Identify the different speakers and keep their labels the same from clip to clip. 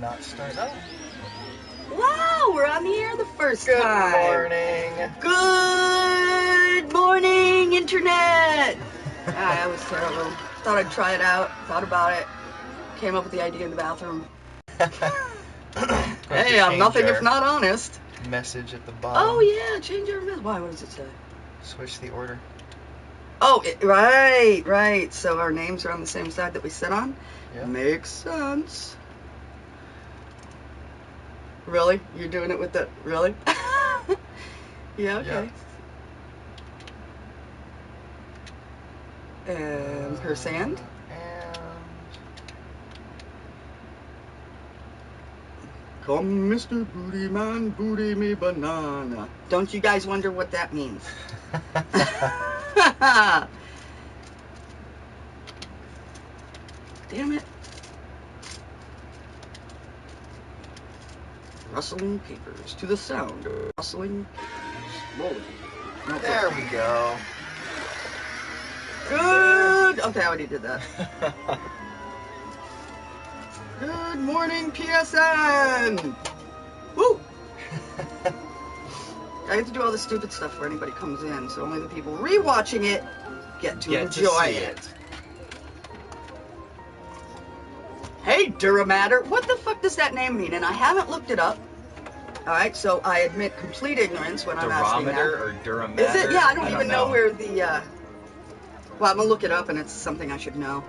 Speaker 1: not start up.
Speaker 2: Wow, we're on the air the first
Speaker 1: Good
Speaker 2: time.
Speaker 1: morning.
Speaker 2: Good morning, Internet. That was terrible. Thought I'd try it out. Thought about it. Came up with the idea in the bathroom. Hey, I'm nothing if not honest.
Speaker 1: Message at the bottom.
Speaker 2: Oh yeah, change our message. Why? What does it say?
Speaker 1: Switch the order.
Speaker 2: Oh, right. So our names are on the same side that we sit on?
Speaker 1: Yeah.
Speaker 2: Makes sense. Really? You're doing it with the... Really? Yeah, okay.
Speaker 1: Yeah.
Speaker 2: And her sand?
Speaker 1: And...
Speaker 2: Come, Mr. Booty Man, booty me banana. Don't you guys wonder what that means? Damn it. Rustling papers to the sound of rustling papers. Rolling. No,
Speaker 1: there we go.
Speaker 2: Good. Okay, I already did that. Good morning, PSN. Woo. I have to do all the stupid stuff where anybody comes in, so only the people rewatching it get to enjoy it. Hey, Duramatter, what the fuck does that name mean? And I haven't looked it up. Alright, so I admit complete ignorance when I'm asking that.
Speaker 3: Durometer or Duramatter?
Speaker 2: Is it? Yeah, I don't even know where the, well, I'm gonna look it up and it's something I should know.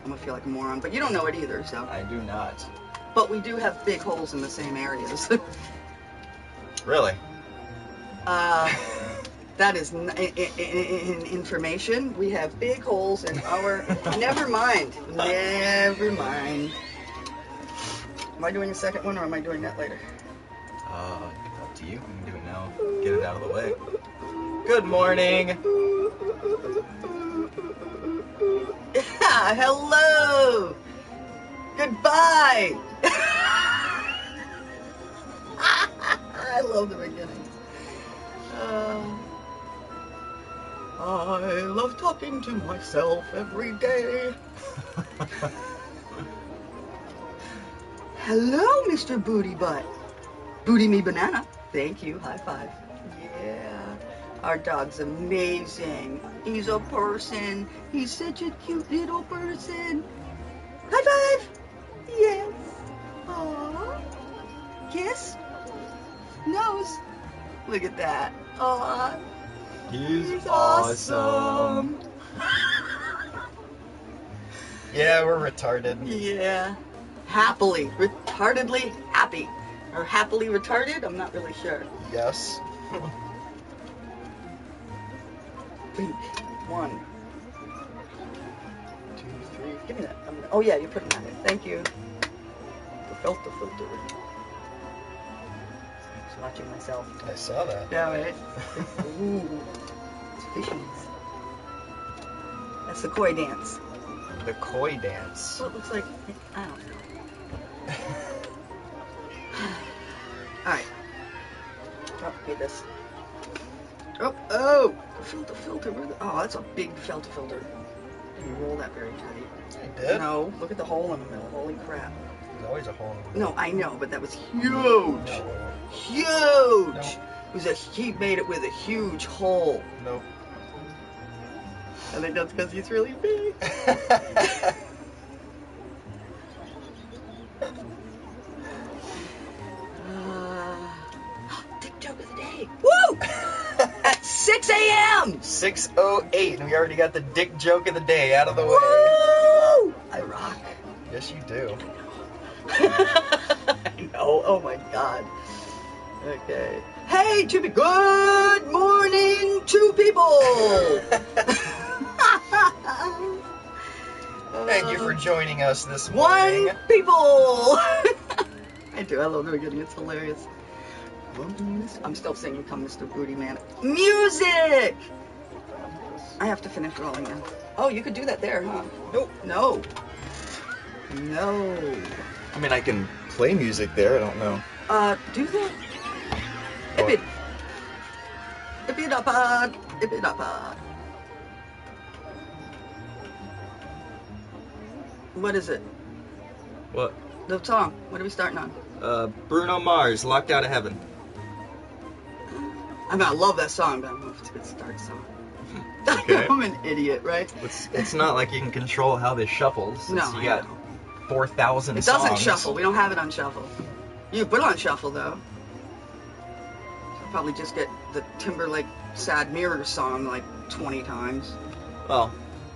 Speaker 2: I'm gonna feel like a moron, but you don't know it either, so.
Speaker 3: I do not.
Speaker 2: But we do have big holes in the same areas.
Speaker 3: Really?
Speaker 2: That is information. We have big holes in our... Never mind. Never mind. Am I doing a second one or am I doing that later?
Speaker 3: Up to you. You can do it now. Get it out of the way. Good morning.
Speaker 2: Hello. Goodbye. I love the beginning. I love talking to myself every day. Hello, Mr. Booty Butt. Booty me banana. Thank you. High five. Yeah. Our dog's amazing. He's a person. He's such a cute little person. High five. Yes. Aww. Kiss. Nose. Look at that. Aww.
Speaker 3: He's awesome.
Speaker 1: Yeah, we're retarded.
Speaker 2: Yeah. Happily. Retardedly happy. Or happily retarded? I'm not really sure.
Speaker 1: Yes.
Speaker 2: Wait. 1, 2, 3. Give me that. Oh yeah, you're putting that in. Thank you. The filter. Just watching myself.
Speaker 1: I saw that.
Speaker 2: Yeah, right? Ooh. It's fishies. That's the koi dance.
Speaker 1: The koi dance.
Speaker 2: Well, it looks like... I don't know. Alright. Oh, get this. Oh! The filter. Oh, that's a big filter. You roll that very tight.
Speaker 1: I did?
Speaker 2: No, look at the hole in the middle. Holy crap.
Speaker 1: There's always a hole in the middle.
Speaker 2: No, I know, but that was huge.
Speaker 1: No.
Speaker 2: Huge!
Speaker 1: No.
Speaker 2: It was he made it with a huge hole.
Speaker 1: Nope.
Speaker 2: I think that's because he's really big. Dick joke of the day. Woo! At 6 a.m.
Speaker 1: 6:08, and we already got the dick joke of the day out of the way.
Speaker 2: Woo! I rock.
Speaker 1: Yes, you do.
Speaker 2: I know. Oh my god. Okay. Hey, two people. Good morning, two people.
Speaker 1: Thank you for joining us this morning.
Speaker 2: 1 people. I do. I love the beginning. It's hilarious. I'm still singing Come Mr. Booty Man. Music! I have to finish rolling now. Oh, you could do that there, huh? Nope. No.
Speaker 3: I mean, I can play music there. I don't know.
Speaker 2: Do that. Ip it up. What is it?
Speaker 3: What?
Speaker 2: The song. What are we starting on?
Speaker 3: Bruno Mars, Locked Out of Heaven.
Speaker 2: I mean, I love that song, but I don't know if it's a good start song.
Speaker 3: Okay.
Speaker 2: I'm an idiot, right?
Speaker 3: It's not like you can control how this shuffles. Since
Speaker 2: No,
Speaker 3: you
Speaker 2: I
Speaker 3: got
Speaker 2: know.
Speaker 3: 4,000
Speaker 2: It
Speaker 3: songs.
Speaker 2: doesn't shuffle. We don't have it on shuffle. You put it on shuffle, though. I'll probably just get the Timberlake Sad Mirror song like 20 times.
Speaker 3: Well,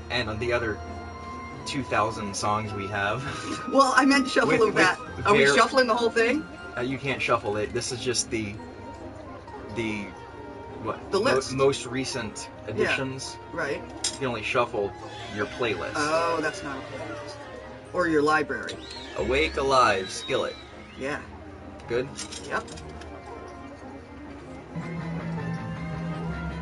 Speaker 3: and on the other 2,000 songs we have.
Speaker 2: Well, I meant shuffle
Speaker 3: With-
Speaker 2: of that.
Speaker 3: with
Speaker 2: Are we
Speaker 3: their-
Speaker 2: shuffling the whole thing?
Speaker 3: You can't shuffle it. This is just the what?
Speaker 2: The list.
Speaker 3: Most recent editions.
Speaker 2: Right.
Speaker 3: You can only shuffle your playlist.
Speaker 2: Oh, that's not a playlist. Or your library.
Speaker 3: Awake, Alive, Skillet.
Speaker 2: Yeah.
Speaker 3: Good?
Speaker 2: Yep.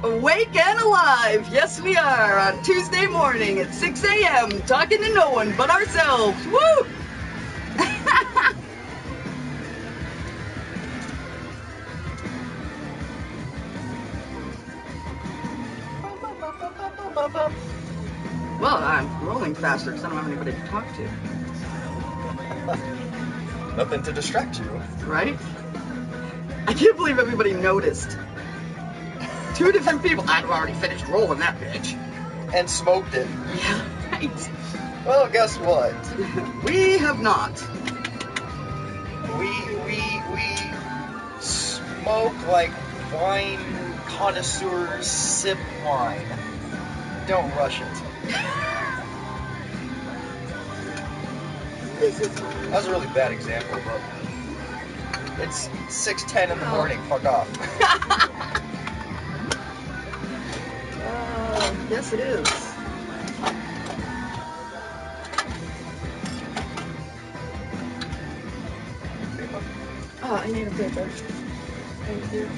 Speaker 2: Awake and alive! Yes, we are on Tuesday morning at 6 a.m. talking to no one but ourselves. Woo! Well, I'm rolling faster because I don't have anybody to talk to.
Speaker 1: Nothing to distract you.
Speaker 2: Right? I can't believe everybody noticed. 2 different people. I've already finished rolling that bitch.
Speaker 1: And smoked it.
Speaker 2: Yeah, right.
Speaker 1: Well, guess what?
Speaker 2: We have not.
Speaker 1: We smoke like wine connoisseurs sip wine. Don't rush it. That was a really bad example, but it's 6:10 in the morning. Fuck off.
Speaker 2: Yes, it is. Oh, I need a paper. Thank you.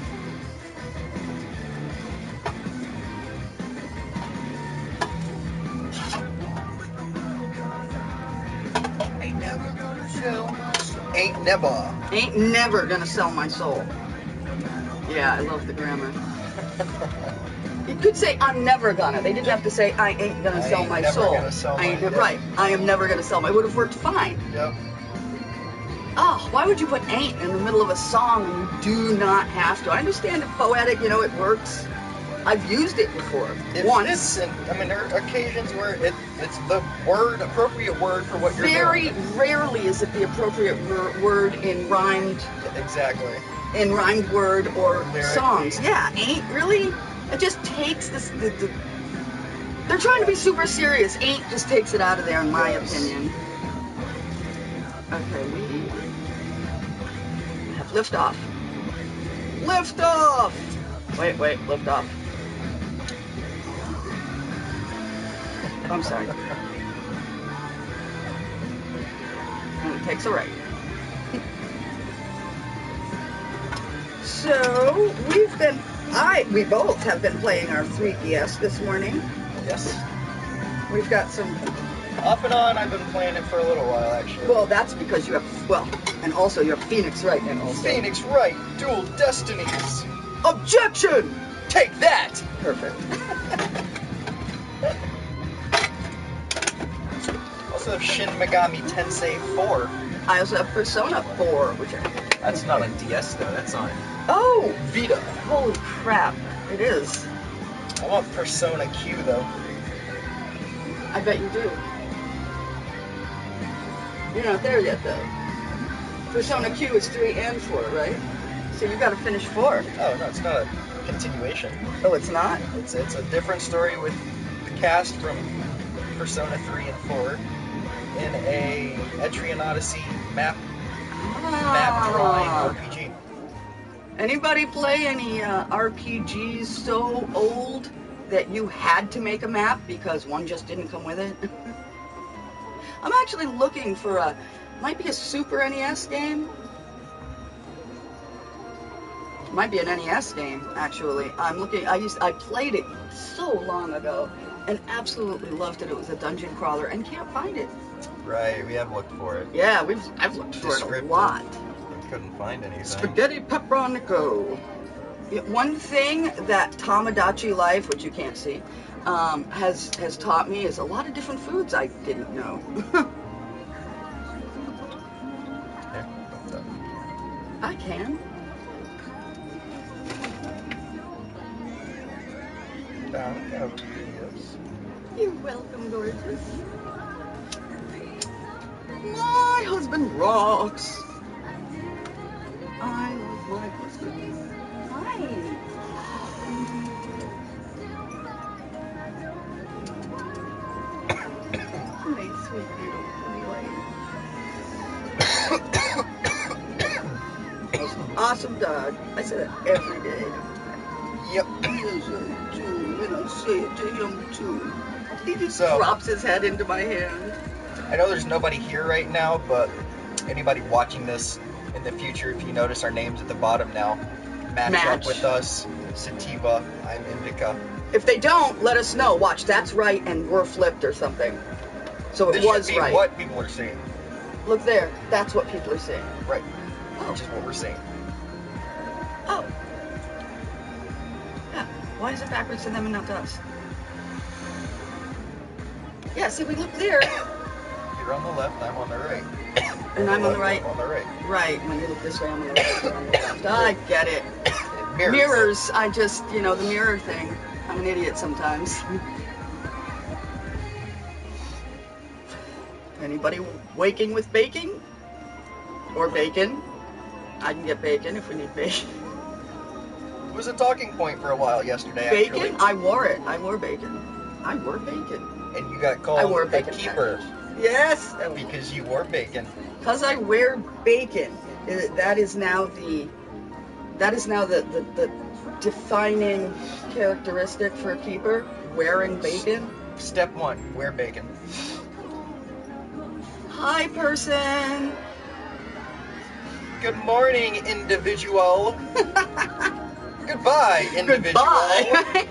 Speaker 1: Ain't never gonna sell my soul. Ain't never.
Speaker 2: Ain't never gonna sell my soul. Yeah, I love the grammar. You could say I'm never gonna. They didn't have to say I ain't gonna
Speaker 1: I
Speaker 2: sell
Speaker 1: ain't
Speaker 2: my
Speaker 1: never
Speaker 2: soul.
Speaker 1: gonna sell
Speaker 2: I ain't
Speaker 1: my-
Speaker 2: right. I am never gonna sell my. It would have worked fine.
Speaker 1: Yep.
Speaker 2: Oh, why would you put ain't in the middle of a song when you do not have to? I understand it's poetic, you know, it works. I've used it before.
Speaker 1: It
Speaker 2: Once.
Speaker 1: fits, and I mean, there are occasions where it's the appropriate word for what you're
Speaker 2: Very
Speaker 1: doing.
Speaker 2: rarely is it the appropriate word in rhymed word or
Speaker 1: Lyrically.
Speaker 2: songs. Yeah, ain't really. It just takes this. They're trying to be super serious. Ain't just takes it out of there, in my
Speaker 1: Yes.
Speaker 2: opinion. Okay, we have lift off. Lift off. Wait, lift off. I'm sorry. And it takes a right. So we both have been playing our 3DS this morning.
Speaker 1: Yes.
Speaker 2: We've got some.
Speaker 1: Off and on, I've been playing it for a little while, actually.
Speaker 2: Well, that's because you have. Well, and also you have Phoenix Wright and also.
Speaker 1: Phoenix Wright, Dual Destinies.
Speaker 2: Objection!
Speaker 1: Take that!
Speaker 2: Perfect.
Speaker 1: Also have Shin Megami Tensei 4.
Speaker 2: I also have Persona 4, which I.
Speaker 3: That's not on DS though. That's on.
Speaker 2: Oh!
Speaker 1: Vita.
Speaker 2: Holy crap! It is.
Speaker 1: I want Persona Q, though.
Speaker 2: I bet you do. You're not there yet, though. Persona Q is 3 and 4, right? So you got to finish 4.
Speaker 1: Oh, no, it's not a continuation.
Speaker 2: Oh, it's not?
Speaker 1: It's a different story with the cast from Persona 3 and 4 in a Etrian Odyssey map drawing RPG.
Speaker 2: Anybody play any RPGs so old that you had to make a map because one just didn't come with it? I'm actually looking for might be a Super NES game. Might be an NES game, actually. I'm looking. I played it so long ago and absolutely loved it. It was a dungeon crawler and can't find it.
Speaker 1: Right, we have looked for it.
Speaker 2: Yeah, I've looked for it a
Speaker 1: Descriptive.
Speaker 2: lot.
Speaker 1: Couldn't find anything.
Speaker 2: Spaghetti pepperonico. One thing that Tamagotchi Life, which you can't see, has taught me is a lot of different foods I didn't know. I can.
Speaker 1: Down go. Yes.
Speaker 2: You're welcome, gorgeous. My husband rocks. I love my husband. Hi. My sweet little most awesome dog. I say that every day.
Speaker 1: Yep.
Speaker 2: Yes, I do. And I say it to him too. He just
Speaker 1: So-
Speaker 2: drops his head into my hand.
Speaker 1: I know there's nobody here right now, but anybody watching this in the future, if you notice our names at the bottom now, match up with us. Sativa, I'm Indica.
Speaker 2: If they don't, let us know. Watch, that's right, and we're flipped or something. So it
Speaker 1: This
Speaker 2: was
Speaker 1: should be
Speaker 2: right.
Speaker 1: what people are saying.
Speaker 2: Look there. That's what people are saying.
Speaker 1: Right.
Speaker 2: Oh.
Speaker 1: Which is what we're saying.
Speaker 2: Oh. Yeah. Why is it backwards to them and not to us? Yeah, see, we look there.
Speaker 1: You're on the left, I'm on the right.
Speaker 2: And I'm on the right.
Speaker 1: I'm on the right.
Speaker 2: Right. When you look this way, I'm on the right. You're on the left. I get it.
Speaker 1: Mirrors.
Speaker 2: Mirrors. I just, the mirror thing. I'm an idiot sometimes. Anybody waking with baking? Or bacon? I can get bacon if we need bacon.
Speaker 1: It was a talking point for a while yesterday,
Speaker 2: Bacon?
Speaker 1: actually.
Speaker 2: I wore it. I wore bacon. I wore bacon.
Speaker 1: And you got
Speaker 2: I
Speaker 1: called
Speaker 2: wore
Speaker 1: a
Speaker 2: bacon
Speaker 1: keeper
Speaker 2: Yes.
Speaker 1: because you wore bacon.
Speaker 2: Because I wear bacon. That is now the defining characteristic for a keeper. Wearing bacon.
Speaker 1: Step 1, wear bacon.
Speaker 2: Hi, person.
Speaker 1: Good morning, individual. Goodbye, individual.
Speaker 2: Goodbye.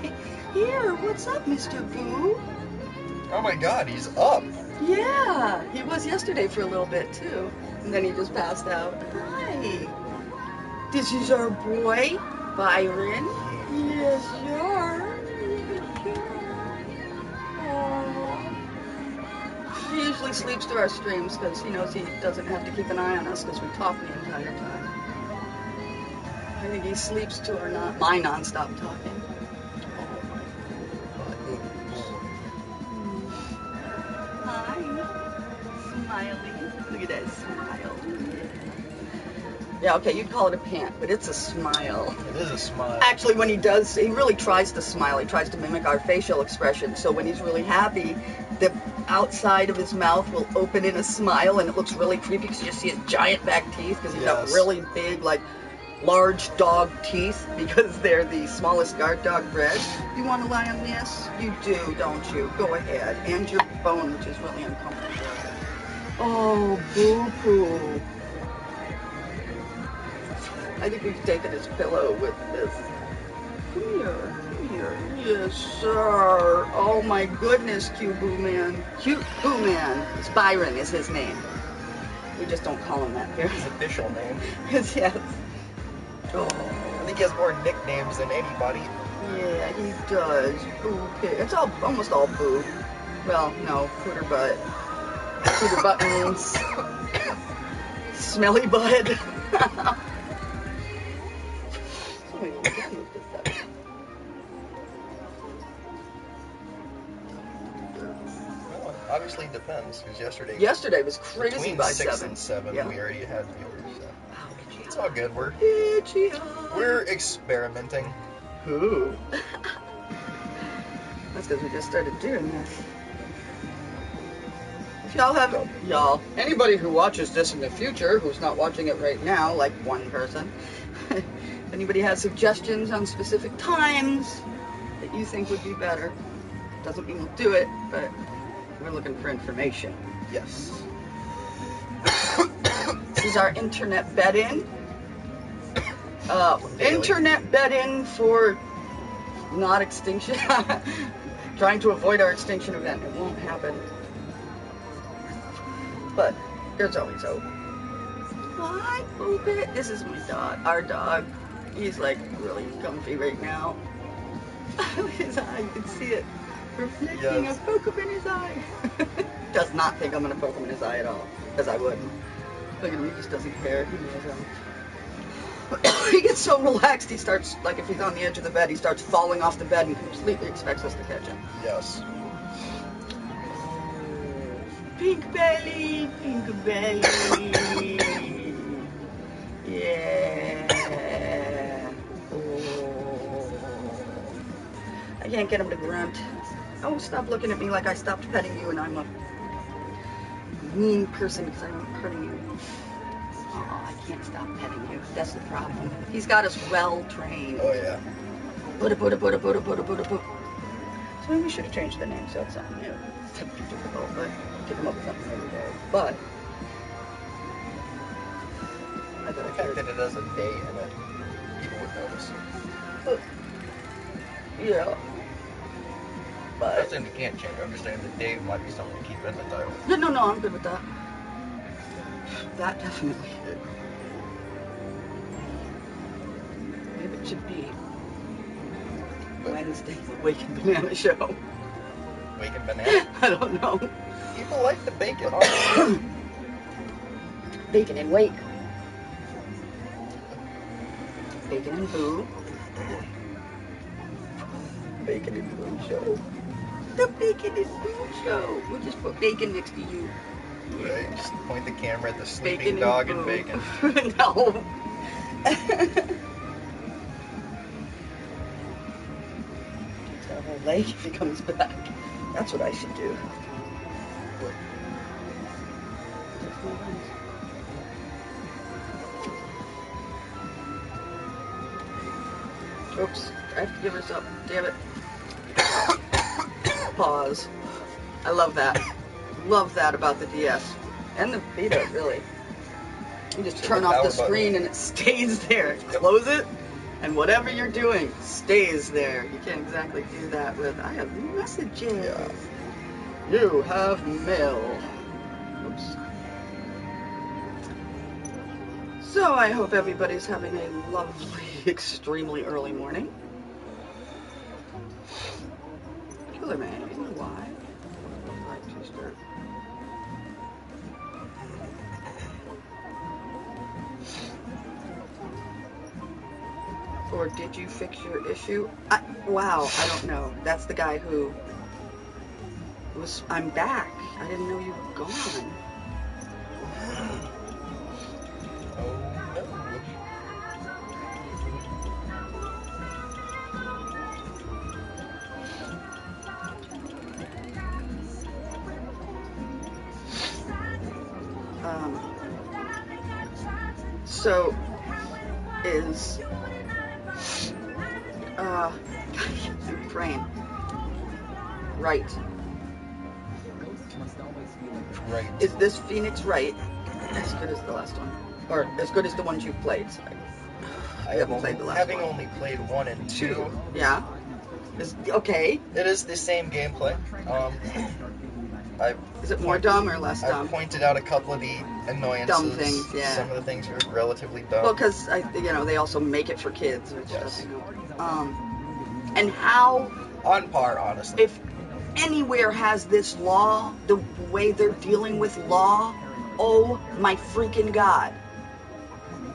Speaker 2: Here, what's up, Mr. Boo?
Speaker 1: Oh my god, he's up.
Speaker 2: Yeah, he was yesterday for a little bit too, and then he just passed out. Hi. This is our boy, Byron. Yes, you are. He usually sleeps through our streams because he knows he doesn't have to keep an eye on us because we talk the entire time. I think he sleeps to my non-stop talking. Hi. Smiley. Look at that smile. Yeah, okay, you'd call it a pant, but it's a smile.
Speaker 1: It is a smile.
Speaker 2: Actually, when he does, he really tries to smile. He tries to mimic our facial expression. So when he's really happy, the outside of his mouth will open in a smile, and it looks really creepy because you just see his giant back teeth because he's got
Speaker 1: Yes.
Speaker 2: really big, large dog teeth because they're the smallest guard dog bred. You want to lie on this? You do, don't you? Go ahead. And your bone, which is really uncomfortable. Oh, boo-hoo. I think we've taken his pillow with this. Come here, come here. Yes, sir. Oh my goodness, cute Boo Man. Cute Boo Man. It's Byron is his name. We just don't call him that here.
Speaker 1: His official name.
Speaker 2: Yes. Oh.
Speaker 1: I think he has more nicknames than anybody.
Speaker 2: Yeah, he does. Boo Pig. It's almost all Boo. Well, no, Pooter Butt. Pooter Butt means smelly bud.
Speaker 1: Well, it obviously depends, because
Speaker 2: Yesterday was crazy
Speaker 1: between
Speaker 2: by
Speaker 1: 6
Speaker 2: 7.
Speaker 1: and 7,
Speaker 2: Yeah.
Speaker 1: we already had viewers. So.
Speaker 2: Oh,
Speaker 1: It's all good.
Speaker 2: itchy eye.
Speaker 1: We're experimenting.
Speaker 2: Ooh. That's because we just started doing this. If anybody who watches this in the future, who's not watching it right now, like one person, if anybody has suggestions on specific times that you think would be better, doesn't mean we'll do it, but we're looking for information.
Speaker 1: Yes.
Speaker 2: This is our internet bed-in.
Speaker 1: Daily.
Speaker 2: Internet bed-in for not extinction. Trying to avoid our extinction event. It won't happen. But there's always hope. Hi, Boopit. This is my dog. Our dog. He's really comfy right now. His eye, you can see it reflecting
Speaker 1: Yes.
Speaker 2: a poke up in his eye. Does not think I'm going to poke him in his eye at all. Because I wouldn't. Look at him, he just doesn't care. He knows He gets so relaxed, he starts, like if he's on the edge of the bed, he starts falling off the bed and completely expects us to catch him.
Speaker 1: Yes.
Speaker 2: Pink belly, pink belly. Yeah. Oh. I can't get him to grunt. Oh, stop looking at me like I stopped petting you and I'm a mean person because I'm hurting you. Oh, I can't stop petting you. That's the problem. He's got us well trained.
Speaker 1: Oh yeah.
Speaker 2: Buddha, Buddha, Buddha, Buddha, Buddha, Buddha, Buddha. So maybe we should have changed the name so it's something new. It's difficult, but to come up with something every day. But I
Speaker 1: The
Speaker 2: thought
Speaker 1: fact that it has a day in it, people would notice.
Speaker 2: yeah.
Speaker 1: I'm
Speaker 2: But
Speaker 1: not saying we can't change. I'm just saying that Dave might be something to keep in the title.
Speaker 2: no, I'm good with that. That definitely. Maybe it should be Wednesday, the Wake and Banana Show.
Speaker 1: Bacon banana.
Speaker 2: I don't know.
Speaker 1: People like the bacon. Honestly.
Speaker 2: Bacon and Wake. Bacon and Boo. Bacon and Boo Show. The Bacon and Boo Show. We'll just put bacon next to you.
Speaker 1: Right. Just point the camera at the sleeping
Speaker 2: Bacon
Speaker 1: dog
Speaker 2: and
Speaker 1: and bacon.
Speaker 2: Boo. No. Tell her leg if he comes back. That's what I should do. Oops, I have to give her some. Damn it. Pause. I love that. Love that about the DS. And the Vita, really. You just turn off the screen and it stays there. Close it, and whatever you're doing stays there. You can't exactly do that with, I have messages.
Speaker 1: Yeah.
Speaker 2: You have mail. Oops. So I hope everybody's having a lovely, extremely early morning. Killer Man, you know why? I'd like to start. Or did you fix your issue? Wow, I don't know. That's the guy who was, I'm back. I didn't know you were gone. So is brain right?
Speaker 1: Right.
Speaker 2: Is this Phoenix right? As good as the last one, or as good as the ones you've played? Sorry.
Speaker 1: I
Speaker 2: haven't played the last
Speaker 1: having
Speaker 2: one.
Speaker 1: only played 1 and 2.
Speaker 2: Yeah. Okay.
Speaker 1: It is the same gameplay.
Speaker 2: Is it more dumb or less dumb?
Speaker 1: I pointed out a couple of the annoyances.
Speaker 2: Dumb things, yeah.
Speaker 1: Some of the things are relatively dumb.
Speaker 2: Well, because they also make it for kids, which
Speaker 1: Yes.
Speaker 2: doesn't help. And how,
Speaker 1: On par, honestly.
Speaker 2: if anywhere has this law, the way they're dealing with law, oh my freaking God.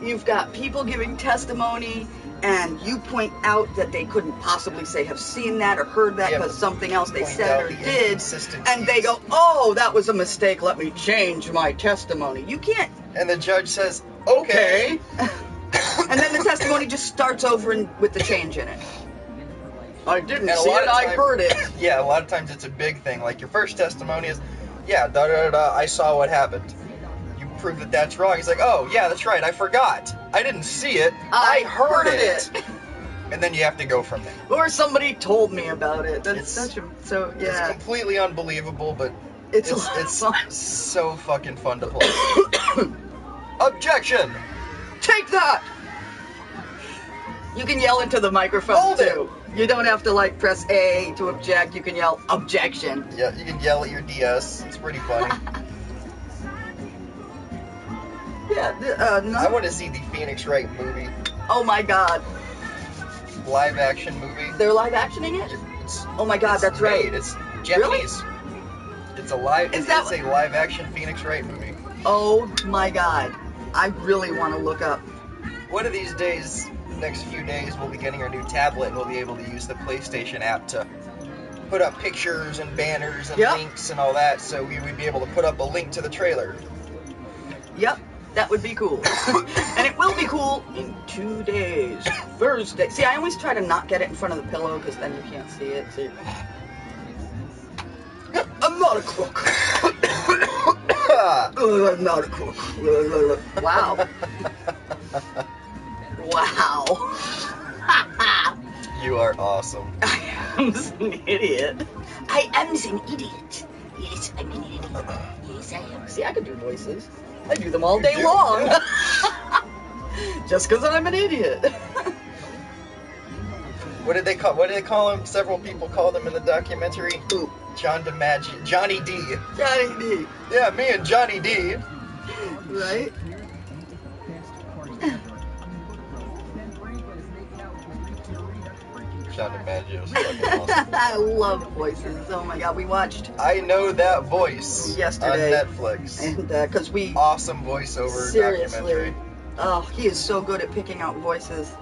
Speaker 2: You've got people giving testimony, and you point out that they couldn't possibly say have seen that or heard that
Speaker 1: Yeah,
Speaker 2: because something else they
Speaker 1: point
Speaker 2: said
Speaker 1: out
Speaker 2: or
Speaker 1: the
Speaker 2: did,
Speaker 1: inconsistencies.
Speaker 2: and they go, oh, that was a mistake, let me change my testimony. You can't,
Speaker 1: And the judge says, okay.
Speaker 2: and then the testimony just starts over with the change in it. I didn't
Speaker 1: And a
Speaker 2: see
Speaker 1: lot
Speaker 2: it,
Speaker 1: of
Speaker 2: I
Speaker 1: time-
Speaker 2: heard it.
Speaker 1: Yeah, a lot of times it's a big thing. Like your first testimony is, yeah, da-da-da-da, I saw what happened. You prove that that's wrong. He's like, oh, yeah, that's right, I forgot. I didn't see it, I heard it. And then you have to go from there.
Speaker 2: Or somebody told me about it. That's
Speaker 1: It's-
Speaker 2: such a, so,
Speaker 1: It's
Speaker 2: yeah.
Speaker 1: completely unbelievable, but
Speaker 2: It's
Speaker 1: it's
Speaker 2: fun.
Speaker 1: so fucking fun to play. Objection!
Speaker 2: Take that! You can yell into the microphone,
Speaker 1: Hold it.
Speaker 2: too. You don't have to, like, press A to object. You can yell, objection.
Speaker 1: Yeah, you can yell at your DS. It's pretty funny.
Speaker 2: Yeah,
Speaker 1: I want to see the Phoenix Wright movie,
Speaker 2: oh my God.
Speaker 1: live action movie.
Speaker 2: They're live actioning it?
Speaker 1: It's,
Speaker 2: Oh my God,
Speaker 1: it's
Speaker 2: that's
Speaker 1: made.
Speaker 2: right.
Speaker 1: It's Japanese. It's a live.
Speaker 2: Is
Speaker 1: It's
Speaker 2: that-
Speaker 1: a live action Phoenix Wright movie.
Speaker 2: Oh my God. I really want to look up
Speaker 1: One of these days, next few days, we'll be getting our new tablet and we'll be able to use the PlayStation app to put up pictures and banners and links and all that, so we would be able to put up a link to the trailer.
Speaker 2: Yep, that would be cool. And it will be cool in 2 days. Thursday. See, I always try to not get it in front of the pillow because then you can't see it. See? I'm not a crook. I'm not a crook. Wow. Wow.
Speaker 1: You are awesome.
Speaker 2: I am an idiot. I am an idiot. Yes, I'm an idiot. Yes, I am. See, I can do voices. I do them all day long. Just because I'm an idiot.
Speaker 1: What did they call him? Several people called him in the documentary.
Speaker 2: Who?
Speaker 1: Johnny D.
Speaker 2: Johnny D.
Speaker 1: Yeah, me and Johnny D.
Speaker 2: Right?
Speaker 1: John DiMaggio's fucking awesome.
Speaker 2: I love voices. Oh my god, we watched
Speaker 1: I Know That Voice
Speaker 2: yesterday
Speaker 1: on Netflix.
Speaker 2: and because we
Speaker 1: Awesome voiceover
Speaker 2: seriously.
Speaker 1: documentary.
Speaker 2: Oh, he is so good at picking out voices.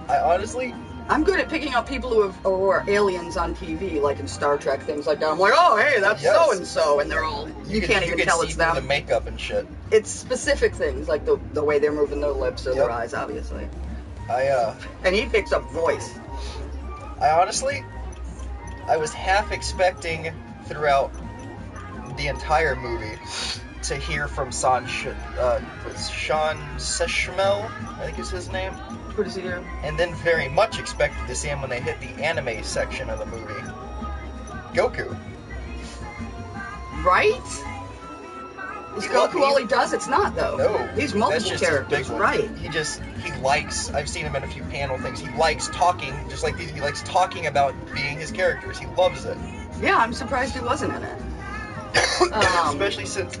Speaker 2: I'm good at picking out people who are aliens on TV, like in Star Trek, things like that. I'm like, oh, hey, that's so and so, and they're all you can't even tell it's them.
Speaker 1: The makeup and shit.
Speaker 2: It's specific things like the way they're moving their lips or their eyes, obviously. And he picks up voice.
Speaker 1: I was half expecting throughout the entire movie to hear from Sean Seshmel, I think is his name.
Speaker 2: What does he do?
Speaker 1: And then very much expected to see him when they hit the anime section of the movie. Goku.
Speaker 2: Right? Is Goku all he does? It's not, though.
Speaker 1: No.
Speaker 2: He's multiple characters, right.
Speaker 1: He likes, I've seen him in a few panel things, he likes talking, just like these, he likes talking about being his characters. He loves it.
Speaker 2: Yeah, I'm surprised he wasn't in it.
Speaker 1: Especially since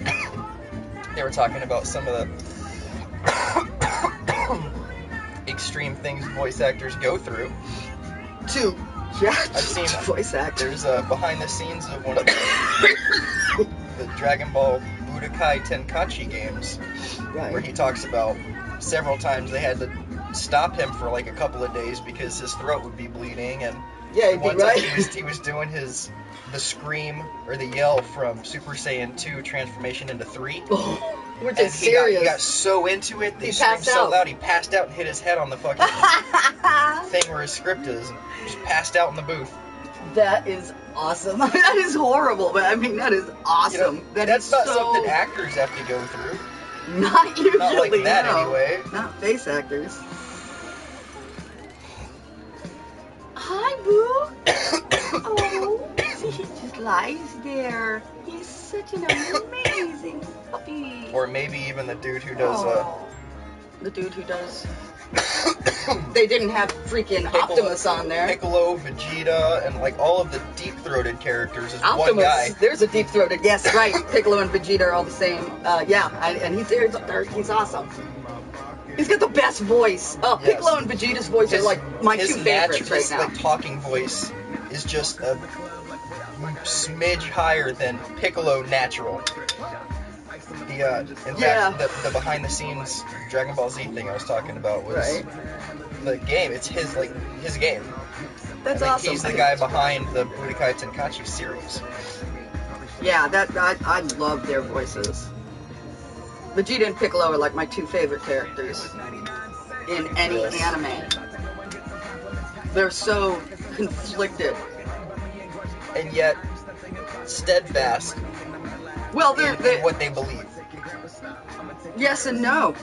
Speaker 1: they were talking about some of the extreme things voice actors go through. I've seen
Speaker 2: voice actors.
Speaker 1: There's behind the scenes of one of the Dragon Ball Budokai Tenkaichi games, where he talks about several times they had to stop him for like a couple of days because his throat would be bleeding, and one time he was doing the scream or the yell from Super Saiyan 2 transformation into 3.
Speaker 2: Which is serious.
Speaker 1: He got so into it, they screamed so loud, he passed out and hit his head on the fucking thing where his script is, and just passed out in the booth.
Speaker 2: That is awesome. I mean, that is horrible, but I mean, that is awesome.
Speaker 1: You know, that's not something actors have to go through.
Speaker 2: Not usually.
Speaker 1: Not like that, anyway.
Speaker 2: Not face actors. Hi, Boo. Oh, see, he just lies there. He's such an amazing puppy.
Speaker 1: Or maybe even the dude who does,
Speaker 2: the dude who does... They didn't have freaking Optimus on there.
Speaker 1: Piccolo, Vegeta, and like all of the deep-throated characters is
Speaker 2: Optimus,
Speaker 1: one guy.
Speaker 2: There's a deep-throated, yes, right. Piccolo and Vegeta are all the same. And he's awesome. He's got the best voice. Oh, yes. Piccolo and Vegeta's voice are like my two favorites right now.
Speaker 1: His talking voice is just a smidge higher than Piccolo natural. In fact, the behind-the-scenes Dragon Ball Z thing I was talking about was the game. It's his game.
Speaker 2: That's awesome.
Speaker 1: He's the guy behind the Budokai Tenkaichi series.
Speaker 2: Yeah, I love their voices. Vegeta and Piccolo are like my two favorite characters in any anime. They're so conflicted. And yet
Speaker 1: steadfast in what they believe.
Speaker 2: Yes and no.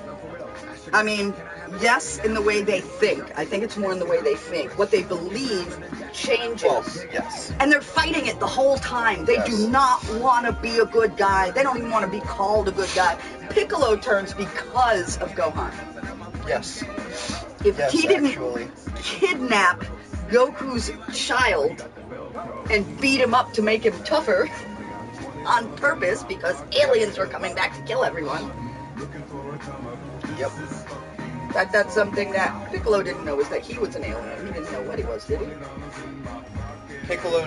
Speaker 2: I mean, yes, in the way they think. I think it's more in the way they think. What they believe changes.
Speaker 1: Well, yes.
Speaker 2: And they're fighting it the whole time. They do not want to be a good guy. They don't even want to be called a good guy. Piccolo turns because of Gohan.
Speaker 1: Yes.
Speaker 2: If he didn't kidnap Goku's child and beat him up to make him tougher on purpose because aliens were coming back to kill everyone.
Speaker 1: Yep.
Speaker 2: That's something that Piccolo didn't know, is that he was an alien. He didn't know what he was, did he?
Speaker 1: Piccolo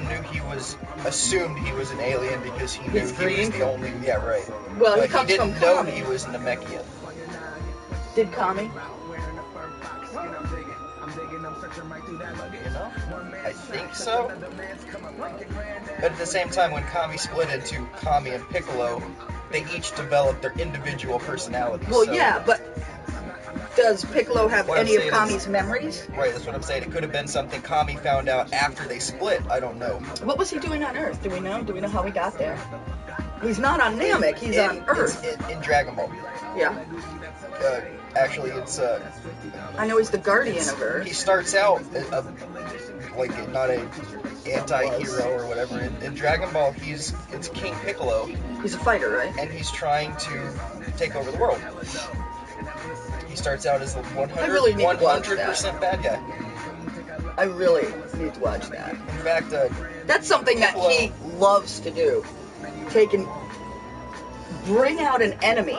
Speaker 1: assumed he was an alien because he knew he was the only,
Speaker 2: Well,
Speaker 1: but
Speaker 2: he comes from
Speaker 1: Kami. He didn't know
Speaker 2: Kami.
Speaker 1: he was Namekian.
Speaker 2: Did Kami?
Speaker 1: You know? I think so. But at the same time, when Kami split into Kami and Piccolo, they each developed their individual personalities.
Speaker 2: Well,
Speaker 1: so,
Speaker 2: yeah, but does Piccolo have
Speaker 1: What I'm
Speaker 2: any of
Speaker 1: saying
Speaker 2: Kami's memories?
Speaker 1: Right, that's what I'm saying. It could have been something Kami found out after they split. I don't know.
Speaker 2: What was he doing on Earth? Do we know? Do we know how he got there? He's not on Namek. He's on Earth.
Speaker 1: In Dragon Ball.
Speaker 2: Yeah.
Speaker 1: Actually, it's
Speaker 2: I know he's the guardian of Earth.
Speaker 1: he starts out like not a anti-hero or whatever. In Dragon Ball, it's King Piccolo,
Speaker 2: He's a fighter, right?
Speaker 1: and he's trying to take over the world. He starts out as the 100% bad guy.
Speaker 2: I really need to watch that.
Speaker 1: In fact,
Speaker 2: That's something that he loves to do. Bring out an enemy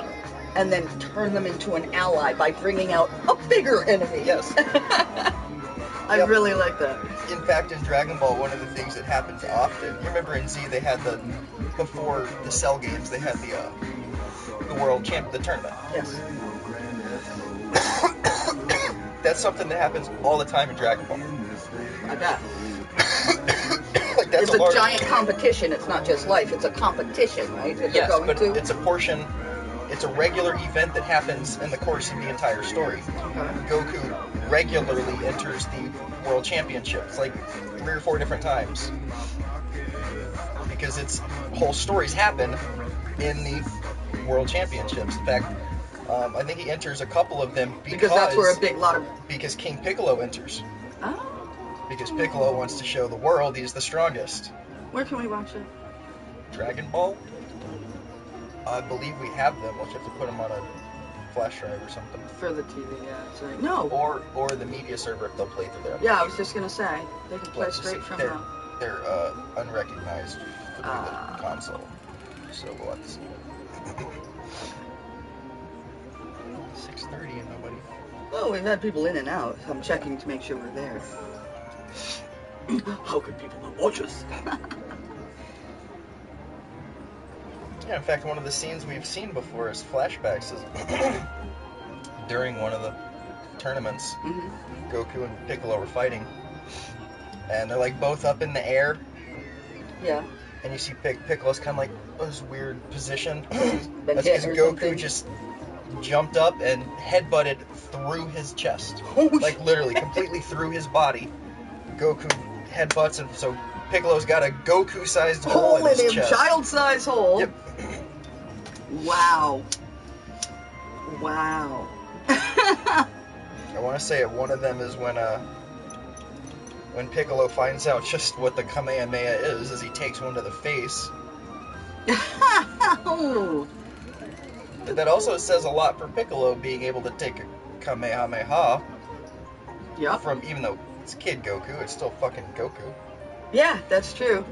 Speaker 2: and then turn them into an ally by bringing out a bigger enemy.
Speaker 1: Yes.
Speaker 2: I really like that.
Speaker 1: In fact, in Dragon Ball, one of the things that happens often, you remember in Z they had before the Cell games, they had the World Champ, the tournament.
Speaker 2: Yes.
Speaker 1: That's something that happens all the time in Dragon Ball.
Speaker 2: I bet.
Speaker 1: Like that's
Speaker 2: It's a giant competition. It's not just life. It's a competition, right? That
Speaker 1: Yes,
Speaker 2: they're going
Speaker 1: but
Speaker 2: to.
Speaker 1: it's a portion. It's a regular event that happens in the course of the entire story.
Speaker 2: Okay.
Speaker 1: Goku regularly enters the World Championships, like 3 or 4 different times. Because its whole stories happen in the World Championships. In fact, I think he enters a couple of them
Speaker 2: because that's where a big lot of...
Speaker 1: Because King Piccolo enters.
Speaker 2: Oh.
Speaker 1: Because Piccolo wants to show the world he's the strongest.
Speaker 2: Where can we watch it?
Speaker 1: Dragon Ball? I believe we have them. We'll just have to put them on a flash drive or something.
Speaker 2: For the TV, yeah. Sorry. No.
Speaker 1: Or the media server if they'll play through there.
Speaker 2: Yeah, I was just going to say. They can play
Speaker 1: Well,
Speaker 2: straight from
Speaker 1: they're,
Speaker 2: the...
Speaker 1: They're unrecognized through the console. So we'll have to see. 6:30 and nobody.
Speaker 2: Oh, we've had people in and out. I'm checking to make sure we're there. How could people not watch us?
Speaker 1: Yeah, in fact, one of the scenes we've seen before is flashbacks. Is during one of the tournaments, Goku and Piccolo were fighting, and they're like both up in the air.
Speaker 2: Yeah.
Speaker 1: And you see Piccolo's kind of like this weird position.
Speaker 2: Been
Speaker 1: That's
Speaker 2: hit
Speaker 1: because
Speaker 2: or
Speaker 1: Goku
Speaker 2: something.
Speaker 1: just jumped up and headbutted through his chest. Like literally, completely through his body. Goku headbutts, and so Piccolo's got a Goku-sized hole in his chest.
Speaker 2: Child-size hole.
Speaker 1: Yep.
Speaker 2: Wow. Wow.
Speaker 1: I want to say it. One of them is when Piccolo finds out just what the Kamehameha is he takes one to the face. But that also says a lot for Piccolo being able to take a Kamehameha.
Speaker 2: Yep.
Speaker 1: From, even though it's Kid Goku, it's still fucking Goku.
Speaker 2: Yeah, that's true.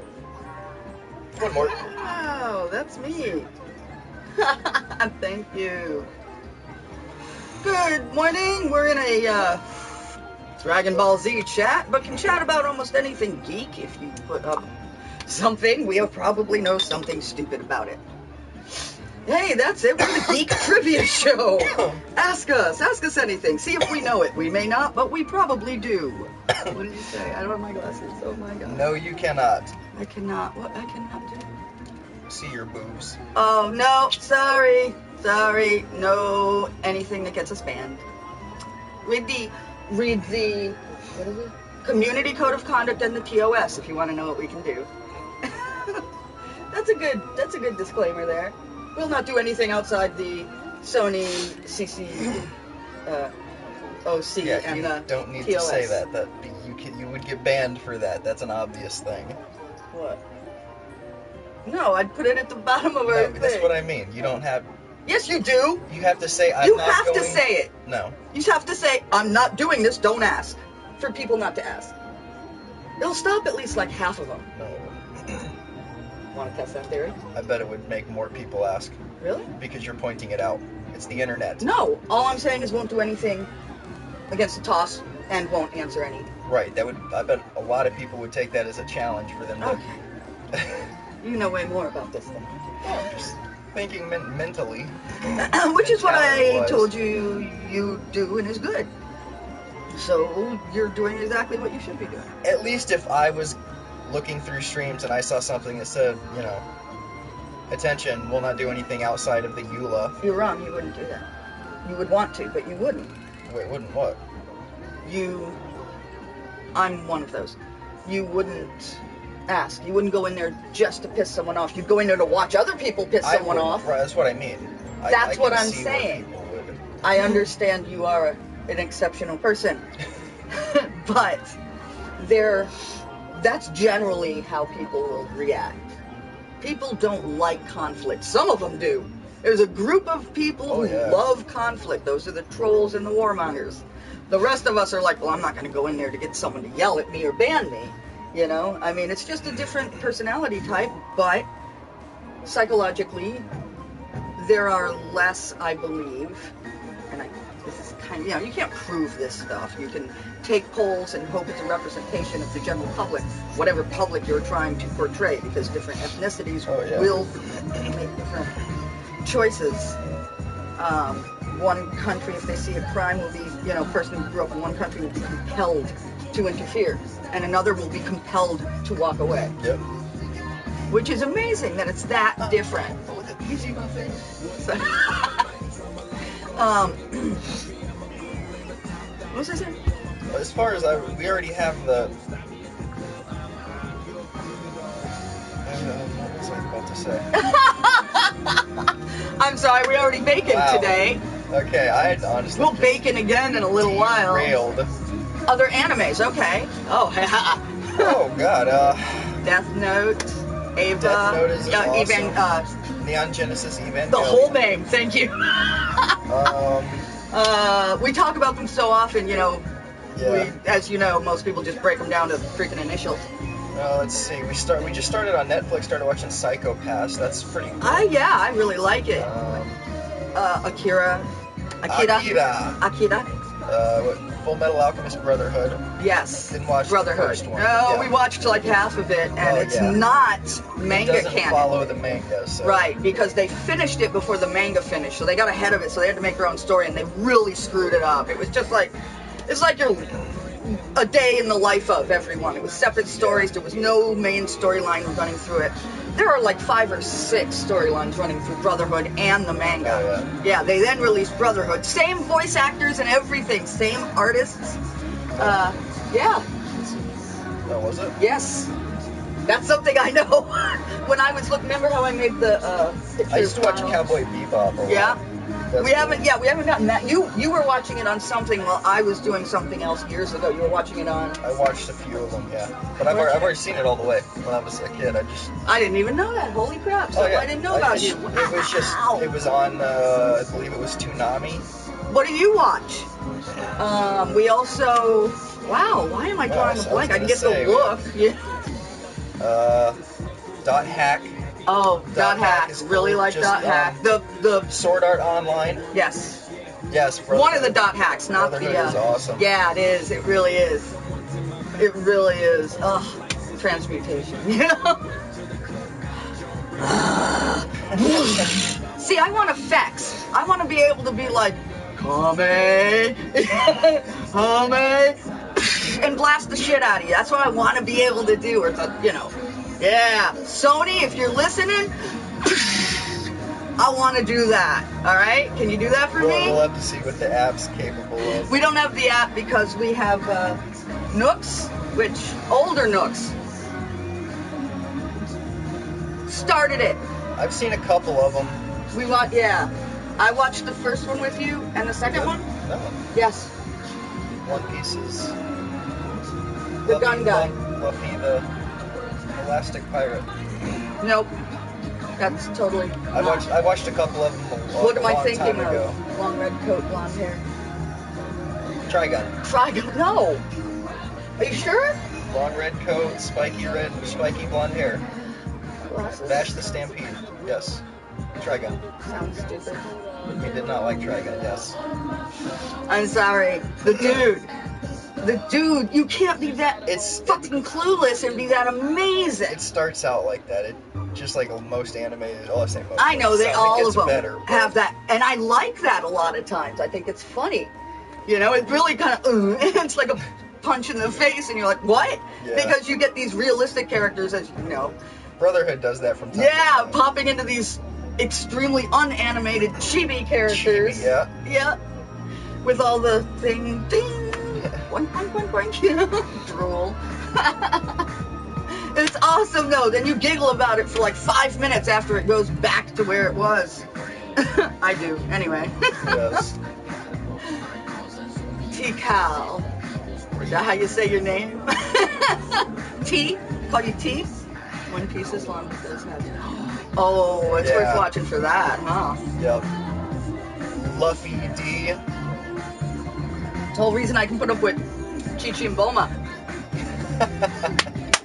Speaker 1: One more.
Speaker 2: Wow, that's me. Thank you. Good morning. We're in a Dragon Ball Z chat, but can chat about almost anything geek if you put up something. We'll probably know something stupid about it. Hey, that's it. We're the Geek Trivia Show. Ask us anything. See if we know it. We may not, but we probably do. What did you say? I don't have my glasses. Oh my god.
Speaker 1: No, you cannot.
Speaker 2: I cannot. What? I cannot do?
Speaker 1: See your boobs.
Speaker 2: Oh, no. Sorry. No, anything that gets us banned. Read the, what is it? Community Code of Conduct and the TOS if you want to know what we can do. That's a good disclaimer there. We'll not do anything outside the Sony CC OC
Speaker 1: Yeah,
Speaker 2: and
Speaker 1: you
Speaker 2: the
Speaker 1: don't need
Speaker 2: TOS.
Speaker 1: to say that. That you would get banned for that. That's an obvious thing.
Speaker 2: What? No, I'd put it at the bottom of our
Speaker 1: No,
Speaker 2: thing.
Speaker 1: that's what I mean. You don't have.
Speaker 2: Yes, you do.
Speaker 1: You have to say I'm
Speaker 2: You
Speaker 1: not
Speaker 2: have
Speaker 1: going.
Speaker 2: to say it.
Speaker 1: No.
Speaker 2: You have to say, I'm not doing this, don't ask. For people not to ask. It'll stop at least like half of them.
Speaker 1: No.
Speaker 2: Want to test that theory?
Speaker 1: I bet it would make more people ask.
Speaker 2: Really?
Speaker 1: Because you're pointing it out. It's the internet.
Speaker 2: No. All I'm saying is won't do anything against the toss and won't answer any.
Speaker 1: Right. That would. I bet a lot of people would take that as a challenge for them to.
Speaker 2: Okay. You know way more about this than
Speaker 1: I'm just thinking mentally.
Speaker 2: Which is what I
Speaker 1: mentality-wise.
Speaker 2: told you do and is good. So you're doing exactly what you should be doing.
Speaker 1: At least if I was looking through streams and I saw something that said, you know, attention, will not do anything outside of the EULA.
Speaker 2: You're wrong. You wouldn't do that. You would want to, but you wouldn't.
Speaker 1: Wait, wouldn't what?
Speaker 2: I'm one of those. You wouldn't ask. You wouldn't go in there just to piss someone off. You'd go in there to watch other people piss someone off.
Speaker 1: Right, that's what I mean.
Speaker 2: That's
Speaker 1: I
Speaker 2: what
Speaker 1: can
Speaker 2: I'm
Speaker 1: see where
Speaker 2: saying.
Speaker 1: people would-
Speaker 2: I understand you are an exceptional person. But that's generally how people will react. People don't like conflict. Some of them do. There's a group of people who love conflict. Those are the trolls and the warmongers. The rest of us are like, well, I'm not going to go in there to get someone to yell at me or ban me. You know, I mean, it's just a different personality type, but psychologically, there are less, I believe, and this is kind of, you know, you can't prove this stuff. You can take polls and hope it's a representation of the general public, whatever public you're trying to portray, because different ethnicities will make different choices. One country, if they see a crime, will be, you know, a person who grew up in one country will be compelled to interfere, and another will be compelled to walk away.
Speaker 1: Yep.
Speaker 2: Which is amazing that it's that different. What was I saying?
Speaker 1: As far as we already have the. What was I about to say?
Speaker 2: I'm sorry, we already baking today.
Speaker 1: Okay, I honestly.
Speaker 2: We'll bacon again in a little while.
Speaker 1: Derailed.
Speaker 2: Other animes, okay. Oh,
Speaker 1: oh God.
Speaker 2: Death Note, Ava.
Speaker 1: Death Note is awesome. Neon Genesis Evangelion.
Speaker 2: The whole name, thank you. We talk about them so often, you know.
Speaker 1: Yeah.
Speaker 2: As you know, most people just break them down to freaking initials.
Speaker 1: Let's see. We just started on Netflix. Started watching Psycho Pass. That's pretty cool.
Speaker 2: Yeah, I really like it. Akira.
Speaker 1: Full Metal Alchemist Brotherhood.
Speaker 2: Yes.
Speaker 1: Didn't watch
Speaker 2: Brotherhood.
Speaker 1: the first one.
Speaker 2: No, we watched like half of it, and it's not manga
Speaker 1: it doesn't
Speaker 2: canon.
Speaker 1: Follow the manga. So.
Speaker 2: Right, because they finished it before the manga finished, so they got ahead of it, so they had to make their own story, and they really screwed it up. It was just like, it's like a day in the life of everyone. It was separate stories. There was no main storyline running through it. There are like 5 or 6 storylines running through Brotherhood and the manga.
Speaker 1: Oh,
Speaker 2: yeah, they then released Brotherhood. Same voice actors and everything. Same artists. Yeah.
Speaker 1: Oh, was it?
Speaker 2: Yes. That's something I know. When I was looking, remember how I made the picture?
Speaker 1: I used to watch Cowboy Bebop.
Speaker 2: Yeah. We haven't
Speaker 1: cool.
Speaker 2: we haven't gotten that. You were watching it on something while I was doing something else years ago. You were watching it on.
Speaker 1: I watched a few of them, yeah. But I've already seen it all the way. When I was a kid,
Speaker 2: I didn't even know that. Holy crap! So I didn't know about you.
Speaker 1: It was on. I believe it was Toonami.
Speaker 2: What do you watch? We also. Wow. Why am I drawing a blank? I can get the look. Yeah.
Speaker 1: Dot Hack.
Speaker 2: Oh, Dot Hack.
Speaker 1: Is
Speaker 2: really
Speaker 1: cool.
Speaker 2: like
Speaker 1: Just,
Speaker 2: Dot Hack. The
Speaker 1: Sword Art Online.
Speaker 2: Yes.
Speaker 1: Yes.
Speaker 2: One of the Dot Hacks, not the.
Speaker 1: Brotherhood is awesome.
Speaker 2: Yeah, it is. It really is. It really is. Ugh. Transmutation. You know. See, I want effects. I want to be able to be like, Kame, Kame, and blast the shit out of you. That's what I want to be able to do. Or, you know, yeah. Sony, if you're listening, I want to do that. All right? Can you do that for me?
Speaker 1: We'll have to see what the app's capable of.
Speaker 2: We don't have the app because we have Nooks, which older Nooks started it.
Speaker 1: I've seen a couple of them.
Speaker 2: I watched the first one with you, and the second one?
Speaker 1: No.
Speaker 2: Yes.
Speaker 1: One Piece is
Speaker 2: The gun guy.
Speaker 1: Luffy the Elastic Pirate.
Speaker 2: Nope. That's totally.
Speaker 1: I watched a couple of them.
Speaker 2: What am I thinking
Speaker 1: ago.
Speaker 2: of? Long red coat, blonde hair.
Speaker 1: Trigun.
Speaker 2: Trigun? No. Are you sure?
Speaker 1: Long red coat, spiky blonde hair.
Speaker 2: Glasses.
Speaker 1: Bash the Stampede. Yes. Trigun.
Speaker 2: Sounds stupid.
Speaker 1: You did not like Trigun, yes.
Speaker 2: I'm sorry. The dude, you can't be that fucking clueless and be that amazing.
Speaker 1: It starts out like that. It just like most anime.
Speaker 2: I know they all of them
Speaker 1: better,
Speaker 2: have that, and I like that a lot of times. I think it's funny. You know, it's really kind of, it's like a punch in the face, and you're like, what?
Speaker 1: Yeah.
Speaker 2: Because you get these realistic characters, as you know.
Speaker 1: Brotherhood does that from time to
Speaker 2: Yeah,
Speaker 1: time.
Speaker 2: popping into these extremely unanimated chibi characters.
Speaker 1: Chibi, yeah.
Speaker 2: Yeah. With all the ding, boink, boink, boink, boink, you know, drool. It's awesome, though. Then you giggle about it for like 5 minutes after it goes back to where it was. I do, anyway.
Speaker 1: Yes.
Speaker 2: T-Cal. Is that how you say your name? T? Call you T? One Piece is long, but does have. Oh, it's worth watching for that, huh?
Speaker 1: Yep. Luffy D.
Speaker 2: The whole reason I can put up with Chi-Chi and Bulma.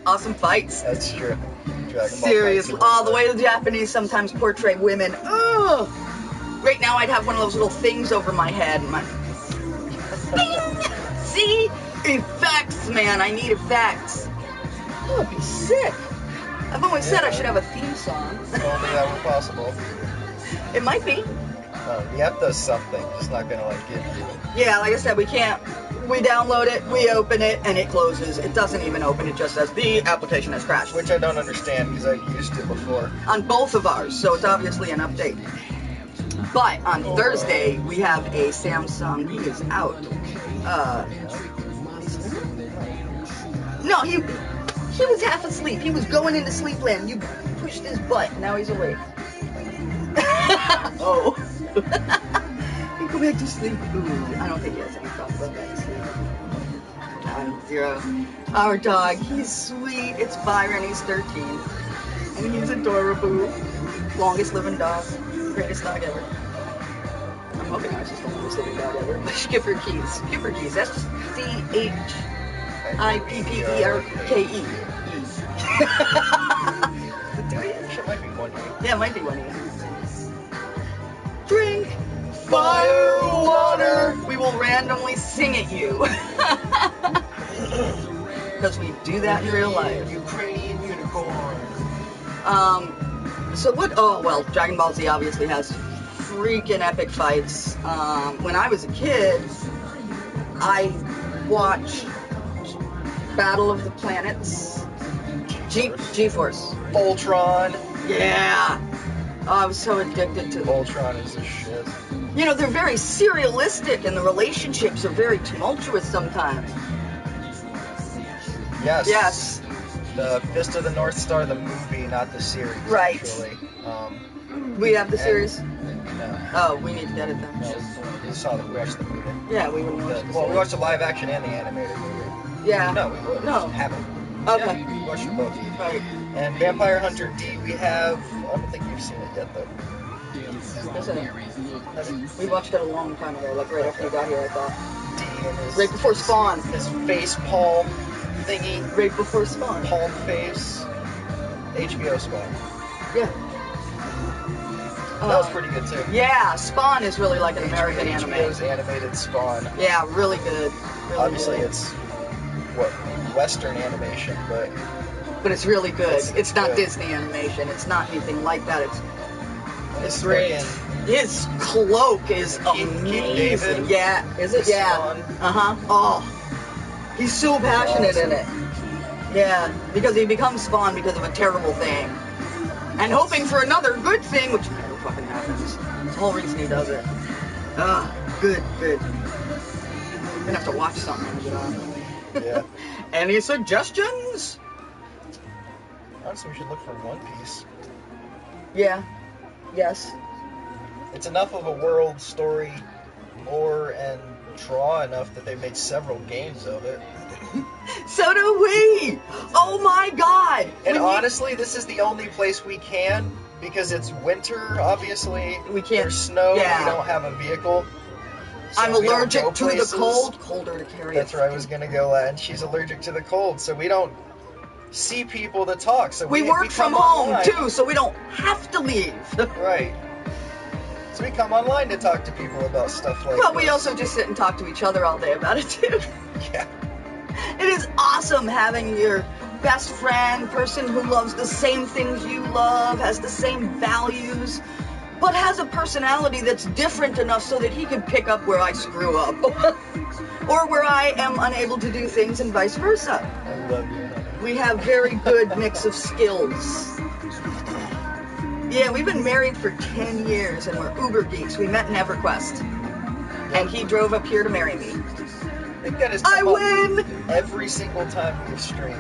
Speaker 2: Awesome fights.
Speaker 1: That's true. Dragon Ball
Speaker 2: Seriously.
Speaker 1: fights are
Speaker 2: Oh, the way the Japanese sometimes portray women. Oh. Right now I'd have one of those little things over my head. My... See? Effects, man. I need effects. Oh, it'd be sick. I've always said I should have a theme song.
Speaker 1: If only that were possible.
Speaker 2: It might be.
Speaker 1: The app does something, just not gonna like give you.
Speaker 2: Yeah, like I said, we can't. We download it, we open it, and it closes. It doesn't even open. It just says the application has crashed.
Speaker 1: Which I don't understand because I've used it before.
Speaker 2: On both of ours, so it's obviously an update. But on Thursday, we have a Samsung. He is out. No, he was half asleep. He was going into sleepland. You pushed his butt. Now he's awake. Oh. He go back to sleep. Ooh, I don't think he has any thoughts about back to sleep. 0. Our dog, he's sweet. It's Byron. He's 13. And he's adorable. Longest living dog. Greatest dog ever. I'm hoping ours is the longest living dog ever. Give her keys. Give her keys. That's CHIPPERKE.
Speaker 1: It might be one day.
Speaker 2: Yeah, it might be one of you. Drink fire water. We will randomly sing at you. Because we do that in real life.
Speaker 1: Ukrainian unicorn.
Speaker 2: So what? Oh, well, Dragon Ball Z obviously has freaking epic fights. When I was a kid, I watched Battle of the Planets, G-Force.
Speaker 1: Voltron.
Speaker 2: Yeah. Oh, I was so addicted to
Speaker 1: Voltron is the shit.
Speaker 2: You know, they're very serialistic, and the relationships are very tumultuous sometimes.
Speaker 1: Yes.
Speaker 2: Yes.
Speaker 1: The Fist of the North Star, the movie, not the series.
Speaker 2: Right.
Speaker 1: Actually.
Speaker 2: We have the series?
Speaker 1: No.
Speaker 2: Oh, we need to get it then.
Speaker 1: No, we watched the movie.
Speaker 2: Yeah, we would watch the
Speaker 1: We
Speaker 2: series.
Speaker 1: watched the live action and the animated movie.
Speaker 2: Yeah.
Speaker 1: No, we would.
Speaker 2: No.
Speaker 1: Haven't.
Speaker 2: Okay.
Speaker 1: Yeah, we watched them both.
Speaker 2: Right.
Speaker 1: And Vampire Hunter D, we have. I don't think you've seen it yet, though.
Speaker 2: Listen, we watched it a long time ago, like right after we got here, I thought.
Speaker 1: D and his.
Speaker 2: Right before Spawn.
Speaker 1: His face palm thingy.
Speaker 2: Right before Spawn.
Speaker 1: Palm face. HBO Spawn.
Speaker 2: Yeah.
Speaker 1: That was pretty good too.
Speaker 2: Yeah, Spawn is really like an American anime.
Speaker 1: HBO's animated Spawn.
Speaker 2: Yeah, really good. Really
Speaker 1: Obviously,
Speaker 2: good.
Speaker 1: it's Western animation, but
Speaker 2: But it's really good. It's not
Speaker 1: good.
Speaker 2: Disney animation. It's not anything like that. It's
Speaker 1: it's
Speaker 2: great.
Speaker 1: fucking
Speaker 2: His cloak is
Speaker 1: Keith
Speaker 2: amazing.
Speaker 1: David.
Speaker 2: Yeah, is it? Yeah.
Speaker 1: Spawn.
Speaker 2: Oh, he's so passionate in it.
Speaker 1: Awesome.
Speaker 2: Yeah, because he becomes Spawn because of a terrible thing, and hoping for another good thing, which never fucking happens. That's the whole reason he does it. Good. I'm gonna have to watch something to get on.
Speaker 1: Yeah.
Speaker 2: Any suggestions?
Speaker 1: Honestly, we should look for One Piece.
Speaker 2: Yeah. Yes.
Speaker 1: It's enough of a world story, lore, and draw enough that they made several games of it.
Speaker 2: So do we! Oh my god!
Speaker 1: And
Speaker 2: When you-
Speaker 1: honestly, this is the only place we can, because it's winter, obviously.
Speaker 2: We can't-
Speaker 1: There's snow,
Speaker 2: yeah.
Speaker 1: we don't have a vehicle. So
Speaker 2: I'm
Speaker 1: we don't
Speaker 2: allergic
Speaker 1: go
Speaker 2: to the
Speaker 1: places.
Speaker 2: cold. Colder to carry.
Speaker 1: That's where I was gonna go at, and she's allergic to the cold, so we don't see people to talk. So
Speaker 2: We work from
Speaker 1: come
Speaker 2: home
Speaker 1: online.
Speaker 2: too, so we don't have to leave.
Speaker 1: Right. So we come online to talk to people about stuff like
Speaker 2: Well, we
Speaker 1: this.
Speaker 2: also just sit and talk to each other all day about it too.
Speaker 1: Yeah.
Speaker 2: It is awesome having your best friend, person who loves the same things you love, has the same values, but has a personality that's different enough so that he can pick up where I screw up. Or where I am unable to do things and vice versa.
Speaker 1: I love you.
Speaker 2: We have very good mix of skills. Yeah, we've been married for 10 years and we're uber geeks. We met in EverQuest. And he drove up here to marry me.
Speaker 1: I think that has
Speaker 2: I
Speaker 1: come up
Speaker 2: win!
Speaker 1: every single time we've streamed.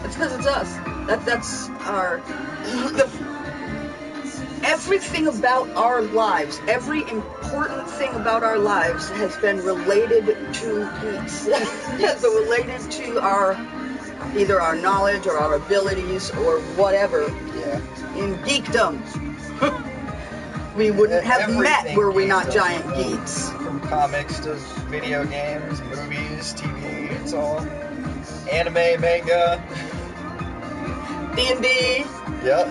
Speaker 2: It's because it's us. That's our... everything about our lives, every important thing about our lives has been related to geeks. Has been related to either our knowledge or our abilities or whatever.
Speaker 1: Yeah.
Speaker 2: In geekdom. We wouldn't have met were we not giant geeks.
Speaker 1: From comics to video games, movies, TV, it's all anime, manga.
Speaker 2: D&D.
Speaker 1: Yep.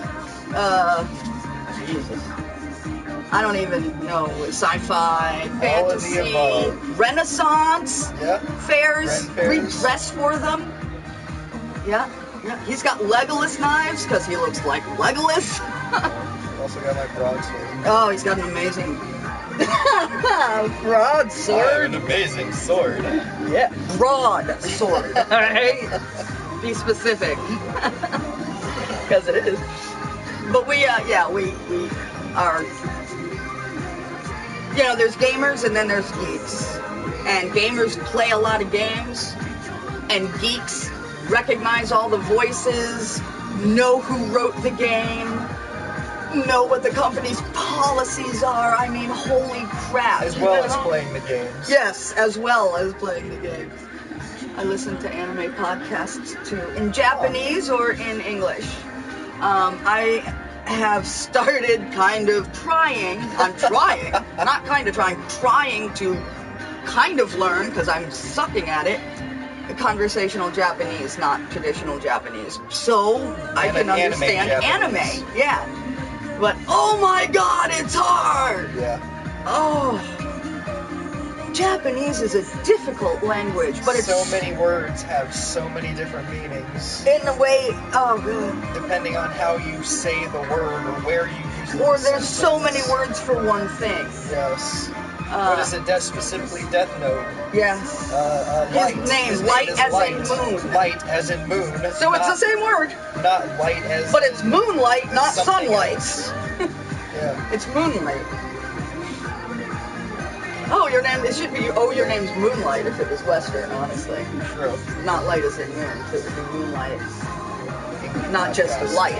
Speaker 2: Jesus. I don't even know. Sci-fi, fantasy,
Speaker 1: All of the above.
Speaker 2: Renaissance,
Speaker 1: Yep.
Speaker 2: fairs.
Speaker 1: Ren
Speaker 2: We
Speaker 1: fairs.
Speaker 2: dress for them. Yeah. He's got Legolas knives because he looks like Legolas.
Speaker 1: Also got my broadsword.
Speaker 2: Oh, he's got an amazing
Speaker 1: I have
Speaker 2: broadsword.
Speaker 1: an amazing sword.
Speaker 2: Yeah, broad sword. Alright? Be specific. Because it is. But we are, there's gamers and then there's geeks. And gamers play a lot of games. And geeks recognize all the voices, know who wrote the game, know what the company's policies are. I mean, holy crap.
Speaker 1: As well as playing the games.
Speaker 2: Yes, as well as playing the games. I listen to anime podcasts too, in Japanese or in English. I have started trying to kind of learn, because I'm sucking at it, conversational Japanese, not traditional Japanese. So I can understand anime. Yeah. But oh my god, it's hard!
Speaker 1: Yeah.
Speaker 2: Oh. Japanese is a difficult language, but it's
Speaker 1: so many words have so many different meanings.
Speaker 2: in a way, oh god.
Speaker 1: Depending on how you say the word or where you use it.
Speaker 2: Or there's so many words for one thing.
Speaker 1: Yes. What is it? Specifically Death Note.
Speaker 2: Yes.
Speaker 1: Light.
Speaker 2: His name,
Speaker 1: His
Speaker 2: light
Speaker 1: is
Speaker 2: as
Speaker 1: light.
Speaker 2: in moon.
Speaker 1: Light as in moon.
Speaker 2: So it's the same word.
Speaker 1: Not light as.
Speaker 2: But it's moonlight, not
Speaker 1: something
Speaker 2: sunlight.
Speaker 1: else. Yeah.
Speaker 2: It's moonlight. Oh, your name's Moonlight if it was Western, honestly.
Speaker 1: True.
Speaker 2: Not light as in moon, so it would be moonlight. Not just light.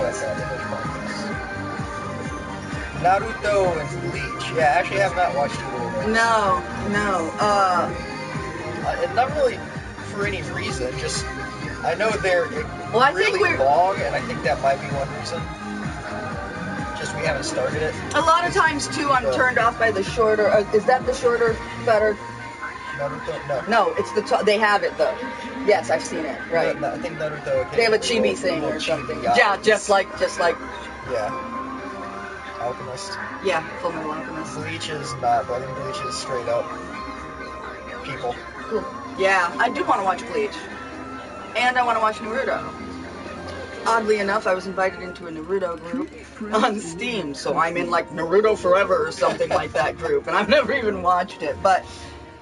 Speaker 1: Naruto and Bleach. Yeah, actually I have not watched either of those.
Speaker 2: No.
Speaker 1: And not really for any reason, just I know they're
Speaker 2: I think
Speaker 1: really
Speaker 2: we're-
Speaker 1: long, and I think that might be one reason. Just we haven't started it.
Speaker 2: A lot of times, too, I'm turned off by the shorter... is that the shorter, better?
Speaker 1: Naruto? No.
Speaker 2: No, it's they have it, though. Yes, I've seen it, right.
Speaker 1: I think Naruto. Okay,
Speaker 2: They have a chibi thing or something.
Speaker 1: Chibi,
Speaker 2: Yeah, just like...
Speaker 1: Yeah. Alchemist.
Speaker 2: Yeah, Full Metal Alchemist.
Speaker 1: Bleach is not, but I think Bleach is straight up people.
Speaker 2: Cool. Yeah, I do want to watch Bleach. And I want to watch Naruto. Oddly enough, I was invited into a Naruto group on Steam, so I'm in like Naruto Forever or something like that group, and I've never even watched it, but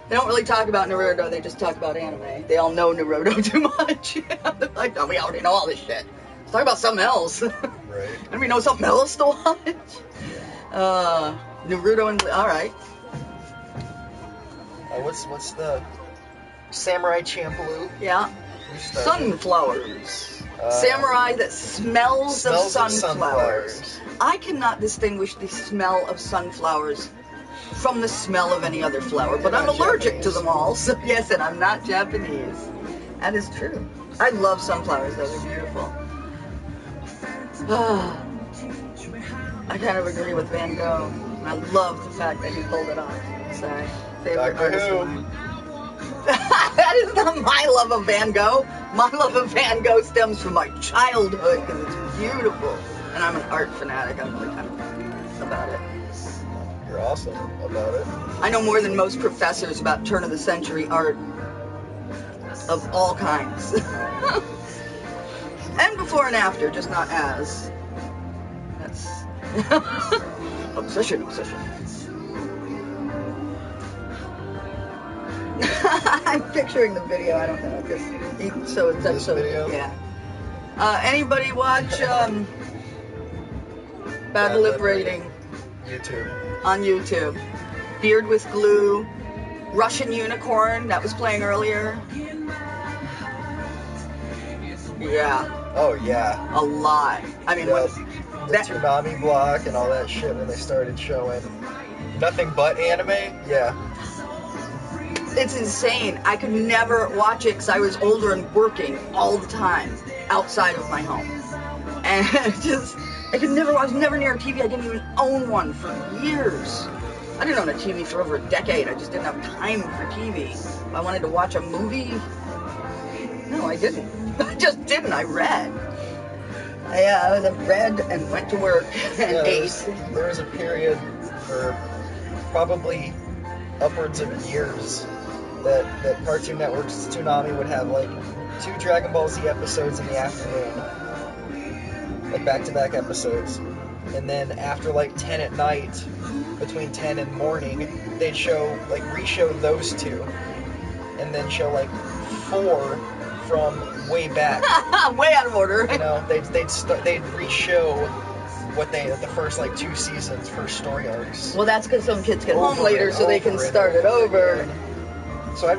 Speaker 2: they don't really talk about Naruto, they just talk about anime. They all know Naruto too much. They're like, oh, we already know all this shit. Let's talk about something else.
Speaker 1: Right.
Speaker 2: And we know something else to watch. Naruto and... Alright.
Speaker 1: What's the Samurai Champloo?
Speaker 2: Yeah. Sunflowers. Samurai that smells of
Speaker 1: Smells of
Speaker 2: sunflowers. I cannot distinguish the smell of sunflowers from the smell of any other flower, but I'm allergic to them all, so yes, and I'm not Japanese. That is true. I love sunflowers, though, they're beautiful. I kind of agree with Van Gogh. I love the fact that he pulled it off. Sorry. Favorite
Speaker 1: Doctor
Speaker 2: artist
Speaker 1: Who.
Speaker 2: of mine. That is not my love of Van Gogh. My love of Van Gogh stems from my childhood because it's beautiful. And I'm an art fanatic. I'm really kind of about it.
Speaker 1: You're awesome about it.
Speaker 2: I know more than most professors about turn of the century art of all kinds. And before and after, just not as. That's Obsession. I'm picturing the video. I don't know.
Speaker 1: This video?
Speaker 2: Yeah. Anybody watch Bad Lip Rating
Speaker 1: YouTube.
Speaker 2: on YouTube? Beard with Glue, Russian Unicorn that was playing earlier. Yeah,
Speaker 1: Oh yeah.
Speaker 2: a lot. I mean,
Speaker 1: Yeah,
Speaker 2: when
Speaker 1: the
Speaker 2: that
Speaker 1: Toonami block and all that shit when they started showing nothing but anime. Yeah.
Speaker 2: it's insane. I could never watch it because I was older and working all the time outside of my home, and I could never watch. Never near a TV. I didn't even own one for years. I didn't own a TV for over a decade. I just didn't have time for TV. If I wanted to watch a movie, no, I didn't. I just didn't. I read. I read and went to work and ate.
Speaker 1: There was a period for probably upwards of years that Cartoon Network's Toonami would have like 2 Dragon Ball Z episodes in the afternoon, like back-to-back episodes, and then after like 10 at night, between 10 and morning, they'd show like re-show those 2, and then show like 4 from way back.
Speaker 2: Way out of order.
Speaker 1: You know, they'd re-show what the first like 2 seasons, first story arcs.
Speaker 2: Well, that's because some kids get home
Speaker 1: Over
Speaker 2: later,
Speaker 1: and
Speaker 2: so they can
Speaker 1: over and
Speaker 2: start it over.
Speaker 1: again. So I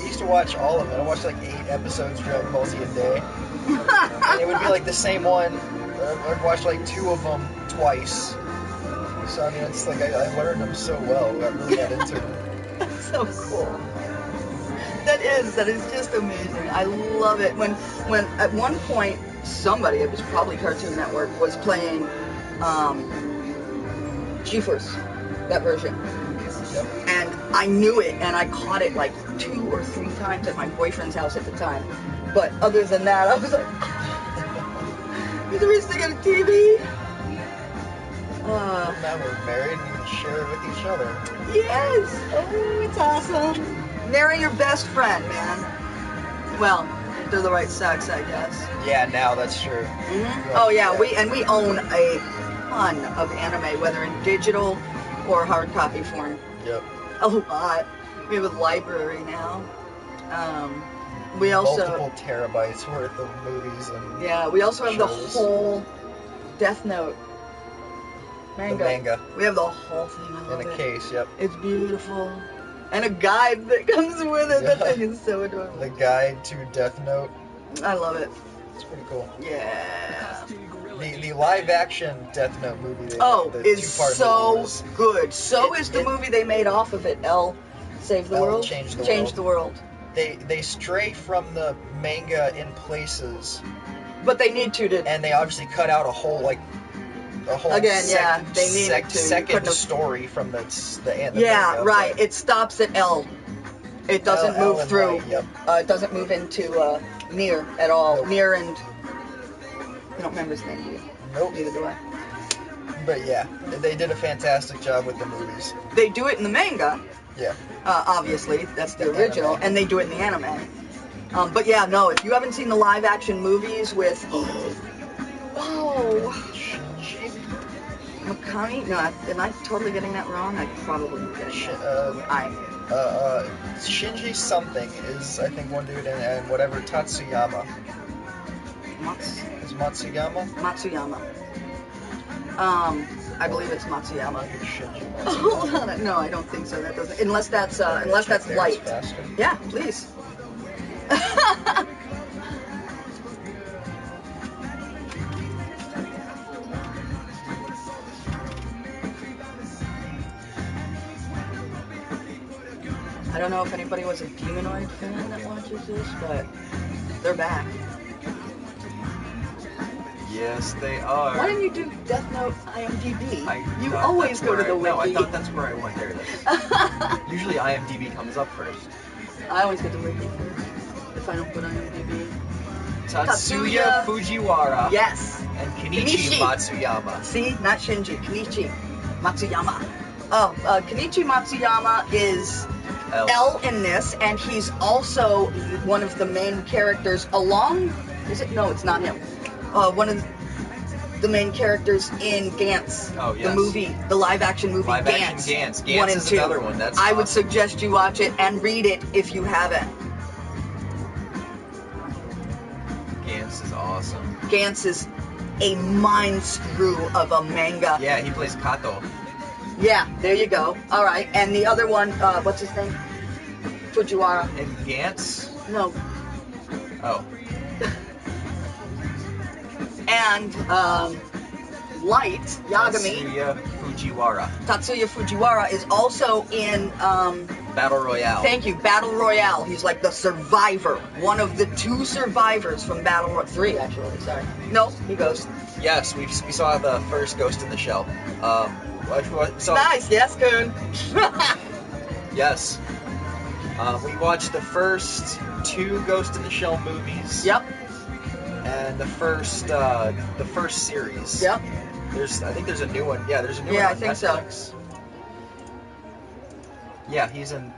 Speaker 1: used to watch all of it. I watched like 8 episodes of Dragon Ball Z a day. And it would be like the same one. I'd watch like 2 of them twice. So I mean, it's like I learned them so well. I really got into them.
Speaker 2: That's so cool. That is just amazing. I love it. When at one point somebody, it was probably Cartoon Network, was playing G-Force, that version.
Speaker 1: Yep.
Speaker 2: And I knew it, and I caught it like 2 or 3 times at my boyfriend's house at the time. But other than that, I was like, you're the reason I got a TV?
Speaker 1: Now we're married and we can share it with each other.
Speaker 2: Yes! Oh, it's awesome. Marry your best friend, man. Well, if they're the right sex, I guess.
Speaker 1: Yeah, now that's true.
Speaker 2: Mm-hmm. Oh yeah, we own a ton of anime, whether in digital or hard copy form.
Speaker 1: Yep.
Speaker 2: A lot. We have a library now. We also
Speaker 1: multiple terabytes worth of movies and
Speaker 2: we also have the
Speaker 1: shows.
Speaker 2: whole Death Note manga.
Speaker 1: The manga.
Speaker 2: We have the whole thing. I love
Speaker 1: In a
Speaker 2: it.
Speaker 1: case, yep.
Speaker 2: It's beautiful. And a guide that comes with it. That thing is so adorable.
Speaker 1: The guide to Death Note.
Speaker 2: I love it.
Speaker 1: It's pretty cool.
Speaker 2: Yeah.
Speaker 1: The live action Death Note movie. The
Speaker 2: Is
Speaker 1: 2-part
Speaker 2: so
Speaker 1: movie was,
Speaker 2: good. So is the movie they made off of it. L Save the
Speaker 1: L
Speaker 2: World.
Speaker 1: Change the
Speaker 2: Change the World.
Speaker 1: They stray from the manga in places,
Speaker 2: But they need to
Speaker 1: and they obviously cut out a whole
Speaker 2: Again, yeah, they needed to.
Speaker 1: second
Speaker 2: Couldn't have-
Speaker 1: story from the
Speaker 2: Yeah,
Speaker 1: manga,
Speaker 2: right.
Speaker 1: but
Speaker 2: It stops at L. It doesn't
Speaker 1: L
Speaker 2: move
Speaker 1: and
Speaker 2: through.
Speaker 1: Y, yep.
Speaker 2: It doesn't move into Nier at all.
Speaker 1: Nope.
Speaker 2: Nier and I don't remember his name.
Speaker 1: Nope.
Speaker 2: Neither do I.
Speaker 1: But yeah, they did a fantastic job with the movies.
Speaker 2: They do it in the manga.
Speaker 1: Yeah.
Speaker 2: Obviously, that's the
Speaker 1: The
Speaker 2: original,
Speaker 1: anime.
Speaker 2: and they do it in the anime. But yeah, no, if you haven't seen the live action movies with
Speaker 1: Shinji?
Speaker 2: Makami, no, am I totally getting that wrong? I probably am getting that.
Speaker 1: Shinji something is, I think, one dude, and whatever Tatsuyama. Is Matsuyama?
Speaker 2: Matsuyama. I believe it's Matsuyama.
Speaker 1: Shinji.
Speaker 2: Hold on, no, I don't think so. That doesn't. Unless that's light.
Speaker 1: Faster.
Speaker 2: Yeah, please. I don't know if anybody was a Demonoid fan that watches this, but they're back.
Speaker 3: Yes, they are.
Speaker 2: Why didn't you do Death Note IMDb? You
Speaker 3: thought
Speaker 2: always
Speaker 3: that's
Speaker 2: go to
Speaker 3: where
Speaker 2: the wiki.
Speaker 3: No, I thought that's where I went. There it is. Usually IMDb comes up first.
Speaker 2: I always get the wiki first if I don't put IMDb.
Speaker 3: Tatsuya Fujiwara.
Speaker 2: Yes.
Speaker 3: And Kenichi Matsuyama.
Speaker 2: See, not Shinji. Kenichi Matsuyama. Oh, Kenichi Matsuyama is L in this, and he's also one of the main characters along... Is it? No, it's not him. One of the main characters in Gantz,
Speaker 3: Oh, yes.
Speaker 2: the movie, the live-action movie
Speaker 3: Live action
Speaker 2: Gantz.
Speaker 3: Gantz.
Speaker 2: 1
Speaker 3: Gantz
Speaker 2: and
Speaker 3: is
Speaker 2: 2.
Speaker 3: another one. That's
Speaker 2: I would
Speaker 3: awesome.
Speaker 2: suggest you watch it and read it if you haven't.
Speaker 3: Gantz is awesome.
Speaker 2: Gantz is a mind screw of a manga.
Speaker 3: Yeah, he plays Kato.
Speaker 2: Yeah, there you go. All right, and the other one, what's his name? Fujiwara.
Speaker 3: And Gantz?
Speaker 2: No.
Speaker 3: Oh.
Speaker 2: And Light Yagami.
Speaker 3: Tatsuya Fujiwara.
Speaker 2: Tatsuya Fujiwara is also in
Speaker 3: Battle Royale.
Speaker 2: thank you, Battle Royale. He's like the survivor, one of the 2 survivors from Battle Royale. 3 actually, sorry. No, he goes.
Speaker 3: Yes, we saw the first Ghost in the Shell. So,
Speaker 2: Nice, yes, Coon.
Speaker 3: yes. We watched the first 2 Ghost in the Shell movies.
Speaker 2: Yep,
Speaker 3: And the first series.
Speaker 2: yep.
Speaker 3: I think there's a new one. Yeah, there's a new one
Speaker 2: Yeah,
Speaker 3: on
Speaker 2: I think
Speaker 3: Netflix.
Speaker 2: so.
Speaker 3: Yeah, he's in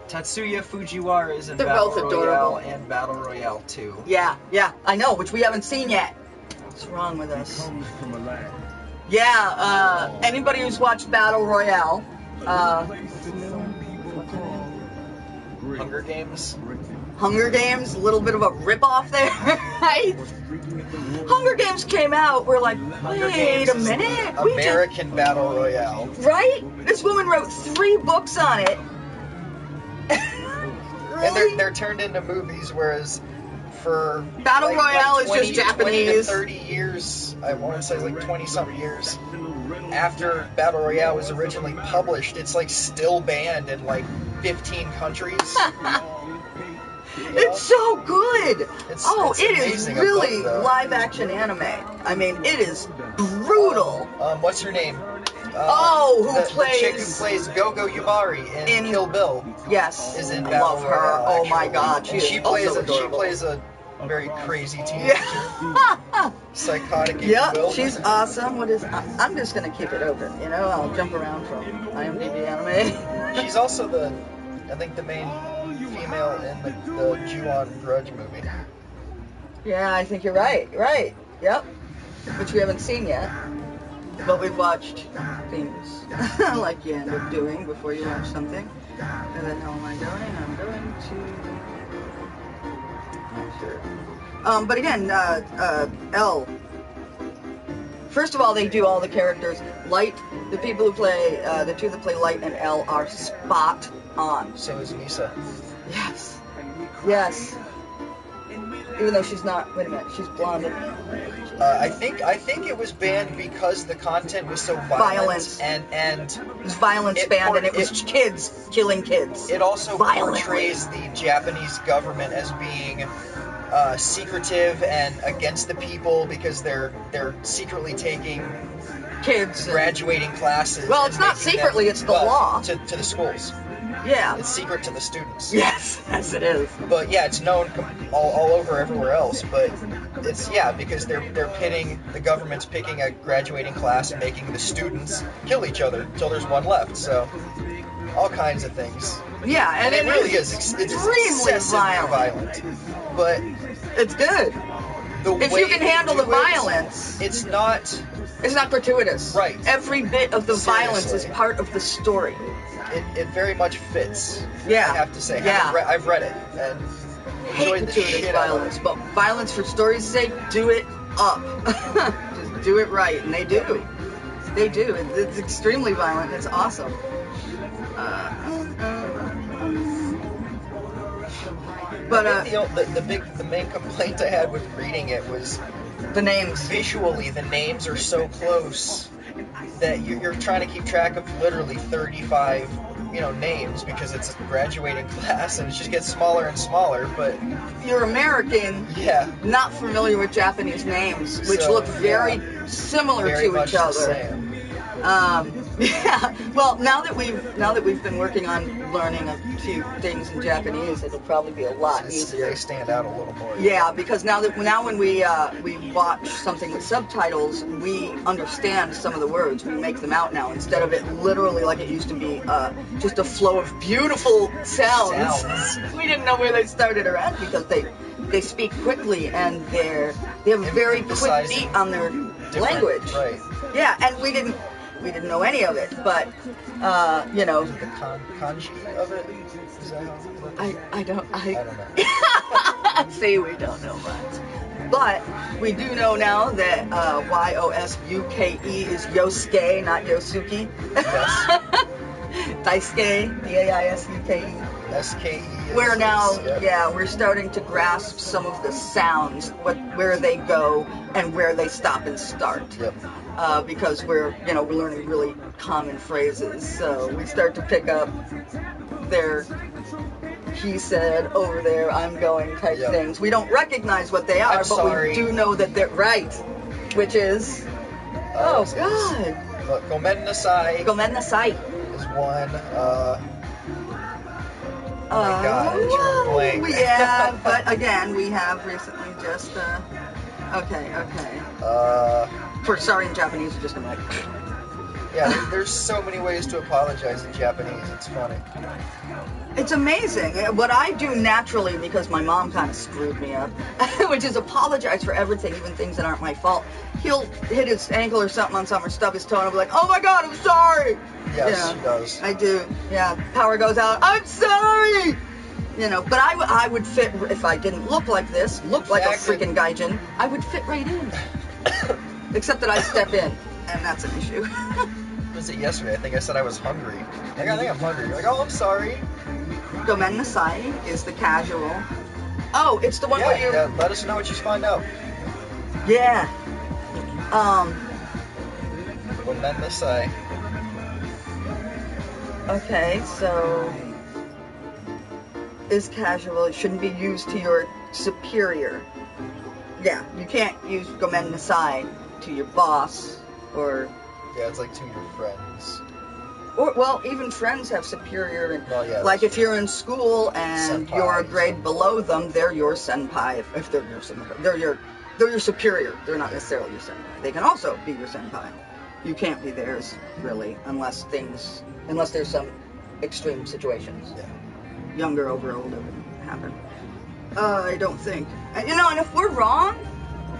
Speaker 3: Tatsuya Fujiwara is in
Speaker 2: They're
Speaker 3: Battle
Speaker 2: both
Speaker 3: Royale
Speaker 2: adorable.
Speaker 3: and Battle Royale 2.
Speaker 2: Yeah, I know, which we haven't seen yet. What's wrong with us?
Speaker 4: Comes from a land.
Speaker 2: Yeah, anybody who's watched Battle Royale,
Speaker 4: Some people call great.
Speaker 3: Hunger Games.
Speaker 2: Hunger Games, a little bit of a rip-off there, right? Hunger Games came out, we're like,
Speaker 1: Hunger
Speaker 2: wait
Speaker 1: Games
Speaker 2: a
Speaker 1: is
Speaker 2: minute.
Speaker 1: American Battle Royale.
Speaker 2: Right? This woman wrote 3 books on it.
Speaker 1: And
Speaker 2: Really?
Speaker 1: they're turned into movies, whereas for
Speaker 2: Battle Royale is
Speaker 1: 20
Speaker 2: just Japanese.
Speaker 1: 20 to 30 years, I want to say like 20-something years after Battle Royale was originally published, it's like still banned in like 15 countries.
Speaker 2: It's so good.
Speaker 1: It's
Speaker 2: It is
Speaker 1: amazing, a
Speaker 2: really
Speaker 1: book, though.
Speaker 2: live-action anime. I mean, it is brutal.
Speaker 1: What's her name?
Speaker 2: Who
Speaker 1: the chick who
Speaker 2: plays?
Speaker 1: plays Gogo Yubari in Kill Bill
Speaker 2: Yes,
Speaker 1: is in
Speaker 2: I
Speaker 1: Battle
Speaker 2: love her.
Speaker 1: Royale,
Speaker 2: Oh my
Speaker 1: actually.
Speaker 2: God,
Speaker 1: And she
Speaker 2: is
Speaker 1: plays
Speaker 2: also
Speaker 1: she
Speaker 2: adorable.
Speaker 1: plays a very crazy teenager,
Speaker 2: Yeah.
Speaker 1: psychotic. if you
Speaker 2: Yep,
Speaker 1: will.
Speaker 2: she's awesome. I'm just gonna keep it open. You know, I'll jump around from IMDb anime.
Speaker 1: She's also I think the main female in the Ju-on Grudge movie.
Speaker 2: Yeah, I think you're right. Right. Yep. Which we haven't seen yet, but we've watched things like you end up doing before you watch something. And then how am I going? I'm going to. Not sure. But again, L. First of all, they do all the characters. Light, the people who play, the 2 that play Light and L are spot on.
Speaker 1: So is Misa.
Speaker 2: Yes. Yes. Even though she's not. Wait a minute. She's blonde.
Speaker 1: I think it was banned because the content was so violent and
Speaker 2: It was violence
Speaker 1: It
Speaker 2: banned, and it
Speaker 1: por-
Speaker 2: was kids killing kids.
Speaker 1: it also
Speaker 2: Violently.
Speaker 1: portrays the Japanese government as being secretive and against the people because they're secretly taking
Speaker 2: Kids.
Speaker 1: graduating classes.
Speaker 2: Well,
Speaker 1: and
Speaker 2: it's not
Speaker 1: making them-
Speaker 2: secretly, it's the
Speaker 1: well,
Speaker 2: law.
Speaker 1: to the schools.
Speaker 2: Yeah.
Speaker 1: It's secret to the students.
Speaker 2: Yes, yes, it is.
Speaker 1: But yeah, it's known all over everywhere else. But it's because they're pitting, the government's picking a graduating class and making the students kill each other until there's one left. So all kinds of things.
Speaker 2: Yeah,
Speaker 1: And it really is. It's
Speaker 2: extremely
Speaker 1: excessively violent. But
Speaker 2: It's good.
Speaker 1: the
Speaker 2: If
Speaker 1: way
Speaker 2: you can
Speaker 1: they
Speaker 2: handle the
Speaker 1: do it,
Speaker 2: violence,
Speaker 1: it's not.
Speaker 2: it's not gratuitous.
Speaker 1: Right.
Speaker 2: Every bit of the violence is
Speaker 1: Seriously.
Speaker 2: part of the story.
Speaker 1: It very much fits.
Speaker 2: Yeah.
Speaker 1: I have to say.
Speaker 2: Yeah.
Speaker 1: I've read it and
Speaker 2: Hate
Speaker 1: enjoyed the
Speaker 2: gratuitous
Speaker 1: shit out of
Speaker 2: violence,
Speaker 1: it.
Speaker 2: but violence for story's sake, do it up. Just do it right, and they do. They do. It's extremely violent. It's awesome. But
Speaker 1: I think the main complaint I had with reading it was
Speaker 2: the names.
Speaker 1: visually the names are so close that you're trying to keep track of literally 35 names because it's a graduating class and it just gets smaller and smaller. But
Speaker 2: You're American,
Speaker 1: yeah,
Speaker 2: not familiar with Japanese names, which
Speaker 1: So,
Speaker 2: look very similar
Speaker 1: very
Speaker 2: to
Speaker 1: much
Speaker 2: each
Speaker 1: the
Speaker 2: other.
Speaker 1: same.
Speaker 2: Yeah. Well, now that we've been working on learning a few things in Japanese, it'll probably be a lot easier.
Speaker 1: They stand out a little more.
Speaker 2: Yeah, because now when we watch something with subtitles, we understand some of the words. We make them out now instead of it literally like it used to be, just a flow of beautiful sounds. We didn't know where they started or end because they speak quickly and they have a very quick beat on their language.
Speaker 1: Right.
Speaker 2: Yeah, and we didn't know any of it, but you know.
Speaker 1: The kanji of it? Is that how it works?
Speaker 2: I don't
Speaker 1: know.
Speaker 2: See, we don't know much. But we do know now that Yosuke is Yosuke, not Yosuke.
Speaker 1: Yes.
Speaker 2: Daisuke, D-A-I-S-U-K-E.
Speaker 1: S-K-E.
Speaker 2: We're now, we're starting to grasp some of the sounds, where they go and where they stop and start.
Speaker 1: Yep.
Speaker 2: Because we're learning really common phrases. So we start to pick up their he said over there, I'm going type things. We don't recognize what they are, but we do know that they're right, which is, God.
Speaker 1: Look, Gomen Nasai.
Speaker 2: Gomen Nasai.
Speaker 1: Is one, oh my God, I turned blank.
Speaker 2: Yeah, but again, we have recently just, okay. For sorry in Japanese, we're just gonna
Speaker 1: Yeah, there's so many ways to apologize in Japanese, it's funny.
Speaker 2: It's amazing. What I do naturally, because my mom kind of screwed me up, which is apologize for everything, even things that aren't my fault. He'll hit his ankle or something on something or stub his toe and I'll be like, oh my God, I'm sorry.
Speaker 1: Yes, she does.
Speaker 2: I do. Yeah, power goes out. I'm sorry. But I would fit, if I didn't look like this, look like a freaking gaijin, I would fit right in. Except that I step in, and that's an issue.
Speaker 1: Was it yesterday? I think I said I was hungry. Like, I think I'm hungry. You're like, oh, I'm sorry.
Speaker 2: Gomen Nasai is the casual. Oh, it's the one where you...
Speaker 1: Yeah, let us know what you find out.
Speaker 2: Yeah.
Speaker 1: Gomen Nasai.
Speaker 2: Okay, so... is casual. It shouldn't be used to your superior. Yeah, you can't use Gomen Nasai to your boss, or...
Speaker 1: Yeah, it's like to your friends.
Speaker 2: Or, well, even friends have superior, and
Speaker 1: like
Speaker 2: if you're in school and
Speaker 1: senpai,
Speaker 2: you're a grade below them, they're your senpai. If they're your senpai, they're your superior. They're not necessarily your senpai. They can also be your senpai. You can't be theirs, really, unless there's some extreme situations.
Speaker 1: Yeah.
Speaker 2: Younger over older would happen. I don't think. And if we're wrong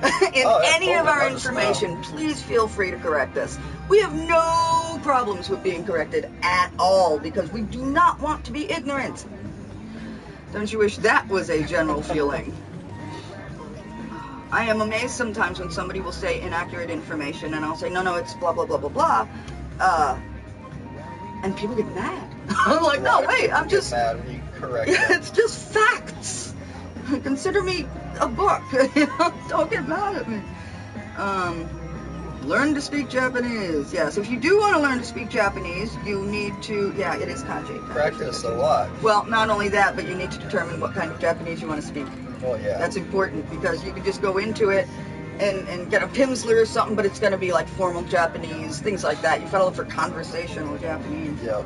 Speaker 2: in any of our information, please feel free to correct us. We have no problems with being corrected at all because we do not want to be ignorant. Don't you wish that was a general feeling? I am amazed sometimes when somebody will say inaccurate information and I'll say, no, it's blah, blah, blah, blah, blah. And people get mad. I'm like, no, wait, I'm just...
Speaker 1: mad when you correct
Speaker 2: It's just facts. Consider me a book. Don't get mad at me. Learn to speak Japanese. Yes, if you do want to learn to speak Japanese, you need to, it is kanji.
Speaker 1: Practice a lot.
Speaker 2: Well, not only that, but you need to determine what kind of Japanese you want to speak.
Speaker 1: Well, yeah.
Speaker 2: That's important because you can just go into it and get a Pimsleur or something, but it's going to be like formal Japanese, things like that. You've got to look for conversational Japanese.
Speaker 1: Yep.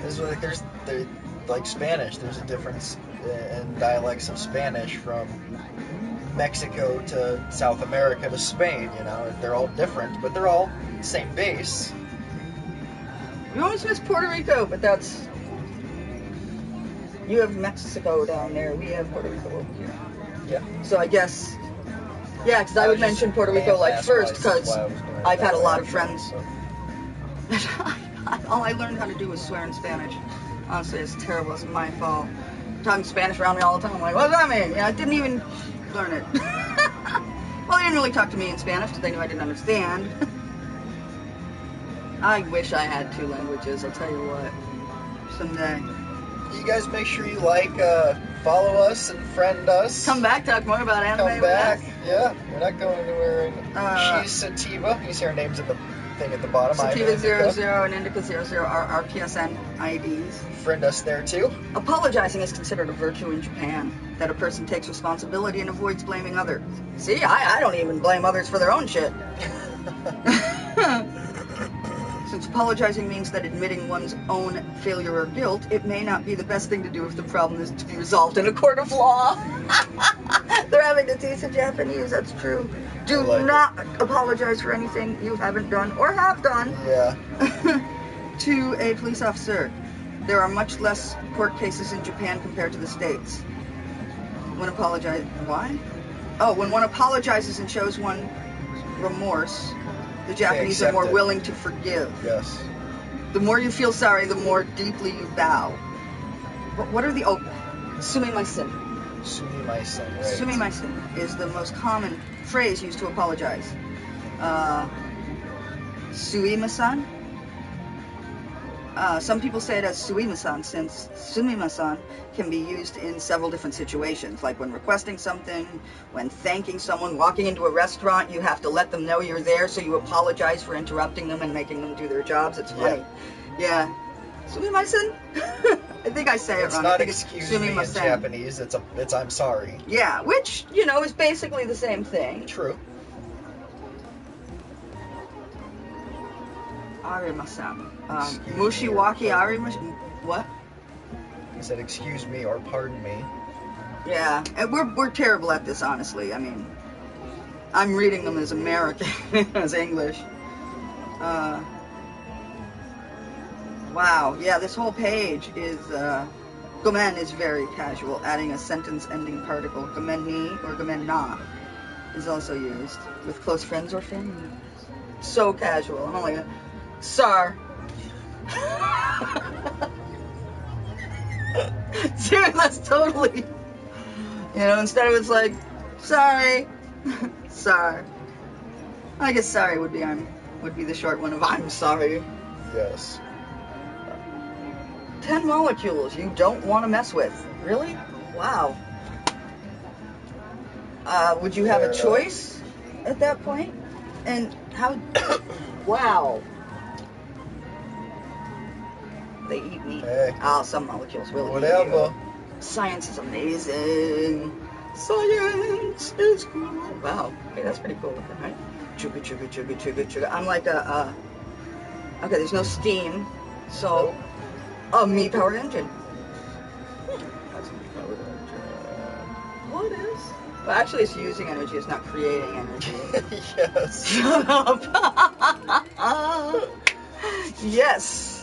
Speaker 1: There's like Spanish, there's a difference in dialects of Spanish from Mexico to South America to Spain, They're all different, but they're all same base.
Speaker 2: You almost missed Puerto Rico, but that's... You have Mexico down there, we have Puerto Rico over here.
Speaker 1: Yeah.
Speaker 2: So I guess... Yeah, because I would mention Puerto Rico first, because I've had a lot of friends. All I learned how to do was swear in Spanish. Honestly, it's terrible. It's my fault. Talking Spanish around me all the time. I'm like, what does that mean? I didn't even learn it. Well, they didn't really talk to me in Spanish because they knew I didn't understand. I wish I had 2 languages. I'll tell you what. Someday.
Speaker 1: You guys make sure you follow us and friend us.
Speaker 2: Come back, talk more about anime.
Speaker 1: Come back. Yeah, we're not going anywhere. She's Sativa. You see our names at the thing at the bottom.
Speaker 2: Sativa00 and Indica00 are our PSN IDs.
Speaker 1: Friend us there too.
Speaker 2: Apologizing is considered a virtue in Japan, that a person takes responsibility and avoids blaming others. See, I don't even blame others for their own shit. apologizing means that admitting one's own failure or guilt, it may not be the best thing to do if the problem is to be resolved in a court of law. They're having to teach the Japanese, that's true. Do not apologize for anything you haven't done or have done.
Speaker 1: Yeah.
Speaker 2: To a police officer. There are much less court cases in Japan compared to the States. When one apologizes and shows one remorse, the Japanese are more willing to forgive.
Speaker 1: Yes.
Speaker 2: The more you feel sorry, the more deeply you bow. What are the sumimasen?
Speaker 1: Sumimasen, right.
Speaker 2: Sumimasen is the most common phrase used to apologize. Sumimasen? Some people say it as sumimasen, since sumimasen can be used in several different situations, like when requesting something, when thanking someone, walking into a restaurant, you have to let them know you're there, so you apologize for interrupting them and making them do their jobs. It's funny. Yeah. Sumimasen? I think I say it wrong.
Speaker 1: It's not excuse me in Japanese, it's I'm sorry.
Speaker 2: Yeah, which, is basically the same thing.
Speaker 1: True.
Speaker 2: Arimasen. Mushiwaki arimasen. What?
Speaker 1: I said excuse me or pardon me.
Speaker 2: Yeah, and we're terrible at this, honestly. I mean, I'm reading them as American, as English. Wow, yeah, this whole page is, gomen is very casual. Adding a sentence-ending particle, gomen ni or gomen na, is also used with close friends or family. So casual. I'm like, sir. Seriously, that's totally, instead of it's like, sorry, sorry. I guess sorry would be the short one of I'm sorry.
Speaker 1: Yes.
Speaker 2: 10 molecules you don't want to mess with. Really? Wow. Would you have a choice at that point? And how? Wow. They eat me.
Speaker 1: Hey.
Speaker 2: Some molecules will
Speaker 1: Whatever.
Speaker 2: eat you. Science is amazing. Science is cool. Wow. Okay, that's pretty cool looking, right? Chugga, chugga, chugga, chugga, chugga. I'm like okay, there's no steam, so a me-powered engine.
Speaker 1: That's a me-powered engine.
Speaker 2: What is? Well, actually, it's using energy. It's not creating energy.
Speaker 1: Yes.
Speaker 2: Shut up. Yes.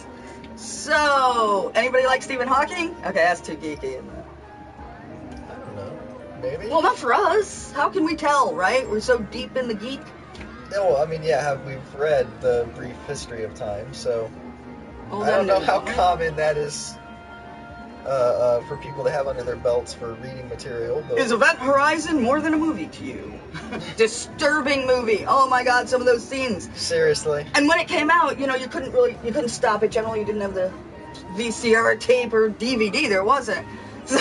Speaker 2: So, anybody like Stephen Hawking? Okay, that's too geeky.
Speaker 1: I don't know. Maybe?
Speaker 2: Well, not for us. How can we tell, right? We're so deep in the geek.
Speaker 1: No, well, I mean, yeah, we've read the brief history of time, so I don't know how common that is for people to have under their belts for reading material. But...
Speaker 2: Is Event Horizon more than a movie to you? Disturbing movie. Oh my God, some of those scenes.
Speaker 1: Seriously.
Speaker 2: And when it came out, you couldn't stop it. Generally, you didn't have the VCR tape or DVD. There wasn't. So,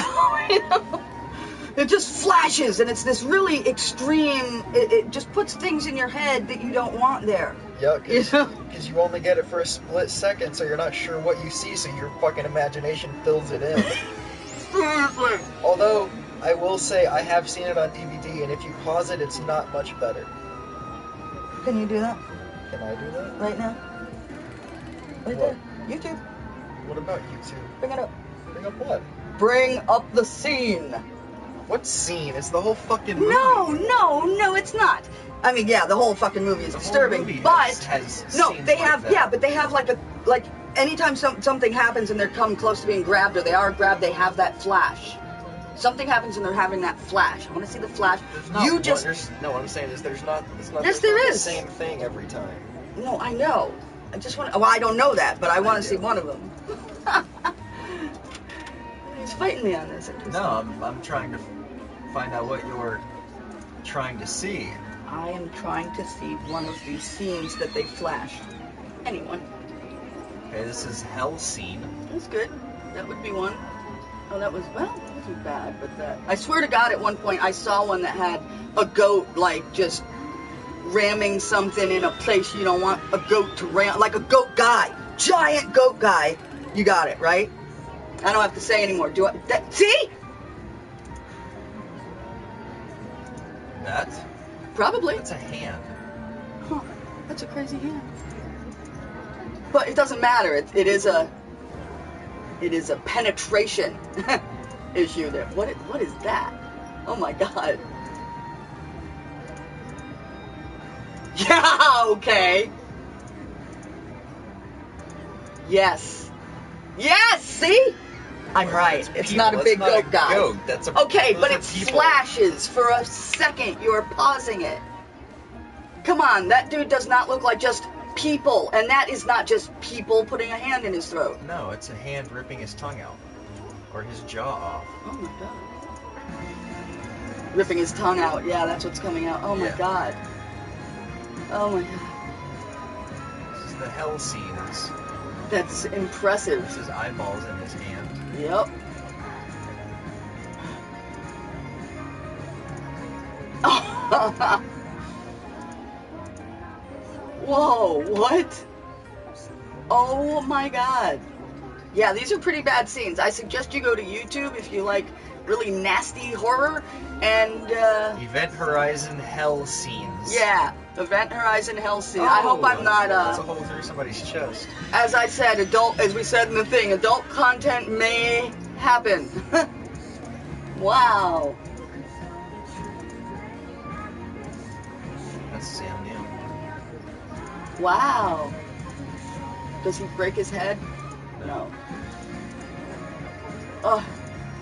Speaker 2: it just flashes, and it's this really extreme. It just puts things in your head that you don't want there.
Speaker 1: Yeah, because you only get it for a split second, so you're not sure what you see, so your fucking imagination fills it in.
Speaker 2: Seriously.
Speaker 1: Although, I will say, I have seen it on DVD, and if you pause it, it's not much better.
Speaker 2: Can you do that?
Speaker 1: Can I do that?
Speaker 2: Right now? Right
Speaker 1: What?
Speaker 2: there. YouTube.
Speaker 1: What about YouTube?
Speaker 2: Bring it up.
Speaker 1: Bring up what?
Speaker 2: Bring up the scene.
Speaker 1: What scene? It's the whole fucking movie.
Speaker 2: No, it's not. I mean, yeah, the whole fucking movie is disturbing,
Speaker 1: movie
Speaker 2: but
Speaker 1: has
Speaker 2: no,
Speaker 1: scenes
Speaker 2: they
Speaker 1: like
Speaker 2: have,
Speaker 1: that.
Speaker 2: yeah, but they have like anytime something happens and they're coming close to being grabbed or they are grabbed, they have that flash. Something happens and they're having that flash. I want to see the flash.
Speaker 1: No, what I'm saying is there's not.
Speaker 2: Yes, there
Speaker 1: the
Speaker 2: is.
Speaker 1: same thing every time.
Speaker 2: No, I know. I just want. Well, I don't know that, but I want to see one of them. He's fighting me on this.
Speaker 3: No, I'm trying to find out what you're trying to see.
Speaker 2: I am trying to see one of these scenes that they flash. Anyone.
Speaker 3: Okay, this is Hell Scene.
Speaker 2: That's good. That would be one. Oh, that wasn't bad, but that... I swear to God, at one point, I saw one that had a goat, just ramming something in a place you don't want a goat to ram... Like a goat guy. Giant goat guy. You got it, right? I don't have to say anymore. See?
Speaker 3: That?
Speaker 2: Probably.
Speaker 3: That's a hand.
Speaker 2: Huh. That's a crazy hand. But it doesn't matter. It is a penetration issue there. What is that? Oh my god. Yeah, okay. Yes. Yes, see? I'm right. It's not a big goat, guys.
Speaker 3: Goat. That's a
Speaker 2: Okay,
Speaker 3: those
Speaker 2: but
Speaker 3: are
Speaker 2: it
Speaker 3: people.
Speaker 2: flashes for a second. You're pausing it. Come on, that dude does not look like just people. And that is not just people putting a hand in his throat.
Speaker 3: No, it's a hand ripping his tongue out. Or his jaw off.
Speaker 2: Oh my god. Ripping his tongue out. Yeah, that's what's coming out. Oh my
Speaker 3: Yeah.
Speaker 2: god. Oh my god.
Speaker 3: This is the hell scenes.
Speaker 2: That's impressive.
Speaker 3: This is eyeballs in his hand.
Speaker 2: Yep. Whoa, what? Oh my god. Yeah, these are pretty bad scenes. I suggest you go to YouTube if you like really nasty horror and
Speaker 3: Event Horizon hell scenes.
Speaker 2: yeah, Event Horizon Hell Scene. I hope I'm not
Speaker 3: That's a hole through somebody's chest.
Speaker 2: as I said, as we said in the thing, adult content may happen. Wow.
Speaker 3: That's Sam Neill.
Speaker 2: Wow. Does he break his head? No. Oh,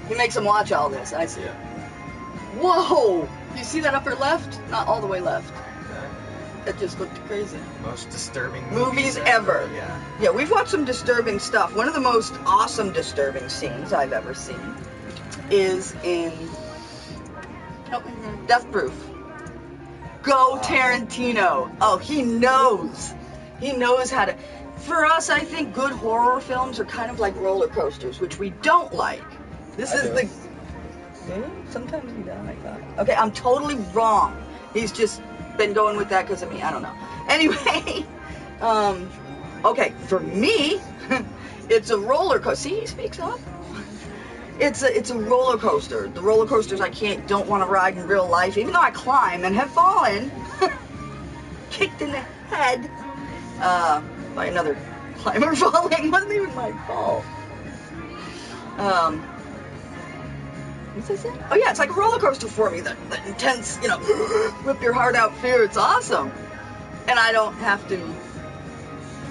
Speaker 2: he makes him watch all this. I see.
Speaker 3: Yeah.
Speaker 2: Whoa! You see that upper left? Not all the way left.
Speaker 3: Okay.
Speaker 2: That just looked crazy.
Speaker 3: Most disturbing
Speaker 2: Movies ever.
Speaker 3: Yeah.
Speaker 2: Yeah, we've watched some disturbing stuff. One of the most awesome disturbing scenes I've ever seen is in Death Proof. Go Tarantino. Oh, he knows. He knows how to. For us, I think good horror films are kind of like roller coasters, which we don't like. This is the. Do you? Sometimes we don't like that. Okay, I'm totally wrong. He's just been going with that because of me. I don't know. Anyway, okay, for me, it's a roller coaster. See, he speaks up. It's a roller coaster. The roller coasters I don't want to ride in real life, even though I climb and have fallen, kicked in the head by another climber falling. It wasn't even my fault. What's I say? Oh yeah, it's like a roller coaster for me. The intense, rip your heart out fear. It's awesome, and I don't have to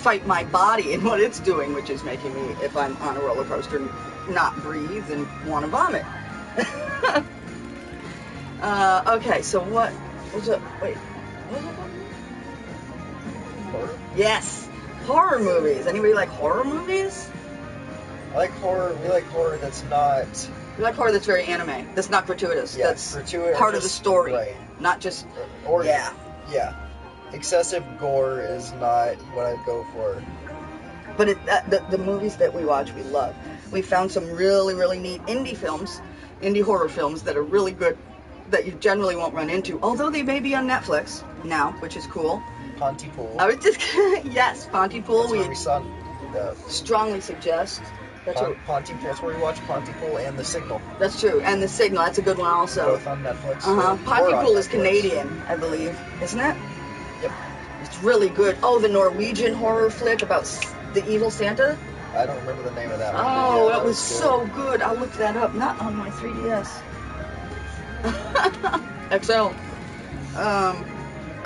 Speaker 2: fight my body in what it's doing, which is making me, if I'm on a roller coaster, not breathe and want to vomit. Okay, so what was it? Wait, what was it?
Speaker 1: Horror?
Speaker 2: Yes, horror movies. Anybody like horror movies?
Speaker 1: I like horror. We like horror that's not.
Speaker 2: We like horror that's very anime. That's not gratuitous.
Speaker 1: Yeah,
Speaker 2: that's
Speaker 1: gratuitous,
Speaker 2: part of the
Speaker 1: just-
Speaker 2: story,
Speaker 1: right.
Speaker 2: not just.
Speaker 1: Or
Speaker 2: Yeah.
Speaker 1: Yeah. Excessive gore is not what I'd go for.
Speaker 2: But the movies that we watch, we love. We found some really, really neat indie films, indie horror films that are really good, that you generally won't run into, although they may be on Netflix now, which is cool.
Speaker 1: Pontypool.
Speaker 2: I was just, yes, Pontypool,
Speaker 1: That's where
Speaker 2: we
Speaker 1: we saw
Speaker 2: strongly suggest. That's,
Speaker 1: Pontypool. That's where we watched Pontypool and The Signal.
Speaker 2: that's true, and The Signal, that's a good one also.
Speaker 1: Both on Netflix.
Speaker 2: Uh-huh.
Speaker 1: Or
Speaker 2: Pontypool
Speaker 1: on
Speaker 2: is
Speaker 1: Netflix.
Speaker 2: Canadian, I believe, isn't it?
Speaker 1: Yep.
Speaker 2: It's really good. Oh, the Norwegian horror flick about the evil Santa?
Speaker 1: I don't remember the name of that one. but
Speaker 2: Oh,
Speaker 1: yeah,
Speaker 2: that was
Speaker 1: good.
Speaker 2: so good. I'll look that up. Not on my 3DS. XL.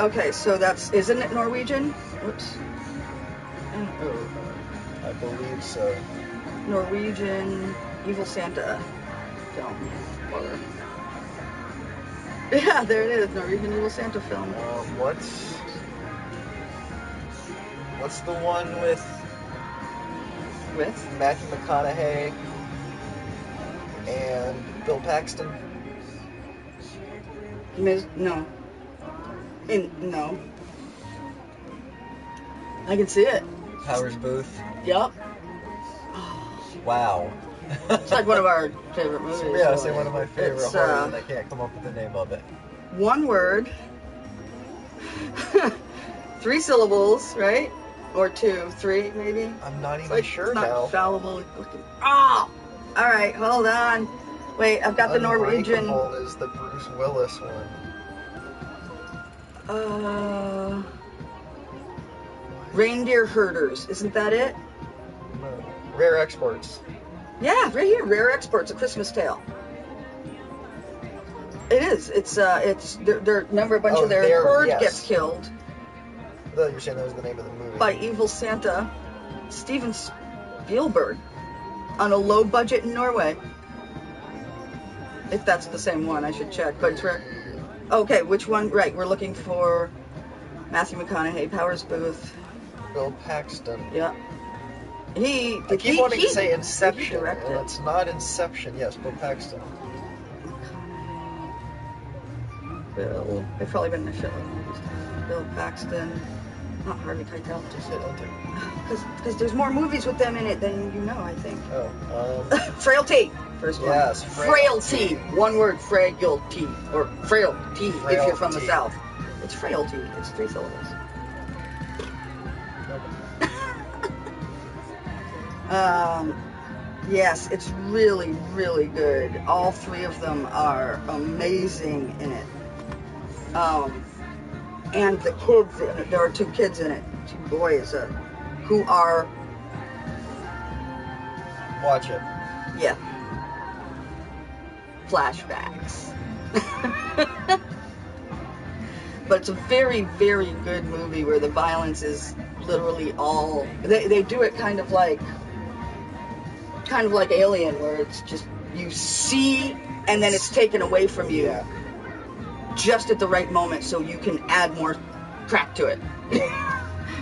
Speaker 2: Okay, so isn't it Norwegian? Whoops.
Speaker 1: I believe so.
Speaker 2: Norwegian Evil Santa film. Horror. Yeah, there it is. Norwegian Evil Santa film.
Speaker 1: What's the one with
Speaker 2: With?
Speaker 1: Matthew McConaughey and Bill Paxton?
Speaker 2: No. No. I can see it.
Speaker 1: Powers Booth.
Speaker 2: Yup.
Speaker 1: Wow.
Speaker 2: It's like one of our favorite movies.
Speaker 1: Yeah, I
Speaker 2: really.
Speaker 1: say one of my favorite
Speaker 2: It's,
Speaker 1: horror, and I can't come up with the name of it.
Speaker 2: one word. 3 syllables, right? Or 2, 3 maybe?
Speaker 1: I'm not even
Speaker 2: Like,
Speaker 1: sure
Speaker 2: it's not
Speaker 1: now.
Speaker 2: fallible. Ah! Alright, hold on. Wait, I've got the Norwegian.
Speaker 1: Unbreakable is the Bruce Willis one.
Speaker 2: Reindeer Herders. Isn't that it?
Speaker 1: Rare Exports.
Speaker 2: Yeah, right here. Rare Exports, A Christmas Tale. It is. It's remember a bunch of their herd
Speaker 1: yes.
Speaker 2: gets killed
Speaker 1: I thought you were saying that was the name of the movie.
Speaker 2: by evil Santa Steven Spielberg on a low budget in Norway. If that's the same one, I should check. But it's okay, which one? Right, we're looking for Matthew McConaughey, Powers Booth.
Speaker 1: Bill Paxton.
Speaker 2: Yeah.
Speaker 1: I keep wanting to say Inception,
Speaker 2: and
Speaker 1: and it's not Inception. Yes, Bill Paxton.
Speaker 2: Bill. They've probably been in a shitload of movies. Bill Paxton. Not Harvey Keitel.
Speaker 1: Just hit enter.
Speaker 2: Because there's more movies with them in it than you know, I think.
Speaker 1: Oh,
Speaker 2: Frailty. First one.
Speaker 1: Yes,
Speaker 2: Frailty. One word, frailty. Or frailty if you're from the South. It's frailty. It's 3 syllables. Yes, it's really, really good. All 3 of them are amazing in it. And the kids in it, there are 2 kids in it, 2 boys, who are...
Speaker 1: Watch it.
Speaker 2: Yeah. Flashbacks. But it's a very, very good movie where the violence is literally all... They do it kind of like Alien, where it's just you see and then it's taken away from you just at the right moment so you can add more crap to it.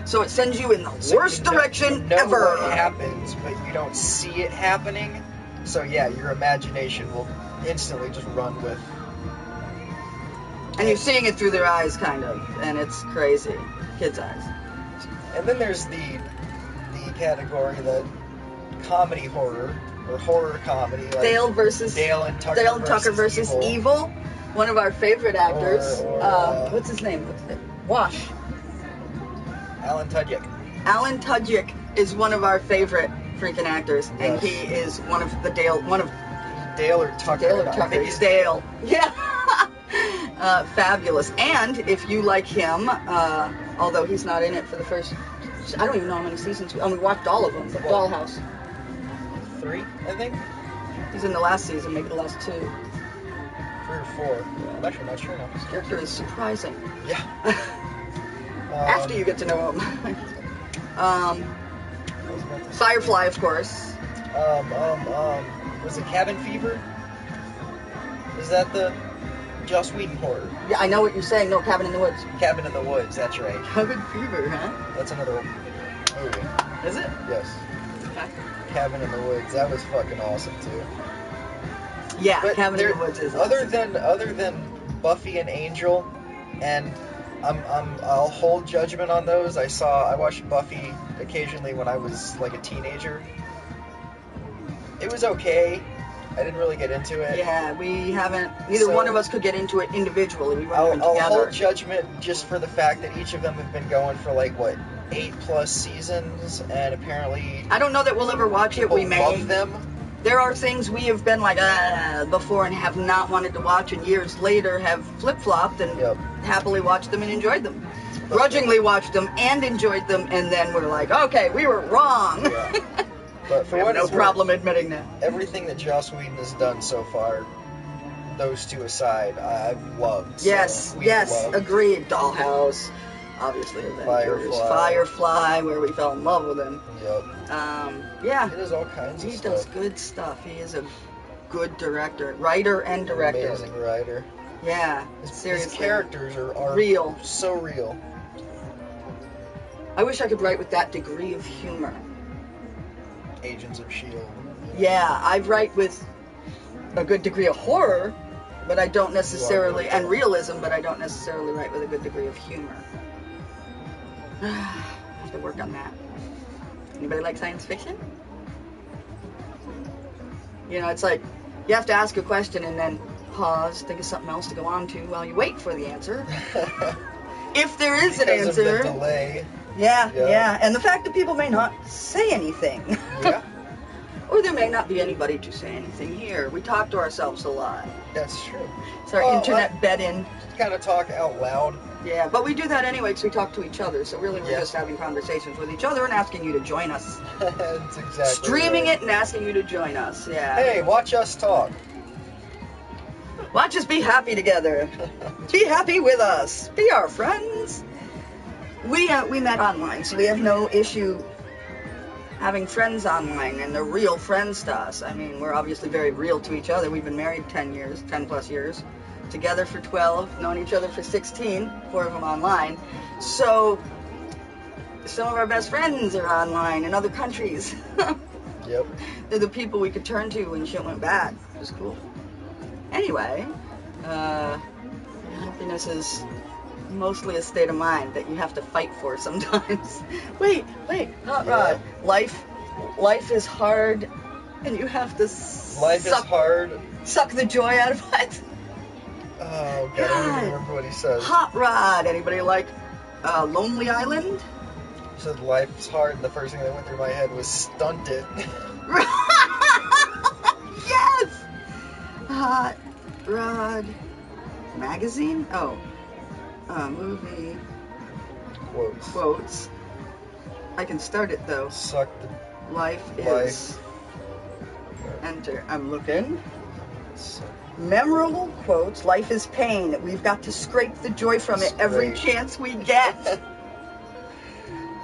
Speaker 2: So it sends you in the worst direction
Speaker 1: you know
Speaker 2: ever.
Speaker 1: What happens, but you don't see it happening. So yeah, your imagination will instantly just run with.
Speaker 2: And you're seeing it through their eyes, kind of, and it's crazy. Kids' eyes.
Speaker 1: And then there's the category, the comedy horror, or horror comedy. Like
Speaker 2: Dale and Tucker versus Evil. One of our favorite actors. What's his name? Wash.
Speaker 1: Alan Tudyk.
Speaker 2: Alan Tudyk is one of our favorite freaking actors, and he is one of Dale or Tucker.
Speaker 1: I think he's
Speaker 2: Dale. Yeah. Fabulous. And if you like him, although he's not in it for the first, I don't even know how many seasons. We watched all of them. But Dollhouse.
Speaker 1: 3, I think.
Speaker 2: He's in the last season, maybe the last 2.
Speaker 1: 3 or 4. I'm actually not sure now.
Speaker 2: His character is surprising.
Speaker 1: Yeah.
Speaker 2: After you get to know him. Firefly, of course.
Speaker 1: Was it Cabin Fever? Is that the Joss Whedon horror?
Speaker 2: Yeah, I know what you're saying. No, Cabin in the Woods.
Speaker 1: Cabin in the Woods, that's right.
Speaker 2: Cabin Fever, huh?
Speaker 1: That's another movie.
Speaker 2: Is it?
Speaker 1: Yes.
Speaker 2: Okay.
Speaker 1: Cabin in the Woods, that was fucking awesome too.
Speaker 2: Yeah,
Speaker 1: But
Speaker 2: Cabin in the Woods is
Speaker 1: other
Speaker 2: awesome.
Speaker 1: than Buffy and Angel, and I'll hold judgment on those. I watched Buffy occasionally when I was like a teenager. It was okay. I didn't really get into it.
Speaker 2: Yeah, we haven't. Neither one of us could get into it individually. We weren't even
Speaker 1: I'll
Speaker 2: together.
Speaker 1: hold judgment just for the fact that each of them have been going for like 8+ seasons, and apparently
Speaker 2: I don't know that we'll ever watch it. We may.
Speaker 1: love them.
Speaker 2: There are things we have been like before and have not wanted to watch, and years later have flip-flopped and happily watched them and enjoyed them. Grudgingly watched them and enjoyed them, and then we're like, okay, we were wrong.
Speaker 1: Yeah. But for
Speaker 2: we have
Speaker 1: what
Speaker 2: no
Speaker 1: it's
Speaker 2: problem
Speaker 1: worth,
Speaker 2: admitting that.
Speaker 1: everything that Joss Whedon has done so far, those 2 aside, I've loved.
Speaker 2: Yes, agreed. Dollhouse, obviously. Avengers. Firefly, where we fell in love with him.
Speaker 1: Yep.
Speaker 2: Yeah.
Speaker 1: He does all kinds of stuff.
Speaker 2: He does good stuff. He is a good director. Writer and director.
Speaker 1: Amazing writer.
Speaker 2: Yeah, seriously.
Speaker 1: His characters are
Speaker 2: real.
Speaker 1: So real.
Speaker 2: I wish I could write with that degree of humor.
Speaker 1: Agents of S.H.I.E.L.D.
Speaker 2: Yeah, I write with a good degree of horror, but I don't necessarily, and realism, but I don't necessarily write with a good degree of humor. I have to work on that. Anybody like science fiction? You know, it's like, you have to ask a question and then pause, think of something else to go on to while you wait for the answer. If there is an answer.
Speaker 1: Because of the delay.
Speaker 2: Yeah. And the fact that people may not say anything.
Speaker 1: Yeah.
Speaker 2: Or there may not be anybody to say anything here. We talk to ourselves a lot.
Speaker 1: That's true.
Speaker 2: It's our internet bed-in.
Speaker 1: Kind of talk out loud.
Speaker 2: Yeah, but we do that anyway because we talk to each other. So really, we're
Speaker 1: Yes.
Speaker 2: just having conversations with each other and asking you to join us.
Speaker 1: That's exactly
Speaker 2: Streaming
Speaker 1: right.
Speaker 2: it and asking you to join us. Yeah.
Speaker 1: Hey, watch us talk.
Speaker 2: Watch us be happy together. Be happy with us. Be our friends. We met online, so we have no issue having friends online, and they're real friends to us. I mean, we're obviously very real to each other. We've been married 10 plus years, together for 12, known each other for 16, 4 of them online. So some of our best friends are online in other countries.
Speaker 1: Yep.
Speaker 2: They're the people we could turn to when shit went bad. It was cool. Anyway, happiness is mostly a state of mind that you have to fight for sometimes. wait, hot rod. Life is hard, and you have to
Speaker 1: Life is hard.
Speaker 2: suck the joy out of it.
Speaker 1: Oh, God, I don't even remember what he says.
Speaker 2: Hot rod. Anybody like Lonely Island?
Speaker 1: He said life's hard, and the first thing that went through my head was stunt it.
Speaker 2: Yes. Hot rod magazine. Oh. Movie quotes. I can start it though.
Speaker 1: Suck the
Speaker 2: Life is. Enter. I'm looking.
Speaker 1: suck.
Speaker 2: Memorable quotes. Life is pain. We've got to scrape the joy from it every
Speaker 1: Scrape.
Speaker 2: chance we get.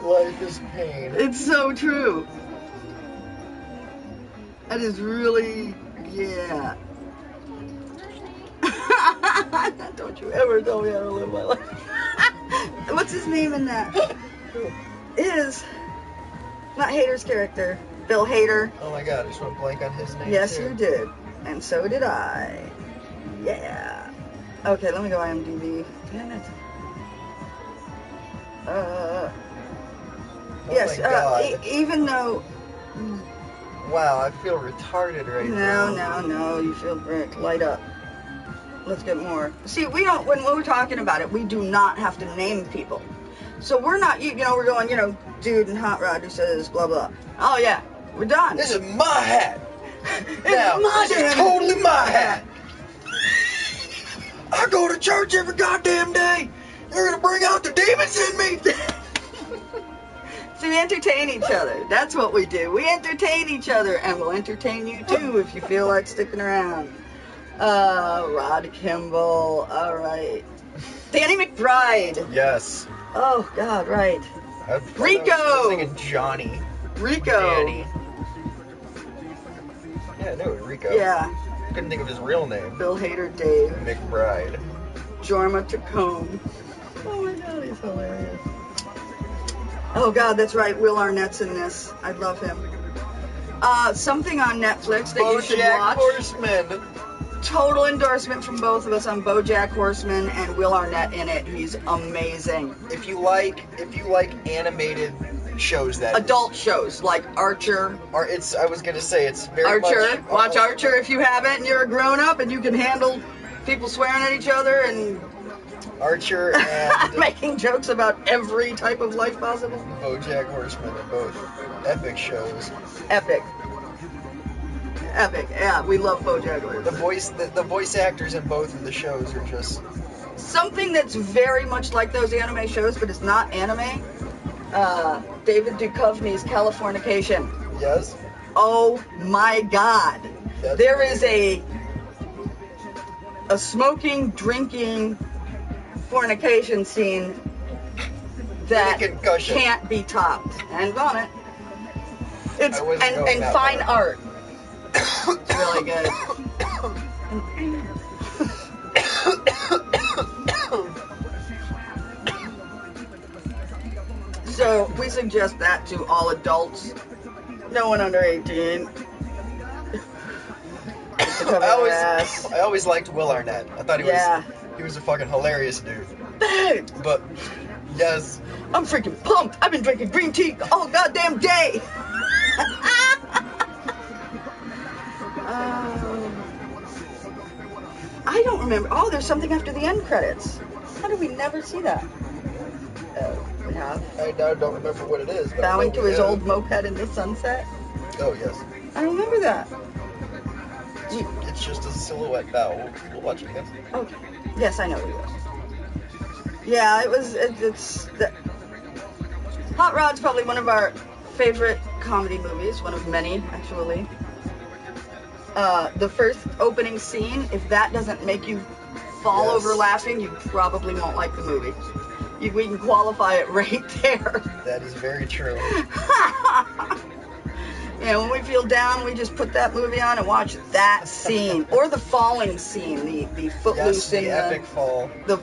Speaker 1: Life is pain.
Speaker 2: It's so true. That is really, yeah. Don't you ever tell me how to live my life. What's his name in that? Is not Hader's character, Bill Hader.
Speaker 1: Oh my God, I just went blank on his name.
Speaker 2: Yes,
Speaker 1: too.
Speaker 2: you did, and so did I. Yeah. Okay, let me go IMDb. Damn it.
Speaker 1: Oh
Speaker 2: Yes.
Speaker 1: my God.
Speaker 2: Even though.
Speaker 1: Wow, I feel retarded right now.
Speaker 2: No. You feel great. Light up. Let's get more. See, we don't. When we're talking about it, we do not have to name people. So we're not. You know, we're going. You know, dude and hot rod who says blah blah. Oh yeah, we're done.
Speaker 1: This is my hat.
Speaker 2: It's
Speaker 1: Now,
Speaker 2: my
Speaker 1: this is
Speaker 2: damn
Speaker 1: totally my hat. I go to church every goddamn day. You're gonna bring out the demons in me.
Speaker 2: So we entertain each other. That's what we do. We entertain each other, and we'll entertain you too if you feel like sticking around. Rod Kimball. All right. Danny McBride.
Speaker 1: Yes.
Speaker 2: Oh God, right. Rico.
Speaker 1: I was thinking Johnny.
Speaker 2: Rico.
Speaker 1: Danny. Yeah, I knew it. Rico.
Speaker 2: Yeah.
Speaker 1: Couldn't think of his real name.
Speaker 2: Bill Hader, Dave.
Speaker 1: McBride.
Speaker 2: Jorma Tacone. Oh my God, he's hilarious. Oh God, that's right. Will Arnett's in this. I love him. Something on Netflix that you should
Speaker 1: BoJack
Speaker 2: watch.
Speaker 1: Horseman.
Speaker 2: Total endorsement from both of us on BoJack Horseman and Will Arnett in it. He's amazing.
Speaker 1: If you like animated shows that
Speaker 2: Adult shows like Archer.
Speaker 1: Or it's I was gonna say it's very
Speaker 2: Archer.
Speaker 1: much
Speaker 2: Watch Archer if you haven't and you're a grown up and you can handle people swearing at each other and
Speaker 1: Archer and
Speaker 2: making jokes about every type of life possible.
Speaker 1: BoJack Horseman are both epic shows.
Speaker 2: Epic. Yeah, we love BoJack Horseman.
Speaker 1: The voice actors in both of the shows are just
Speaker 2: Something that's very much like those anime shows, but it's not anime. David Duchovny's Californication.
Speaker 1: yes.
Speaker 2: Oh my God!
Speaker 1: That's
Speaker 2: There is a smoking, drinking, fornication scene that
Speaker 1: With a concussion.
Speaker 2: can't be topped. And on it. It's
Speaker 1: I wasn't going
Speaker 2: and
Speaker 1: that
Speaker 2: fine
Speaker 1: far.
Speaker 2: art. It's really good. So we suggest that to all adults. No one under 18.
Speaker 1: I always liked Will Arnett. I thought
Speaker 2: Yeah.
Speaker 1: he was a fucking hilarious dude.
Speaker 2: Hey,
Speaker 1: But yes,
Speaker 2: I'm freaking pumped. I've been drinking green tea all goddamn day. I don't remember. Oh, there's something after the end credits. How did we never see that? We have.
Speaker 1: I now don't remember what it is. But I
Speaker 2: Bowing
Speaker 1: know
Speaker 2: to
Speaker 1: we
Speaker 2: his
Speaker 1: have.
Speaker 2: old moped in the sunset.
Speaker 1: Oh yes.
Speaker 2: I remember that.
Speaker 1: It's just a silhouette bow. We'll watch it again.
Speaker 2: Okay. Yes, I know what it was. Yeah, it's Hot Rod's probably one of our favorite comedy movies, one of many, actually. The first opening scene, if that doesn't make you fall
Speaker 1: Yes.
Speaker 2: over laughing, you probably won't like the movie. We can qualify it right there.
Speaker 1: That is very true.
Speaker 2: Yeah, when we feel down, we just put that movie on and watch that scene. Or the falling scene, the footloose
Speaker 1: Yes, the epic fall.
Speaker 2: the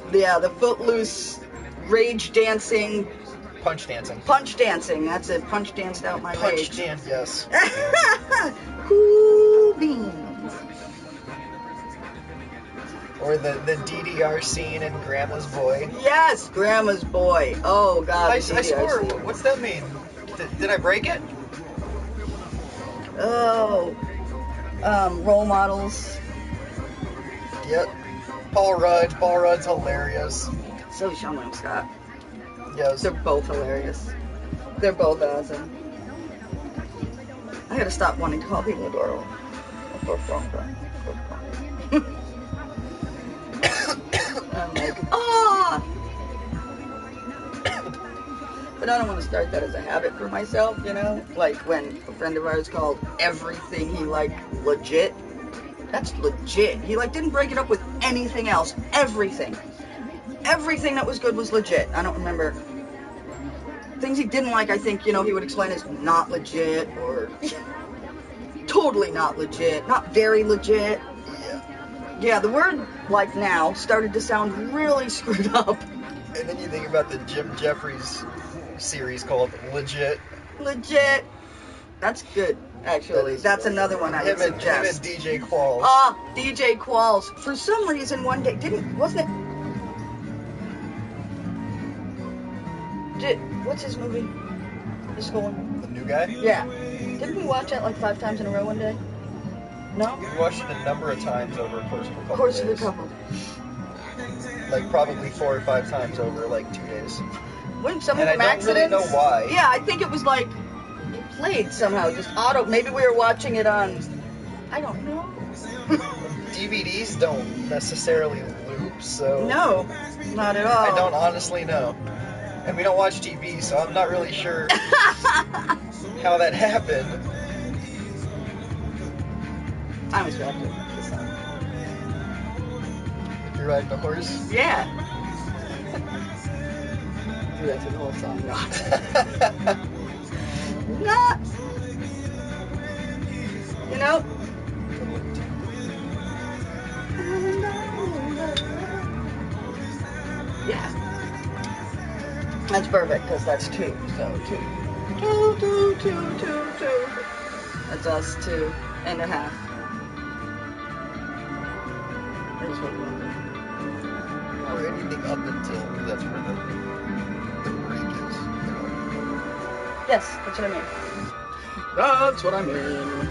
Speaker 2: footloose rage dancing,
Speaker 1: Punch dancing.
Speaker 2: punch dancing. That's it. Punch danced out my
Speaker 1: Punch
Speaker 2: rage.
Speaker 1: dance, yes.
Speaker 2: Cool beans.
Speaker 1: Or the DDR scene in Grandma's Boy.
Speaker 2: Yes, Grandma's Boy. Oh God.
Speaker 1: I
Speaker 2: the DDR
Speaker 1: swore,
Speaker 2: scene.
Speaker 1: what's that mean? Did I break it?
Speaker 2: Oh. Role models.
Speaker 1: Yep. Paul Rudd. Paul Rudd's hilarious.
Speaker 2: So is Sean William Scott.
Speaker 1: Yes.
Speaker 2: They're both hilarious. They're both awesome. I gotta stop wanting to call people adorable. I'm like, ah! But I don't want to start that as a habit for myself, you know? Like when a friend of ours called everything he liked legit. That's legit. He didn't break it up with anything else. Everything. Everything that was good was legit. I don't remember. Things he didn't like, I think, he would explain as not legit or totally not legit, not very legit.
Speaker 1: Yeah.
Speaker 2: Yeah, the word like now started to sound really screwed up.
Speaker 1: And then you think about the Jim Jeffries series called Legit.
Speaker 2: Legit. That's good, actually. That's another one I would
Speaker 1: Him and
Speaker 2: suggest.
Speaker 1: DJ Qualls.
Speaker 2: Ah, DJ Qualls. For some reason, one day, wasn't it? What's his movie? The school one?
Speaker 1: The new guy?
Speaker 2: Yeah. Didn't we watch that like 5 times in a row one day? No?
Speaker 1: We watched it a number of times over the course of a couple
Speaker 2: Course of a
Speaker 1: days.
Speaker 2: couple.
Speaker 1: Like probably 4 or 5 times over like 2 days.
Speaker 2: When some
Speaker 1: And
Speaker 2: of them
Speaker 1: I don't really
Speaker 2: accidents?
Speaker 1: know why.
Speaker 2: Yeah, I think it was like it played somehow, just auto. Maybe we were watching it on. I don't know.
Speaker 1: DVDs don't necessarily loop, so
Speaker 2: No, not at all.
Speaker 1: I don't honestly know. And we don't watch TV, so I'm not really sure how that happened.
Speaker 2: I'm distracted.
Speaker 1: You're riding a horse?
Speaker 2: Yeah. Dude, that's a whole song. Not. You know? Yeah. That's perfect, because that's 2. So 2. 2. That's us 2.5. That's what we want to do.
Speaker 1: Or anything up until, because that's where the break is. You know?
Speaker 2: Yes, that's what I mean. That's what I mean.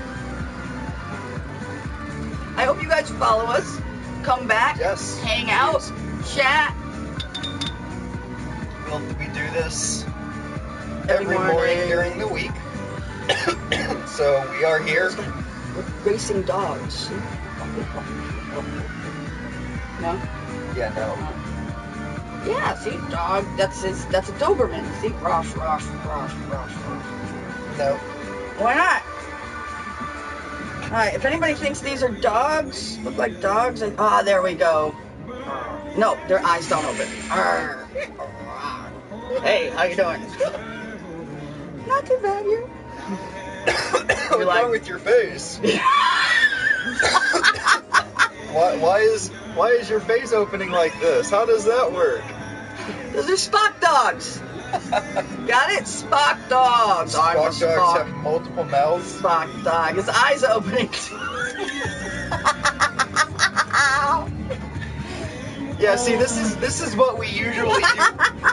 Speaker 2: I hope you guys follow us. Come back.
Speaker 1: Yes.
Speaker 2: Hang out. Chat.
Speaker 1: We do this every morning during the week. So we are here.
Speaker 2: With racing dogs. No?
Speaker 1: Yeah, no.
Speaker 2: Yeah, see, dog. That's a Doberman. See, rush, rush, rush, rush, rush.
Speaker 1: No.
Speaker 2: Why not? Alright, if anybody thinks these are dogs, look like dogs, there we go. No, their eyes don't open. Hey, how you doing? Not too bad, you.
Speaker 1: What's wrong with your face? Why is your face opening like this? How does that work?
Speaker 2: Those are Spock dogs. Got it? Spock dogs. I'm a
Speaker 1: Spock dogs have multiple mouths.
Speaker 2: Spock dog. His eyes are opening.
Speaker 1: Yeah, see, this is what we usually do,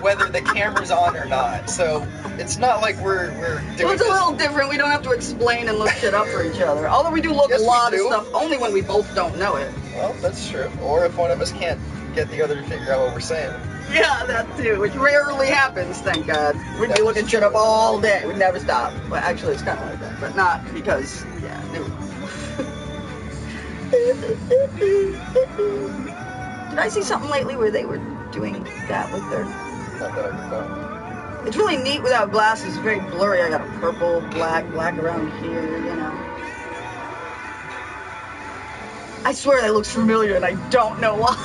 Speaker 1: whether the camera's on or not. So it's not like we're doing
Speaker 2: Well, it's a
Speaker 1: this.
Speaker 2: little different. We don't have to explain and look shit up for each other. Although we do look
Speaker 1: Yes,
Speaker 2: a
Speaker 1: we
Speaker 2: lot of
Speaker 1: do.
Speaker 2: stuff, only when we both don't know it.
Speaker 1: Well, that's true. Or if one of us can't get the other to figure out what we're saying.
Speaker 2: Yeah, that too, which rarely happens, thank God. We'd be
Speaker 1: That
Speaker 2: looking
Speaker 1: is
Speaker 2: shit up
Speaker 1: true.
Speaker 2: all day. We'd never stop. Well, actually, it's kind of like that, but not because, yeah. Did I see something lately where they were doing that with her.
Speaker 1: Not that I recall.
Speaker 2: It's really neat without glasses. It's very blurry. I got a purple, black around here, you know. I swear that looks familiar, and I don't know why.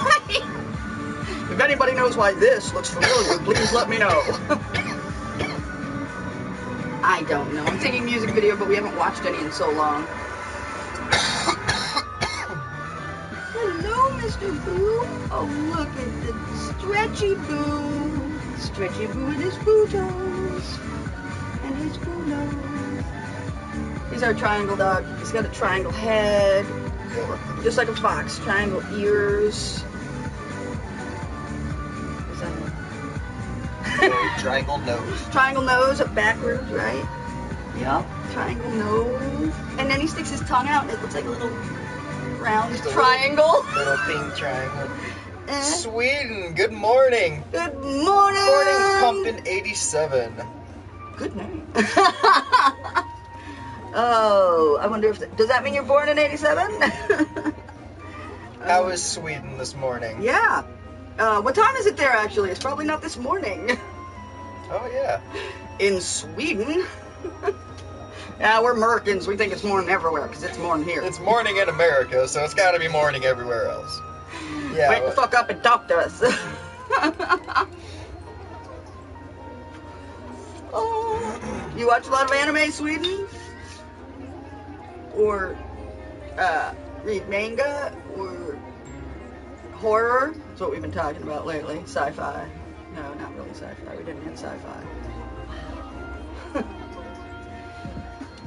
Speaker 2: If anybody knows why this looks familiar, please let me know. I don't know. I'm thinking music video, but we haven't watched any in so long. Hello, Mr. Boo. Oh, look at the stretchy Boo. Stretchy Boo and his boo toes. And his boo nose. He's our triangle dog. He's got a triangle head. Just like a fox. Triangle ears. What's that?
Speaker 1: Triangle nose.
Speaker 2: Triangle nose up backwards, right? Yep. Triangle nose. And then he sticks his tongue out and it looks like a little round
Speaker 1: Just a
Speaker 2: triangle.
Speaker 1: Little pink triangle. Sweden, good morning.
Speaker 2: Good morning.
Speaker 1: Morning, Pumpkin 87.
Speaker 2: Good name. Oh, I wonder if does that mean you're born in 87?
Speaker 1: How was Sweden this morning?
Speaker 2: Yeah. What time is it there actually? It's probably not this morning.
Speaker 1: Oh yeah.
Speaker 2: In Sweden. Yeah, we're Americans. We think it's morning everywhere because it's morning here.
Speaker 1: It's morning in America, so it's got to be morning everywhere else. Yeah.
Speaker 2: Wake the fuck up and talk to us. Oh, you watch a lot of anime, Sweden? Or read manga? Or horror? That's what we've been talking about lately. Sci-fi. No, not really sci-fi. We didn't hit sci-fi.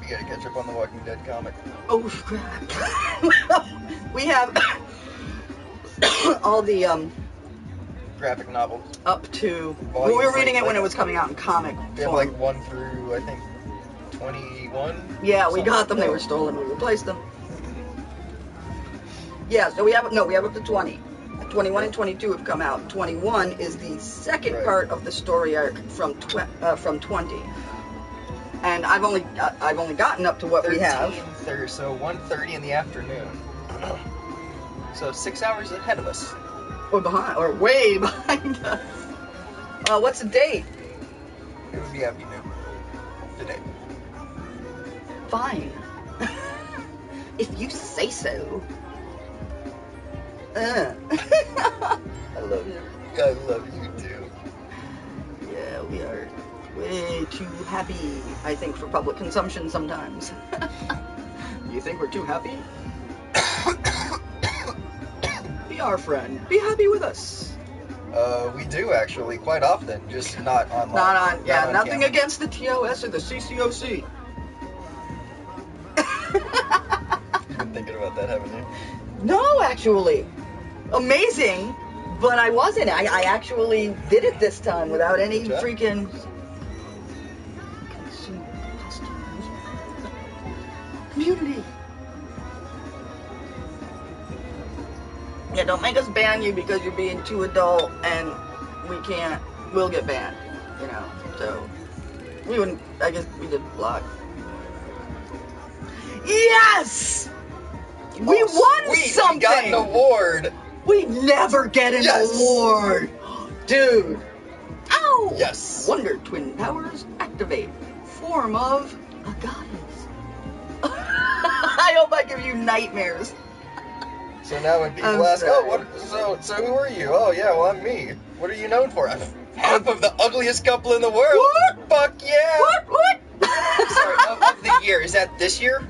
Speaker 1: We gotta catch up on the Walking Dead comic.
Speaker 2: Oh, crap. We have all the
Speaker 1: Graphic novel.
Speaker 2: up to. Well,
Speaker 1: Volumes,
Speaker 2: we were reading
Speaker 1: like-
Speaker 2: it when it was coming out in comic
Speaker 1: We have
Speaker 2: form.
Speaker 1: like 1 through, I think, 21?
Speaker 2: Yeah, we
Speaker 1: Something
Speaker 2: got them.
Speaker 1: like
Speaker 2: They
Speaker 1: that.
Speaker 2: were stolen. We replaced them. Yeah, so we have up to 20. 21 and 22 have come out. 21 is the second
Speaker 1: Right.
Speaker 2: part of the story arc from 20. And I've only gotten up to what we have.
Speaker 1: 13:30, so 1:30 in the afternoon. So 6 hours ahead of us.
Speaker 2: Or behind, or way behind us. What's the date?
Speaker 1: It would be afternoon today.
Speaker 2: Fine. If you say so. I love you.
Speaker 1: I love you too.
Speaker 2: Yeah, we are way too happy, I think, for public consumption sometimes. You think we're too happy? Be our friend. Be happy with us.
Speaker 1: We do actually quite often, just not online.
Speaker 2: Not on, yeah,
Speaker 1: on
Speaker 2: nothing
Speaker 1: camera.
Speaker 2: against the TOS or the CCOC.
Speaker 1: You've been thinking about that, haven't you?
Speaker 2: No, actually. Amazing, but I wasn't. I actually did it this time without any
Speaker 1: Good job.
Speaker 2: freaking... Community. Yeah, don't make us ban you because you're being too adult and we'll get banned, you know, so we wouldn't, I guess we did block. Yes! We won
Speaker 1: Sweet,
Speaker 2: something!
Speaker 1: we got an award!
Speaker 2: We never get an
Speaker 1: Yes!
Speaker 2: award! Dude! Ow!
Speaker 1: Yes.
Speaker 2: Wonder Twin powers activate. Form of a goddess. I hope I give you nightmares.
Speaker 1: So now when people
Speaker 2: I'm
Speaker 1: ask,
Speaker 2: sorry.
Speaker 1: oh, so who are you? Oh, yeah, well, I'm me. What are you known for? I'm half of the ugliest couple in the world.
Speaker 2: What?
Speaker 1: Fuck yeah!
Speaker 2: What?
Speaker 1: Sorry, of the year. Is that this year?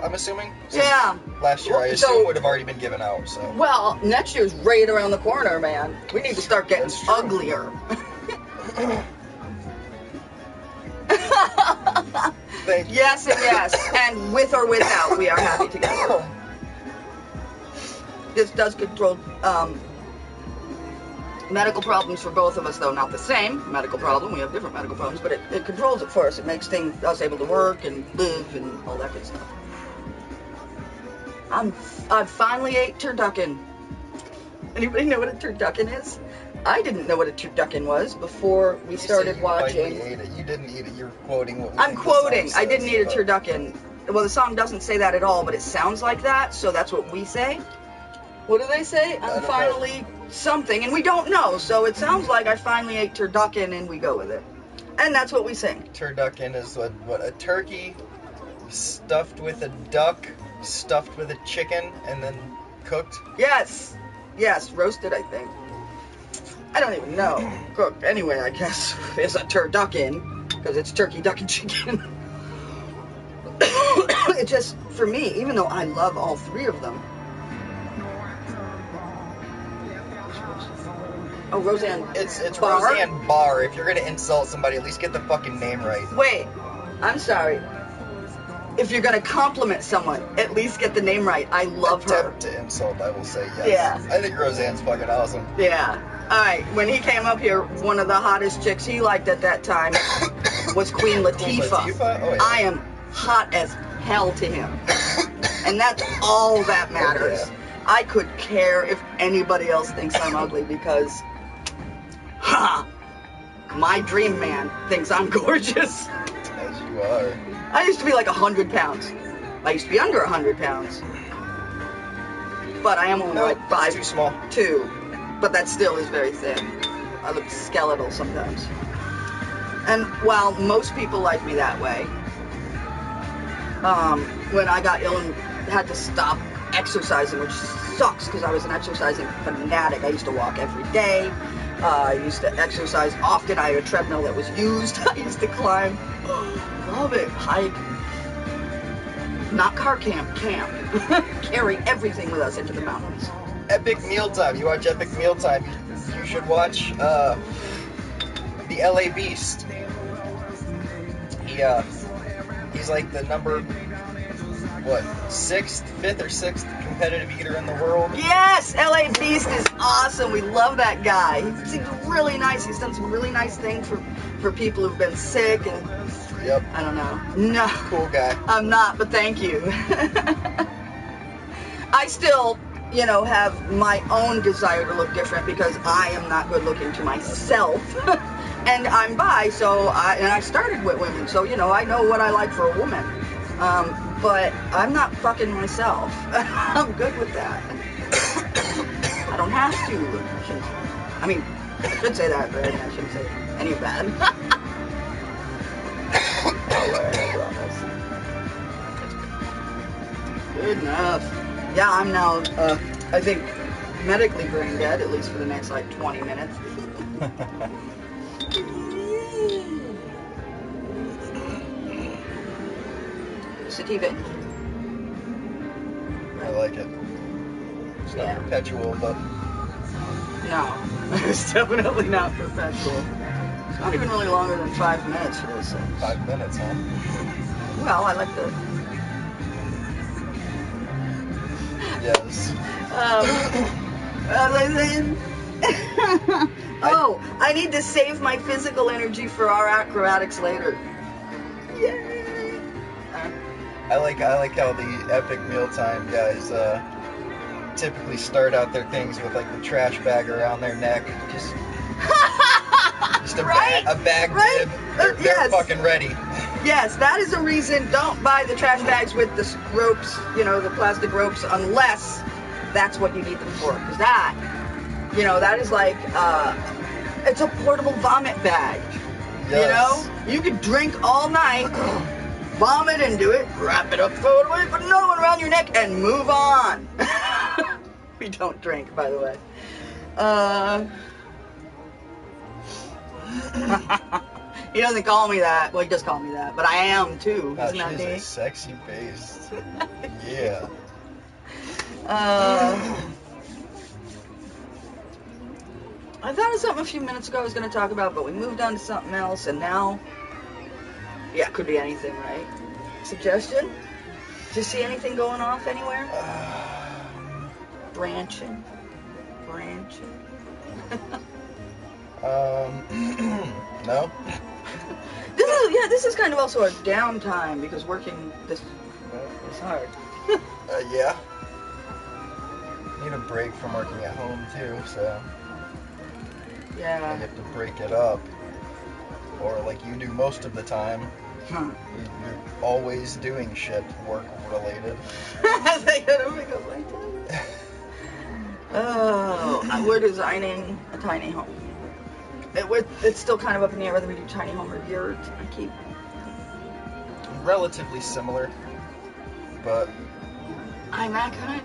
Speaker 1: I'm assuming? Since
Speaker 2: Yeah.
Speaker 1: Last year, I
Speaker 2: So-
Speaker 1: assume would have already been given out, so.
Speaker 2: Well, next year's right around the corner, man. We need to start getting
Speaker 1: That's true.
Speaker 2: uglier.
Speaker 1: Thank you.
Speaker 2: Yes and yes. And with or without, we are happy together. This does control medical problems for both of us, though not the same medical problem. We have different medical problems, but it controls it for us. It makes us able to work and live and all that good stuff. I finally ate turducken. Anybody know what a turducken is? I didn't know what a turducken was before we
Speaker 1: You say
Speaker 2: started
Speaker 1: you
Speaker 2: watching.
Speaker 1: finally ate it. You didn't eat it. You're quoting what
Speaker 2: I'm
Speaker 1: the
Speaker 2: quoting.
Speaker 1: song
Speaker 2: I didn't
Speaker 1: says,
Speaker 2: eat a
Speaker 1: but-
Speaker 2: turducken. Well, the song doesn't say that at all, but it sounds like that, so that's what we say. What do they say?
Speaker 1: don't
Speaker 2: I'm
Speaker 1: know.
Speaker 2: finally something, and we don't know. So it sounds like I finally ate turducken, and we go with it. And that's what we sing.
Speaker 1: Turducken is what a turkey stuffed with a duck, stuffed with a chicken, and then cooked.
Speaker 2: Yes. Yes, roasted, I think. I don't even know. Cooked. Anyway, I guess it's a turducken, because it's turkey, duck, and chicken. It just, for me, even though I love all three of them. Oh, Roseanne.
Speaker 1: It's
Speaker 2: Barr?
Speaker 1: Roseanne Barr. If you're gonna insult somebody, at least get the fucking name right.
Speaker 2: Wait, I'm sorry. If you're gonna compliment someone, at least get the name right. I love her.
Speaker 1: Attempt to insult, I will say yes.
Speaker 2: Yeah.
Speaker 1: I think Roseanne's fucking awesome.
Speaker 2: Yeah. Alright, when he came up here, one of the hottest chicks he liked at that time was Queen Latifah.
Speaker 1: Queen Latifah? Oh, yeah.
Speaker 2: I am hot as hell to him. And that's all that matters.
Speaker 1: Oh, yeah.
Speaker 2: I could care if anybody else thinks I'm ugly because, my dream man thinks I'm gorgeous.
Speaker 1: As you are.
Speaker 2: I used to be like 100 pounds. I used to be under 100 pounds. But I am only
Speaker 1: No,
Speaker 2: like
Speaker 1: that's too small.
Speaker 2: 5'2". But that still is very thin. I look skeletal sometimes. And while most people like me that way, when I got ill and had to stop exercising, which sucks because I was an exercising fanatic. I used to walk every day. I used to exercise often. I had a treadmill that was used. I used to climb. Love it. Hike. Not car camp. Carry everything with us into the mountains.
Speaker 1: Epic Mealtime. You watch Epic Mealtime, you should watch the LA Beast. He's like the number, fifth or sixth competitive eater in the world.
Speaker 2: Yes, LA Beast is awesome. We love that guy. He seems really nice. He's done some really nice things for people who've been sick and
Speaker 1: Yep.
Speaker 2: I don't know. No.
Speaker 1: Cool guy.
Speaker 2: I'm not, but thank you. I still, have my own desire to look different because I am not good looking to myself. And I'm bi, so I started with women, so, I know what I like for a woman. But I'm not fucking myself. I'm good with that. I don't have to. I mean, I should say that, but I shouldn't say any of that. Good enough. Yeah, I'm now, I think, medically brain dead, at least for the next, 20 minutes. Sativa.
Speaker 1: I like it. It's not perpetual, but
Speaker 2: No, it's definitely not perpetual. It's not even really longer than 5 minutes for this.
Speaker 1: 5 minutes, huh?
Speaker 2: Well, I like the...
Speaker 1: Yes.
Speaker 2: Oh, I need to save my physical energy for our acrobatics later. Yay!
Speaker 1: I like how the Epic Mealtime guys typically start out their things with the trash bag around their neck, just a,
Speaker 2: Right?
Speaker 1: a bag
Speaker 2: Right?
Speaker 1: bib. They're
Speaker 2: Yes.
Speaker 1: fucking ready.
Speaker 2: Yes, that is a reason. Don't buy the trash bags with the ropes, the plastic ropes, unless that's what you need them for. Because that, that is it's a portable vomit bag.
Speaker 1: Yes.
Speaker 2: You could drink all night, vomit into it, wrap it up, throw it away, put another one around your neck, and move on. We don't drink, by the way. He doesn't call me that. Well, he does call me that, but I am too.
Speaker 1: Oh,
Speaker 2: Isn't that
Speaker 1: she's
Speaker 2: neat?
Speaker 1: a sexy beast. Yeah.
Speaker 2: I thought of something a few minutes ago I was going to talk about, but we moved on to something else, and now, it could be anything, right? Suggestion? Did you see anything going off anywhere? Branching.
Speaker 1: No.
Speaker 2: This is kind of also a downtime because working this is hard.
Speaker 1: Yeah. Need a break from working at home too, so I
Speaker 2: Yeah.
Speaker 1: have to break it up. Or like you do most of the time,
Speaker 2: Huh.
Speaker 1: you're always doing shit work related.
Speaker 2: They gotta make up my time. we're designing a tiny home. It's still kind of up in the air whether we do tiny home or yurt. I keep
Speaker 1: Relatively similar, but
Speaker 2: iMac Hunt.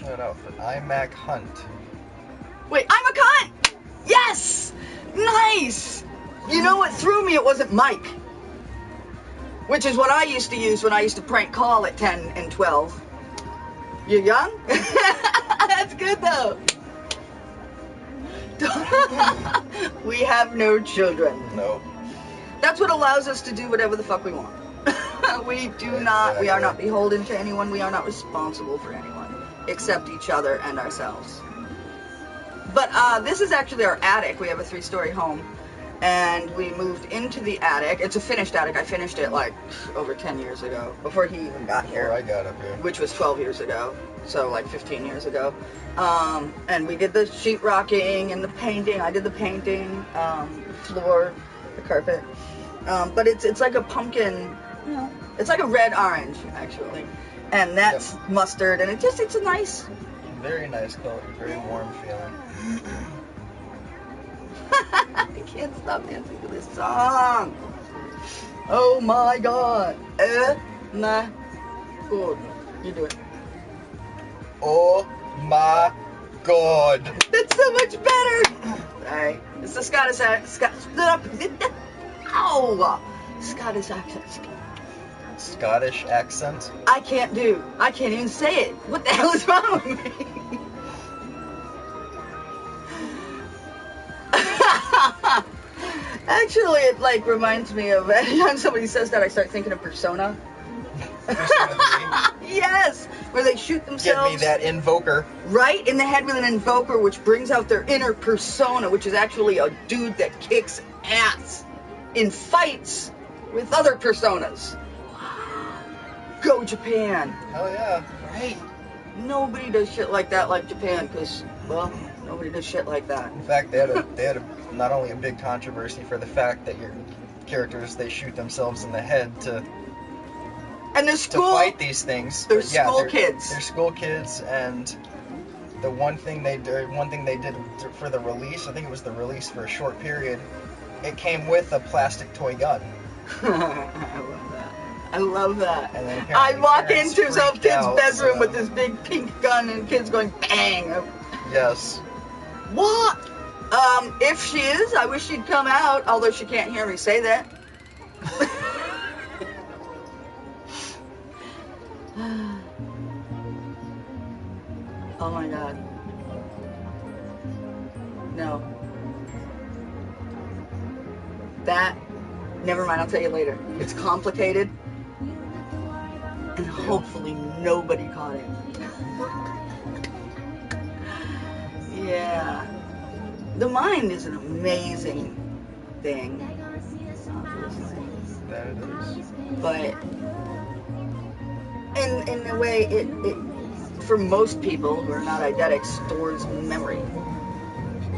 Speaker 1: shout out for iMac Hunt.
Speaker 2: Wait, iMac Hunt! Yes! Nice! You know what threw me? It wasn't Mike. Which is what I used to use when I used to prank call at 10 and 12. You young? That's good though. We have no children.
Speaker 1: No.
Speaker 2: That's what allows us to do whatever the fuck we want. We are not beholden to anyone. We are not responsible for anyone except each other and ourselves. But this is actually our attic. We have a 3-story home. And we moved into the attic. It's a finished attic. I finished it like over 10 years ago, before he even got here.
Speaker 1: I got up here.
Speaker 2: Which was 12 years ago, so like 15 years ago. And we did the sheetrocking and the painting. I did the painting, the floor, the carpet. But it's like a pumpkin, you know, it's like a red-orange, actually. And that's mustard, and it's a nice...
Speaker 1: Very nice color, very warm feeling.
Speaker 2: I can't stop dancing to this song. Oh my god. My god. You do it.
Speaker 1: Oh my god.
Speaker 2: That's so much better. Sorry. It's the Scottish accent. Ow! Scottish accent.
Speaker 1: Scottish accent?
Speaker 2: I can't even say it. What the hell is wrong with me? Actually, it like reminds me of anytime somebody says that, I start thinking of Persona. Yes, where they shoot themselves.
Speaker 1: Give me that invoker.
Speaker 2: Right in the head with an invoker, which brings out their inner persona, which is actually a dude that kicks ass in fights with other personas. Go Japan.
Speaker 1: Hell yeah.
Speaker 2: Right. Nobody does shit like that like Japan, because, well, nobody does shit like that.
Speaker 1: In fact, they had not only a big controversy for the fact that your characters, they shoot themselves in the head to fight these things.
Speaker 2: They're school kids.
Speaker 1: They're school kids, and the one thing they did for the release, I think it was the release for a short period, it came with a plastic toy gun.
Speaker 2: I love that.
Speaker 1: And then
Speaker 2: I walk into some kid's
Speaker 1: out,
Speaker 2: bedroom
Speaker 1: so.
Speaker 2: with this big pink gun and kids going bang.
Speaker 1: Yes.
Speaker 2: What? If she is, I wish she'd come out, although she can't hear me say that. Oh my god. No. Never mind, I'll tell you later. It's complicated. And hopefully nobody caught it. Yeah. The mind is an amazing thing. Obviously.
Speaker 1: That it is.
Speaker 2: But in a way, it for most people who are not eidetics, stores memory.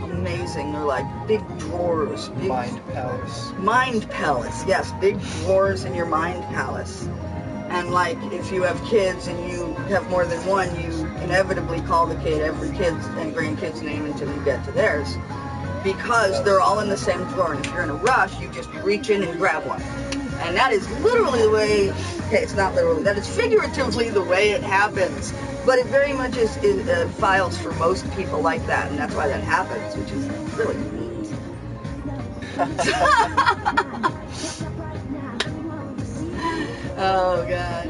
Speaker 2: Amazing. They're like big drawers. Big
Speaker 1: Mind palace.
Speaker 2: Mind palace. Yes, big drawers in your mind palace. And like if you have kids and you have more than one, you inevitably call every kid's and grandkid's name until you get to theirs. Because they're all in the same drawer, and if you're in a rush, you just reach in and grab one. And that is literally the way, okay, it's not literally, that is figuratively the way it happens. But it very much is files for most people like that, and that's why that happens, which is really neat. Oh, God.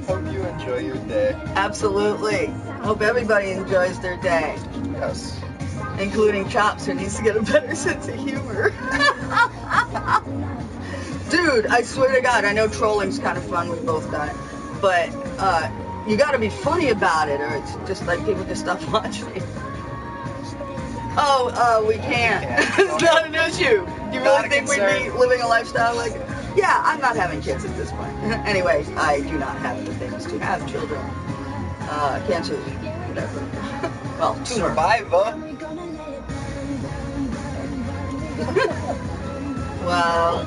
Speaker 1: Hope you enjoy your day.
Speaker 2: Absolutely. Hope everybody enjoys their day.
Speaker 1: Yes.
Speaker 2: Including Chops, who needs to get a better sense of humor. Dude, I swear to God, I know trolling's kind of fun, we've both done it, but you gotta be funny about it, or it's just like people just stop watching. We can't. It's not an issue. Do you really think we'd be living a lifestyle like... Yeah, I'm not having kids at this point. Anyway, I do not have the things to have children. Cancer, whatever. Well, tumor.
Speaker 1: Survivor.
Speaker 2: Well,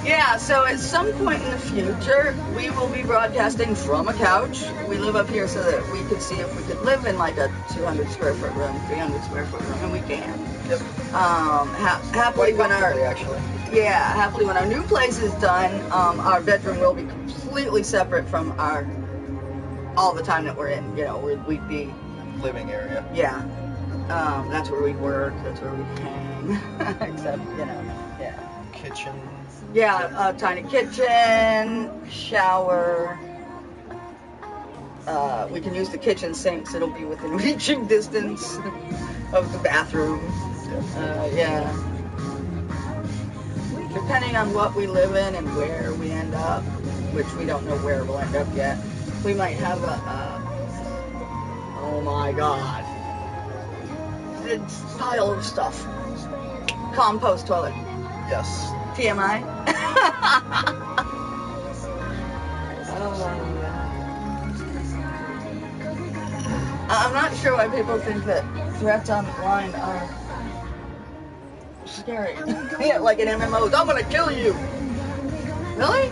Speaker 2: Yeah, so at some point in the future, we will be broadcasting from a couch. We live up here so that we could see if we could live in like a 200 square foot room, 300 square foot room, and we can.
Speaker 1: Yep.
Speaker 2: Happily
Speaker 1: Quite
Speaker 2: when our
Speaker 1: comfortably, actually.
Speaker 2: happily when our new place is done, our bedroom will be completely separate from all the time that we're in. You know, we'd be
Speaker 1: Living area.
Speaker 2: yeah. That's where we work. That's where we hang. Except yeah.
Speaker 1: Kitchen.
Speaker 2: Yeah, a tiny kitchen, shower. We can use the kitchen sinks. It'll be within reaching distance of the bathroom. Yeah. Depending on what we live in and where we end up, which we don't know where we'll end up yet, we might have oh my god. It's pile of stuff. Compost toilet.
Speaker 1: Yes.
Speaker 2: TMI. I'm not sure why people think that threats online are scary. Yeah, like in MMOs, I'm gonna kill you. Really?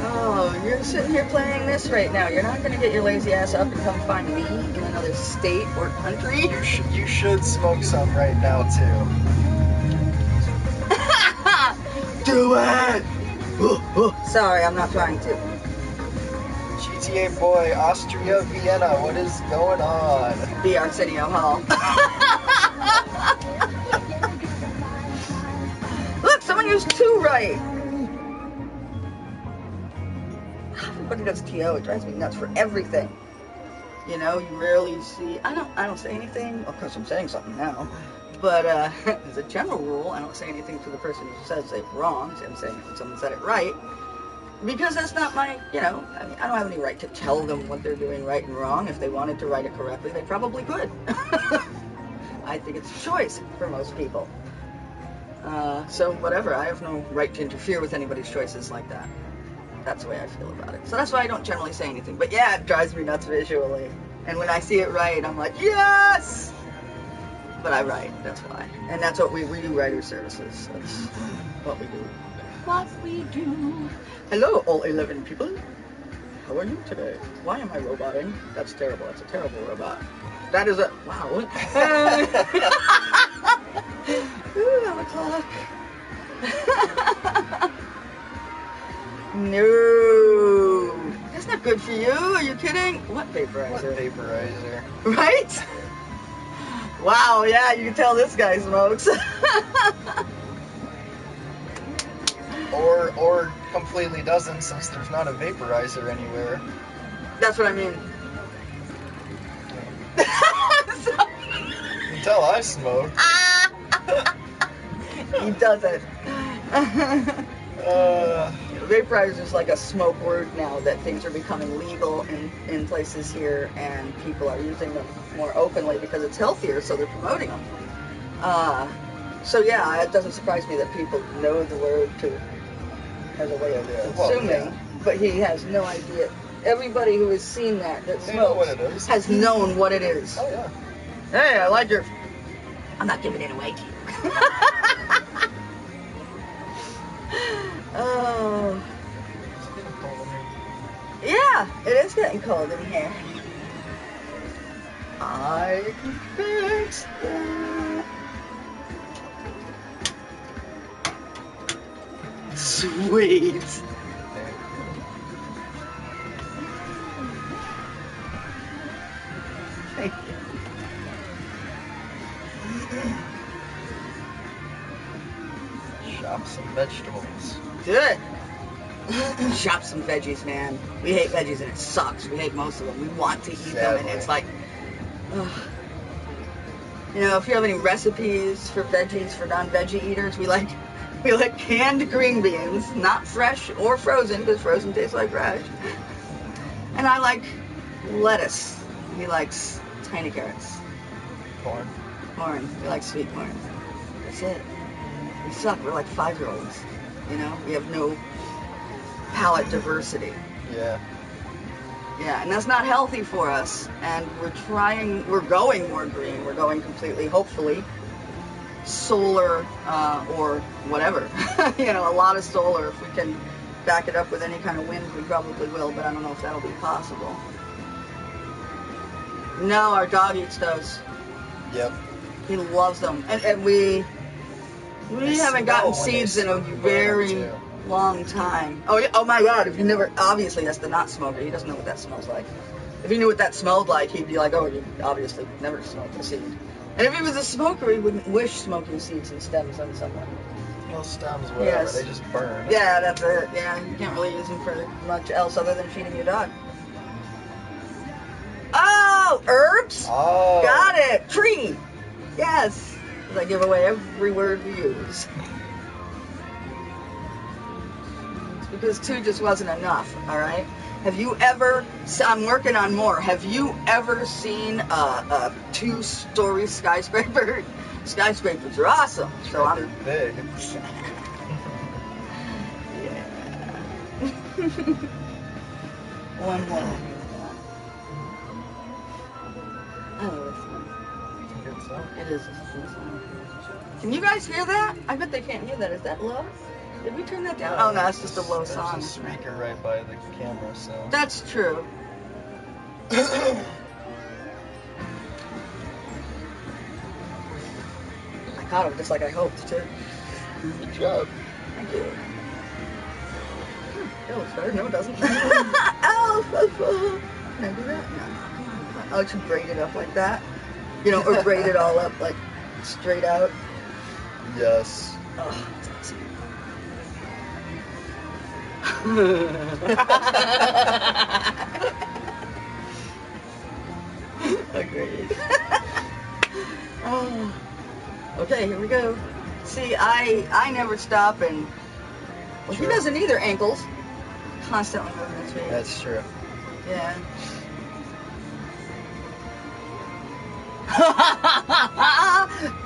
Speaker 2: Oh, you're sitting here playing this right now. You're not gonna get your lazy ass up and come find me in another state or country.
Speaker 1: You should smoke some right now too. Do it!
Speaker 2: Sorry, I'm not trying to.
Speaker 1: GTA boy, Austria, Vienna, what is going on?
Speaker 2: Be Arsenio Hall. Look, someone used 2 right. Everybody does TO. It drives me nuts for everything. You know, you rarely see. I don't say anything. Of course, I'm saying something now. But as a general rule, I don't say anything to the person who says they're wrong. I'm saying it when someone said it right. Because that's not my, I mean, I don't have any right to tell them what they're doing right and wrong. If they wanted to write it correctly, they probably could. I think it's a choice for most people. So whatever, I have no right to interfere with anybody's choices like that. That's the way I feel about it. So that's why I don't generally say anything. But yeah, it drives me nuts visually. And when I see it right, I'm like, yes! But I write, that's why. And that's what we do, writer services. That's what we do. What we do. Hello, all 11 people. How are you today? Why am I roboting? That's terrible. That's a terrible robot. That is a... Wow. Ooh, I'm a clock. No. That's not good for you. Are you kidding? What vaporizer?
Speaker 1: What vaporizer?
Speaker 2: Right? Wow, yeah, you can tell this guy smokes.
Speaker 1: Or completely doesn't, since there's not a vaporizer anywhere.
Speaker 2: That's what I mean.
Speaker 1: You can tell I smoke.
Speaker 2: He doesn't. Vaporizer is like a smoke word now, that things are becoming legal in places here, and people are using them more openly because it's healthier, so they're promoting them. So yeah, it doesn't surprise me that people know the word as a way of consuming, but he has no idea. Everybody who has seen that smokes
Speaker 1: know what it is.
Speaker 2: has known what it is.
Speaker 1: Oh yeah.
Speaker 2: Hey, I like your... I'm not giving it away to you. Oh. Yeah, it is getting cold in here. I can fix that. Sweet. Thank you.
Speaker 1: Shop some vegetables.
Speaker 2: Good. Shop some veggies, man. We hate veggies and it sucks. We hate most of them. We want to eat them and it's like, ugh. You know, if you have any recipes for veggies for non-veggie eaters, we like canned green beans, not fresh or frozen, because frozen tastes like fresh. And I like lettuce. He likes tiny carrots.
Speaker 1: Corn.
Speaker 2: Corn. We like sweet corn. That's it. We suck. We're like 5-year-olds. You know, we have no palate diversity.
Speaker 1: Yeah.
Speaker 2: Yeah, and that's not healthy for us. And we're going more green. We're going completely, hopefully, solar or whatever. You know, a lot of solar. If we can back it up with any kind of wind, we probably will, but I don't know if that'll be possible. No, our dog eats those.
Speaker 1: Yep.
Speaker 2: He loves them. And we haven't gotten
Speaker 1: smell when they
Speaker 2: seeds in a
Speaker 1: burn them,
Speaker 2: very
Speaker 1: too.
Speaker 2: long time. Oh, yeah, oh my God, if you never, obviously that's the not smoker. He doesn't know what that smells like. If he knew what that smelled like, he'd be like, oh, you obviously never smoked a seed. And if he was a smoker, he wouldn't wish smoking seeds and stems on someone.
Speaker 1: Well, stems, whatever.
Speaker 2: Yes.
Speaker 1: They just burn.
Speaker 2: Yeah, that's it. Yeah, you can't really use them for much else other than feeding your dog. Oh, herbs?
Speaker 1: Oh.
Speaker 2: Got it. Tree. Yes. 'Cause I give away every word we use. It's because 2 just wasn't enough, all right? Have you ever, I'm working on more, have you ever seen a 2-story skyscraper? Skyscrapers are awesome. So
Speaker 1: Right,
Speaker 2: I'm
Speaker 1: they're big.
Speaker 2: Yeah. One more. Oh, it's fun.
Speaker 1: It's a good song.
Speaker 2: It is a fun song. Can you guys hear that? I bet they can't hear that. Is that low? Did we turn that down? Oh, no, it's just a low song.
Speaker 1: There's a speaker right by the camera, so.
Speaker 2: That's true. I caught him just like I hoped, too.
Speaker 1: Good job.
Speaker 2: Thank you. It looks better. No, it doesn't. Oh, can I do that? No. Oh, it should braid it up like that. You know, or braid it all up, like, straight out.
Speaker 1: Yes.
Speaker 2: Oh, that's awesome. Agreed. Oh. Okay, here we go. See, I never stop, and well, he
Speaker 1: Sure.
Speaker 2: doesn't either. Ankles constantly moving his feet.
Speaker 1: That's true.
Speaker 2: Yeah.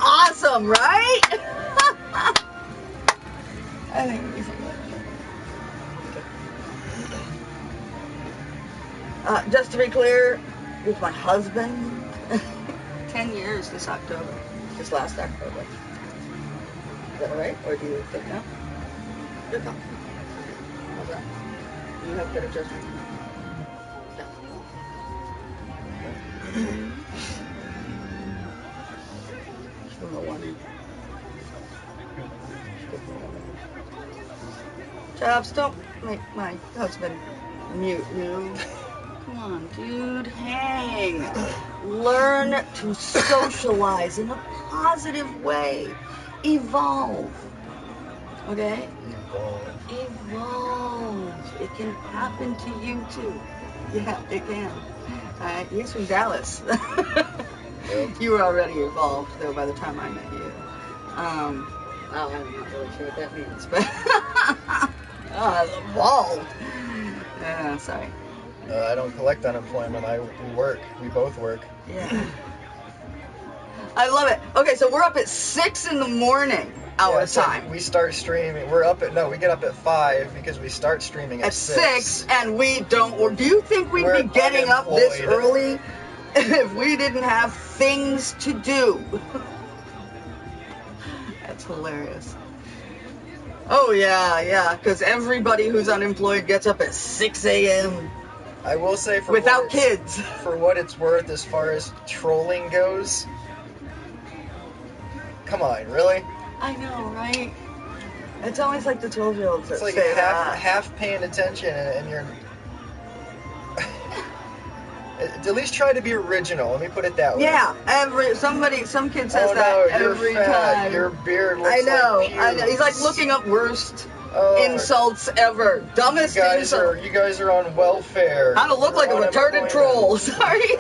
Speaker 2: Awesome, right? I think we can. Just to be clear, with my husband, 10 years this October, this last October. Is that all right? Or do you think no? Good call. How's that? You have better judgment. Jobs, don't make my husband mute you. Come on, dude, hang. Learn to socialize in a positive way. Evolve. Okay? Evolve. It can happen to you too. Yeah, it can. Alright, he's from Dallas. You were already evolved, though, by the time I met you. I'm not really sure what that means, but evolved. Sorry.
Speaker 1: I don't collect unemployment. We work. We both work.
Speaker 2: Yeah. I love it. Okay, so we're up at 6 in the morning, our time.
Speaker 1: We start streaming. We get up at 5 because we start streaming at 6.
Speaker 2: And we don't. Or do you think we'd
Speaker 1: We're
Speaker 2: be getting up this
Speaker 1: unemployed.
Speaker 2: early if we didn't have things to do? That's hilarious. Oh, yeah, because everybody who's unemployed gets up at 6 a.m.
Speaker 1: I will say
Speaker 2: without kids.
Speaker 1: For what it's worth, as far as trolling goes, come on, really?
Speaker 2: I know, right? It's always like the 12-year-olds that
Speaker 1: It's like
Speaker 2: say that.
Speaker 1: half paying attention, and you're. At least try to be original. Let me put it that way.
Speaker 2: Yeah, some kid says that
Speaker 1: you're
Speaker 2: every
Speaker 1: fat.
Speaker 2: time.
Speaker 1: Your beard looks
Speaker 2: I know.
Speaker 1: like
Speaker 2: He's like looking up worst
Speaker 1: Oh,
Speaker 2: insults ever. Dumbest
Speaker 1: you guys
Speaker 2: insult.
Speaker 1: are on welfare.
Speaker 2: How to look like a
Speaker 1: You're
Speaker 2: retarded
Speaker 1: unemployment.
Speaker 2: troll. Sorry.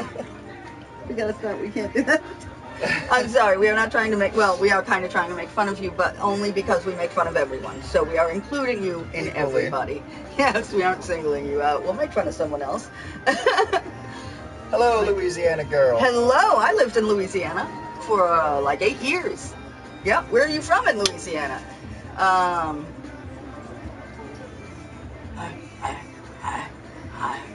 Speaker 2: We gotta stop. We can't do that. I'm sorry. We are not trying to make. Well, we are kind of trying to make fun of you, but only because we make fun of everyone. So we are including you in
Speaker 1: Equally.
Speaker 2: everybody. Yes, we aren't singling you out. We'll make fun of someone else.
Speaker 1: Hello, Louisiana girl.
Speaker 2: Hello, I lived in Louisiana for like 8 years. Yep, where are you from in Louisiana?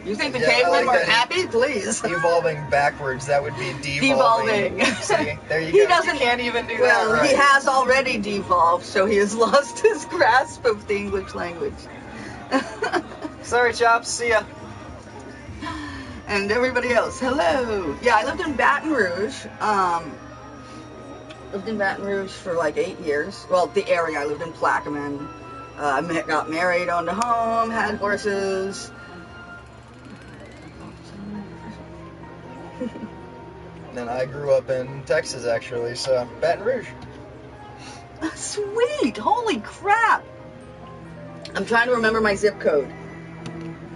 Speaker 2: You think the
Speaker 1: Yeah, I
Speaker 2: cavemen
Speaker 1: like
Speaker 2: were
Speaker 1: that.
Speaker 2: happy? Please.
Speaker 1: Evolving backwards, that would be devolving.
Speaker 2: Devolving.
Speaker 1: See, there you
Speaker 2: He
Speaker 1: go.
Speaker 2: doesn't-
Speaker 1: You can't even do
Speaker 2: Well,
Speaker 1: that right.
Speaker 2: he has already devolved, so he has lost his grasp of the English language.
Speaker 3: Sorry, Chops. See ya.
Speaker 2: And everybody else, hello. Yeah, I lived in Baton Rouge. Lived in Baton Rouge for like 8 years. Well, the area. I lived in Plaquemine. Got married, owned a home, had horses.
Speaker 1: And I grew up in Texas, actually, so Baton Rouge.
Speaker 2: Sweet! Holy crap! I'm trying to remember my zip code.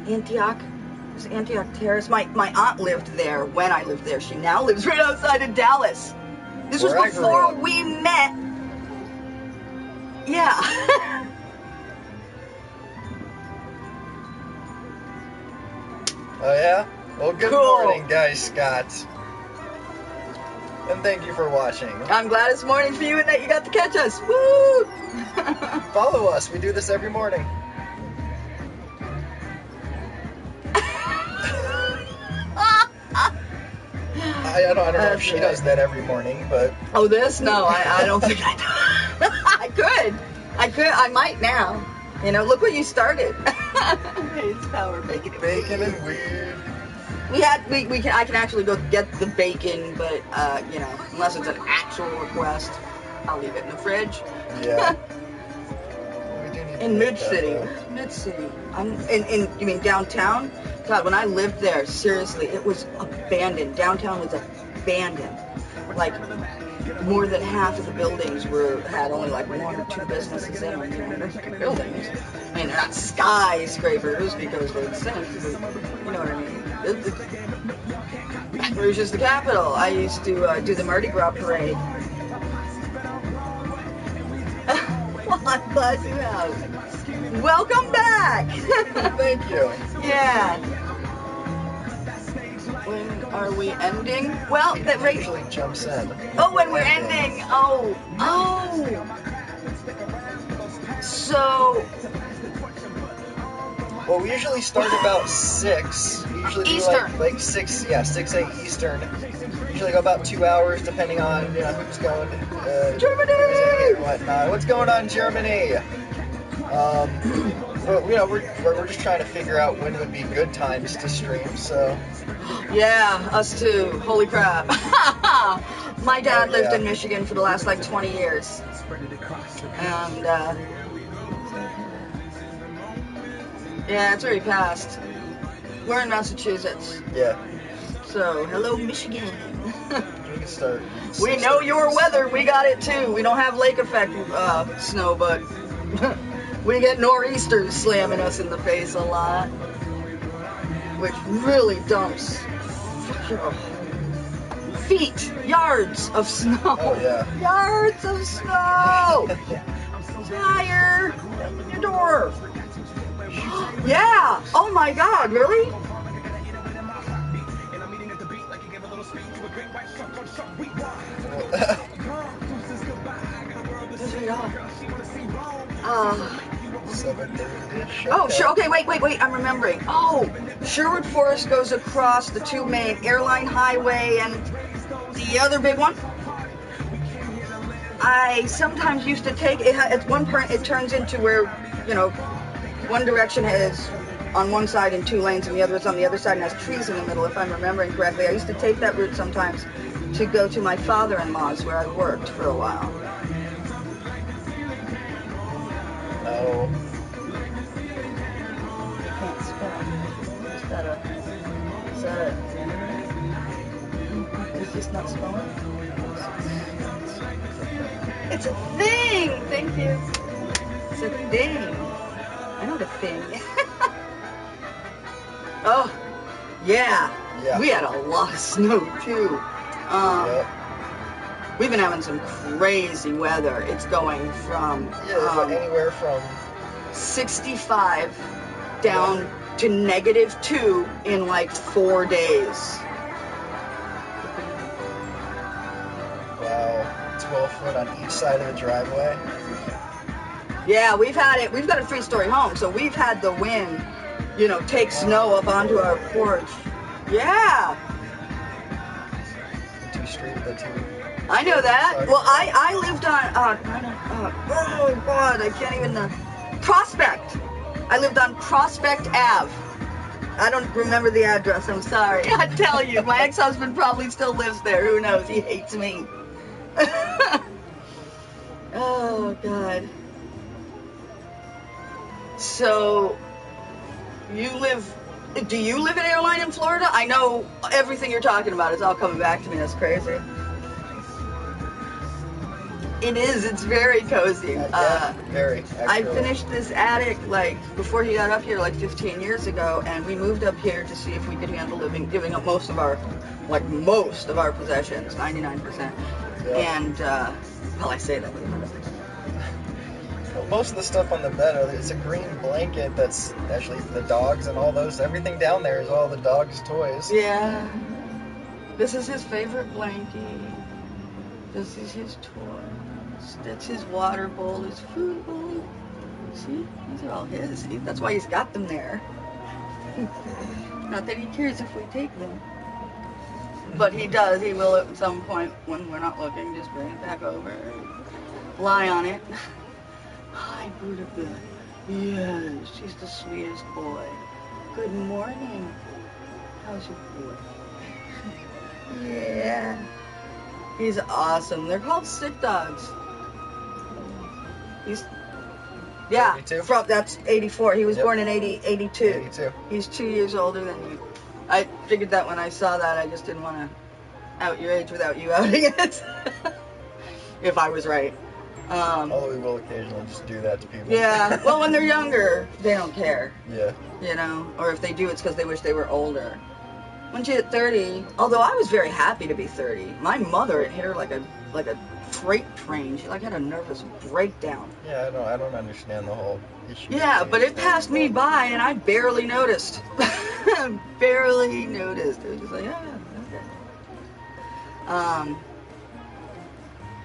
Speaker 2: Antioch? It was Antioch Terrace. My aunt lived there when I lived there. She now lives right outside of Dallas. This was
Speaker 1: Where I grew
Speaker 2: before
Speaker 1: up.
Speaker 2: we met. Yeah.
Speaker 1: Oh, yeah? Well, good
Speaker 2: Cool.
Speaker 1: morning, Guy Scott. And thank you for watching.
Speaker 2: I'm glad it's morning for you and that you got to catch us. Woo!
Speaker 1: Follow us. We do this every morning. I don't know if she does that every morning, but
Speaker 2: Oh, this? No, I don't think I do. I could. I might now. You know, look what you started. It's power bacon.
Speaker 1: bacon and weird.
Speaker 2: I can actually go get the bacon, but you know, unless it's an actual request, I'll leave it in the fridge.
Speaker 1: Yeah. We do need to
Speaker 2: In
Speaker 1: make
Speaker 2: Mid
Speaker 1: that,
Speaker 2: City.
Speaker 1: though.
Speaker 2: Mid City. You mean downtown? God, when I lived there, seriously, it was abandoned. Downtown was abandoned. Like, more than half of the buildings had only like 1 or 2 businesses in them. You know, they're buildings. I mean, they're not skyscrapers because they're expensive, but you know what I mean. Baton Rouge is the capital. I used to do the Mardi Gras parade. Well, I'm glad you have. Welcome back.
Speaker 1: Thank you.
Speaker 2: Yeah. When are we ending? Well, that rate.
Speaker 1: Usually jumps in.
Speaker 2: Oh, when we're ending. Oh. So.
Speaker 1: Well, we usually start about 6. We usually do
Speaker 2: Eastern.
Speaker 1: like 6, 8 Eastern. Usually go about 2 hours, depending on who's going.
Speaker 2: Germany!
Speaker 1: And whatnot. What's going on, Germany? But we're just trying to figure out when would be good times to stream. So
Speaker 2: Yeah, us too. Holy crap. My dad
Speaker 1: Oh,
Speaker 2: lived
Speaker 1: yeah.
Speaker 2: in Michigan for the last like 20 years. And, yeah, it's already passed. We're in Massachusetts.
Speaker 1: yeah,
Speaker 2: So, hello, Michigan.
Speaker 1: we can start.
Speaker 2: We know your weather. We got it too. We don't have lake effect snow, but we get nor'easters slamming us in the face a lot, which really dumps feet, yards of snow.
Speaker 1: Oh yeah.
Speaker 2: Yards of snow. Fire. Your door. Yeah. Oh my God. Really? Oh, sure. Okay, wait. I'm remembering. Oh, Sherwood Forest goes across the 2 main airline highway and the other big one. I sometimes used to take it. At one point, it turns into where, one direction is on one side and 2 lanes, and the other is on the other side and has trees in the middle, if I'm remembering correctly. I used to take that route sometimes to go to my father-in-law's where I worked for a while.
Speaker 1: No.
Speaker 2: You can't spell. Is that it's just not spelling? It's a thing! Thank you. It's a thing. I know the thing. Oh, yeah.
Speaker 1: Yeah.
Speaker 2: We had a lot of snow, too.
Speaker 1: Yep.
Speaker 2: We've been having some crazy weather. It's going from
Speaker 1: Anywhere from
Speaker 2: 65 down to -2 in like 4 days.
Speaker 1: wow, 12 foot on each side of the driveway.
Speaker 2: Yeah, we've had it. We've got a 3-story home, so we've had the wind, take snow up onto our porch. Yeah,
Speaker 1: 2 Street, the 2.
Speaker 2: I know that. Well, I lived on, oh God, I can't even, Prospect. I lived on Prospect Ave. I don't remember the address, I'm sorry. I tell you, my ex-husband probably still lives there. Who knows? He hates me. Oh, God. So, do you live in Airline in Florida? I know everything you're talking about is all coming back to me. That's crazy. It is. It's very cozy.
Speaker 1: Yeah, very.
Speaker 2: I finished this attic before he got up here 15 years ago, and we moved up here to see if we could handle giving up most of our possessions, 99%.
Speaker 1: Yeah.
Speaker 2: And I say that.
Speaker 1: Well, most of the stuff on the bed, it's a green blanket that's actually for the dogs and all those. Everything down there is all the dogs' toys.
Speaker 2: Yeah. This is his favorite blankie. This is his toys. That's his water bowl, his food bowl. See? These are all his. See? That's why he's got them there. Not that he cares if we take them. But he does. He will at some point when we're not looking. Just bring it back over. Lie on it. Hi, Buddha. Yes, she's the sweetest boy. Good morning. How's your boy? Yeah. He's awesome. They're called sick dogs. Yeah,
Speaker 1: 82?
Speaker 2: That's 84. He was born in 82.
Speaker 1: 82.
Speaker 2: He's 2 years older than you. I figured that when I saw that. I just didn't want to out your age without you outing it. If I was right.
Speaker 1: Although we will occasionally just do that to people.
Speaker 2: Yeah, well, when they're younger, they don't care.
Speaker 1: Yeah.
Speaker 2: Or if they do, it's because they wish they were older. When she hit 30, although I was very happy to be 30, my mother, it hit her like a freight train. She had a nervous breakdown.
Speaker 1: Yeah, I don't understand the whole issue.
Speaker 2: Yeah, but it passed me by and I barely noticed. Barely noticed. It was just okay.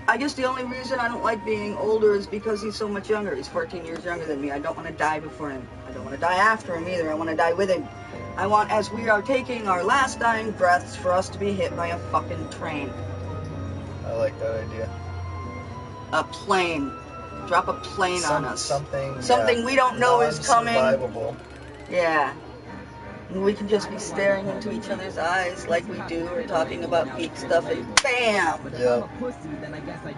Speaker 2: I guess the only reason I don't like being older is because he's so much younger. He's 14 years younger than me. I don't want to die before him. I don't want to die after him either. I want to die with him. I want, as we are taking our last dying breaths, for us to be hit by a fucking train.
Speaker 1: I like that idea.
Speaker 2: A plane. Drop a plane on us.
Speaker 1: Something
Speaker 2: we don't know is coming.
Speaker 1: Non-survivable.
Speaker 2: Yeah. And we can just be staring into each other's eyes like we do, or talking about geek stuff, and BAM!
Speaker 1: Yeah.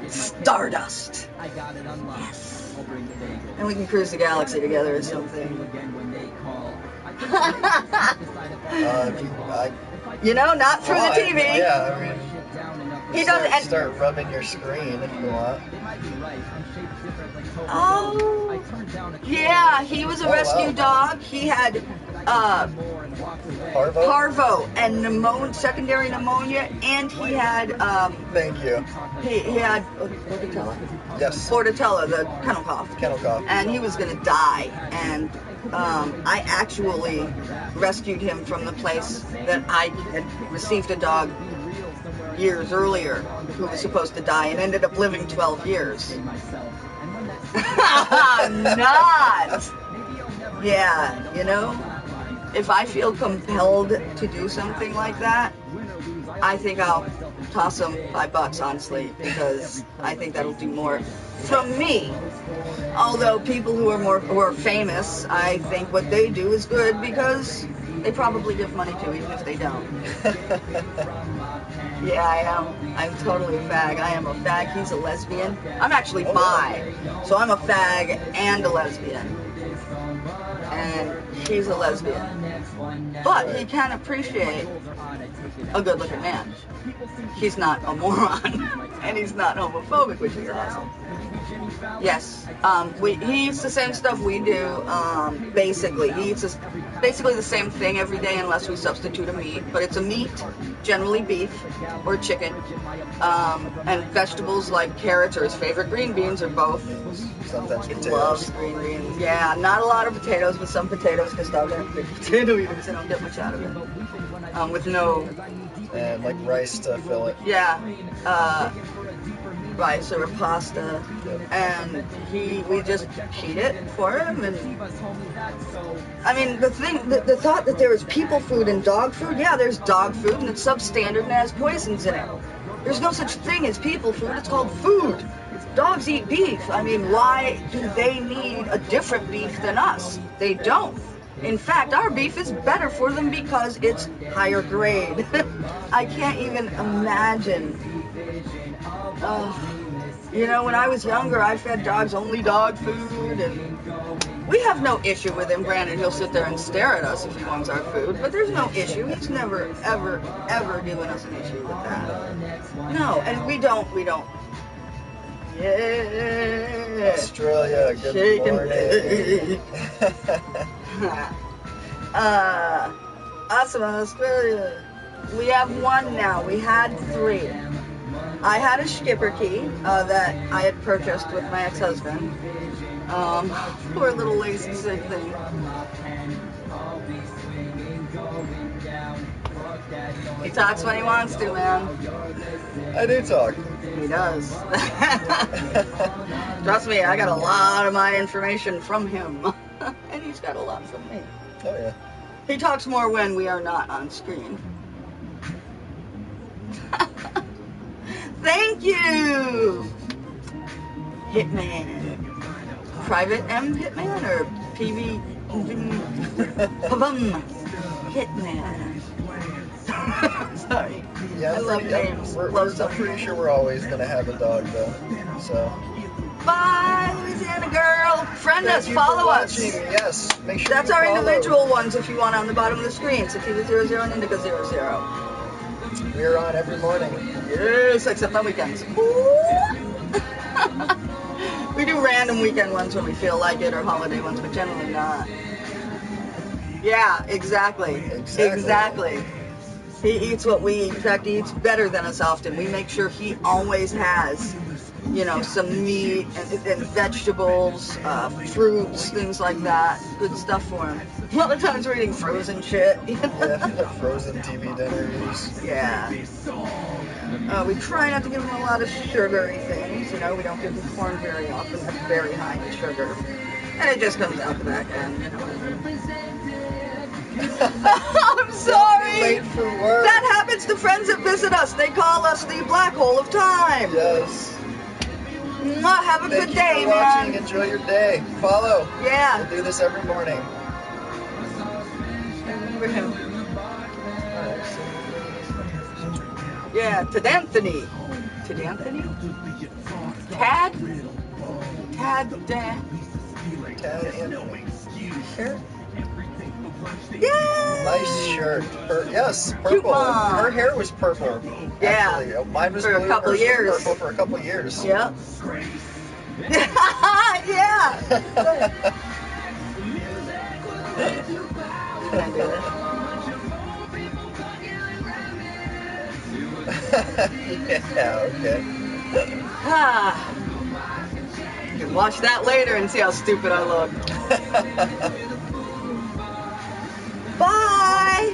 Speaker 2: Stardust. Yes. And we can cruise the galaxy together or something. Not through the TV.
Speaker 1: Yeah, I mean,
Speaker 2: he doesn't
Speaker 1: start rubbing your screen if you want.
Speaker 2: Oh, yeah, he was a rescue dog. He had parvo and secondary pneumonia, and he had
Speaker 1: Thank you.
Speaker 2: He had Bordetella.
Speaker 1: Yes.
Speaker 2: Bordetella, the kennel cough.
Speaker 1: Kennel cough.
Speaker 2: And he was gonna die, and I actually rescued him from the place that I had received a dog years earlier who was supposed to die and ended up living 12 years. Not! Yeah, if I feel compelled to do something like that, I think I'll toss him $5, honestly, because I think that'll do more from me. Although people who are famous, I think what they do is good because they probably give money to, even if they don't. Yeah, I am. I'm totally a fag. I am a fag. He's a lesbian. I'm actually bi, so I'm a fag and a lesbian. And he's a lesbian. But he can appreciate a good-looking man. He's not a moron, and he's not homophobic, which is awesome. Yes, he eats the same stuff we do, basically. He eats basically the same thing every day unless we substitute a meat, but it's a meat, generally beef or chicken, and vegetables like carrots or his favorite green beans or both.
Speaker 1: Sometimes potatoes.
Speaker 2: He loves green beans. Yeah, not a lot of potatoes, but some potatoes because dogs aren't big potato eaters. They don't get much out of it. With no...
Speaker 1: And rice to fill it.
Speaker 2: Yeah. rice or a pasta, and we just heat it for him. And I mean, the thought that there is people food and dog food, yeah, there's dog food and it's substandard and has poisons in it. There's no such thing as people food, it's called food. Dogs eat beef. I mean, why do they need a different beef than us? They don't. In fact, our beef is better for them because it's higher grade. I can't even imagine. You know, when I was younger, I fed dogs only dog food, and we have no issue with him. Granted, he'll sit there and stare at us if he wants our food, but there's no issue. He's never, ever, ever given us an issue with that. No, and we don't. Yeah.
Speaker 1: Australia, good
Speaker 2: Shaking
Speaker 1: morning.
Speaker 2: Awesome, Australia. We have one now. We had 3. I had a Schipperke that I had purchased with my ex-husband. Poor little lazy sick thing. He talks when he wants to, man.
Speaker 1: I do talk.
Speaker 2: He does. Trust me, I got a lot of my information from him. And he's got a lot from me.
Speaker 1: Oh, yeah.
Speaker 2: He talks more when we are not on screen. Thank you! Hitman. Private M Hitman or PV? Hitman. Sorry.
Speaker 1: Yeah,
Speaker 2: I love names.
Speaker 1: I'm pretty sure we're always going to have a dog, though. So.
Speaker 2: Bye, Louisiana girl. Friend
Speaker 1: Thank
Speaker 2: us,
Speaker 1: you
Speaker 2: follow
Speaker 1: for
Speaker 2: us.
Speaker 1: watching. Yes, make sure
Speaker 2: That's
Speaker 1: you
Speaker 2: our
Speaker 1: follow.
Speaker 2: individual ones if you want on the bottom of the screen. Sativa 00 and Indica 00.
Speaker 1: We're on every morning.
Speaker 2: Yes, except on weekends. We do random weekend ones when we feel like it or holiday ones, but generally not. Yeah, exactly. He eats what we eat. In fact, he eats better than us often. We make sure he always has, you know, some meat and vegetables, fruits, things like that. Good stuff for him. A lot of times we're eating frozen shit.
Speaker 1: Yeah, frozen TV dinners.
Speaker 2: Yeah. We try not to give him a lot of sugary things. You know, we don't give him corn very often. That's very high in sugar. And it just comes out the back end, you know. I'm sorry.
Speaker 1: Late for work.
Speaker 2: That happens to friends that visit us. They call us the black hole of time.
Speaker 1: Yes.
Speaker 2: Mwah, have a good day,
Speaker 1: Thank you for watching.
Speaker 2: man.
Speaker 1: Enjoy your day. Follow.
Speaker 2: Yeah.
Speaker 1: We'll do this every morning.
Speaker 2: For him. Yeah, Tadanthony. Tadanthony? Tad Dan.
Speaker 1: Tad Anthony.
Speaker 2: Sure. Yay!
Speaker 1: Nice shirt. Yes, purple.
Speaker 2: Coupon.
Speaker 1: Her hair was purple.
Speaker 2: Yeah.
Speaker 1: Actually. Mine was
Speaker 2: For a
Speaker 1: blue,
Speaker 2: couple
Speaker 1: hers was
Speaker 2: years.
Speaker 1: purple for a couple years.
Speaker 2: Yep. Yeah. Can I do this?
Speaker 1: Yeah, okay.
Speaker 2: You can watch that later and see how stupid I look. Bye!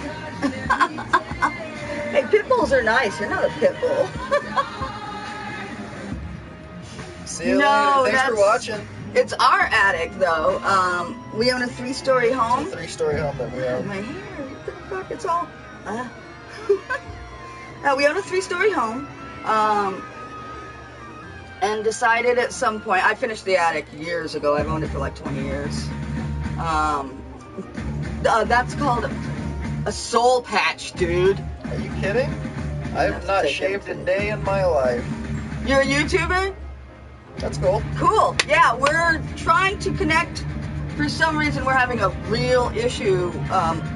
Speaker 2: Hey, pit bulls are nice. You're not a pit bull.
Speaker 1: See you
Speaker 2: No,
Speaker 1: later. Thanks for watching.
Speaker 2: It's our attic, though. We own a 3-story home.
Speaker 1: It's a 3-story home that we own.
Speaker 2: My hair, what the fuck? It's all. We own a 3-story home. And decided at some point, I finished the attic years ago. I've owned it for like 20 years. That's called a soul patch, dude.
Speaker 1: Are you kidding? I have not shaved a day in my life.
Speaker 2: You're a YouTuber?
Speaker 1: That's cool.
Speaker 2: Cool. Yeah, we're trying to connect. For some reason, we're having a real issue.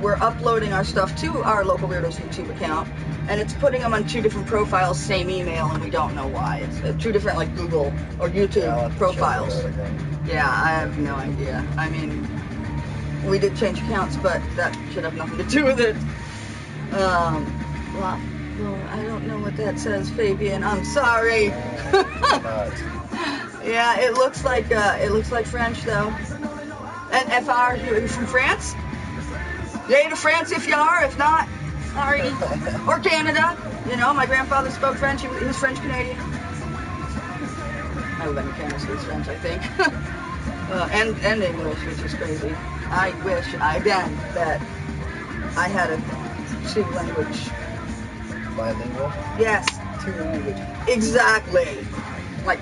Speaker 2: We're uploading our stuff to our local Weirdos YouTube account, and it's putting them on 2 different profiles, same email, and we don't know why. It's 2 different, like, Google or YouTube
Speaker 1: I'll have to
Speaker 2: profiles.
Speaker 1: check that again.
Speaker 2: Yeah, I have no idea. I mean, we did change accounts, but that should have nothing to do with it. Well, I don't know what that says, Fabian. I'm sorry.
Speaker 1: Not.
Speaker 2: Yeah, it looks like French though. And FR, you from France? Yay to France if you are. If not, sorry. Or Canada. You know, my grandfather spoke French. He was French Canadian. never been a fan of French, I think. And English, which is crazy. I wish, again, that I had a two language.
Speaker 1: Bilingual?
Speaker 2: Yes, two language. Exactly. Like,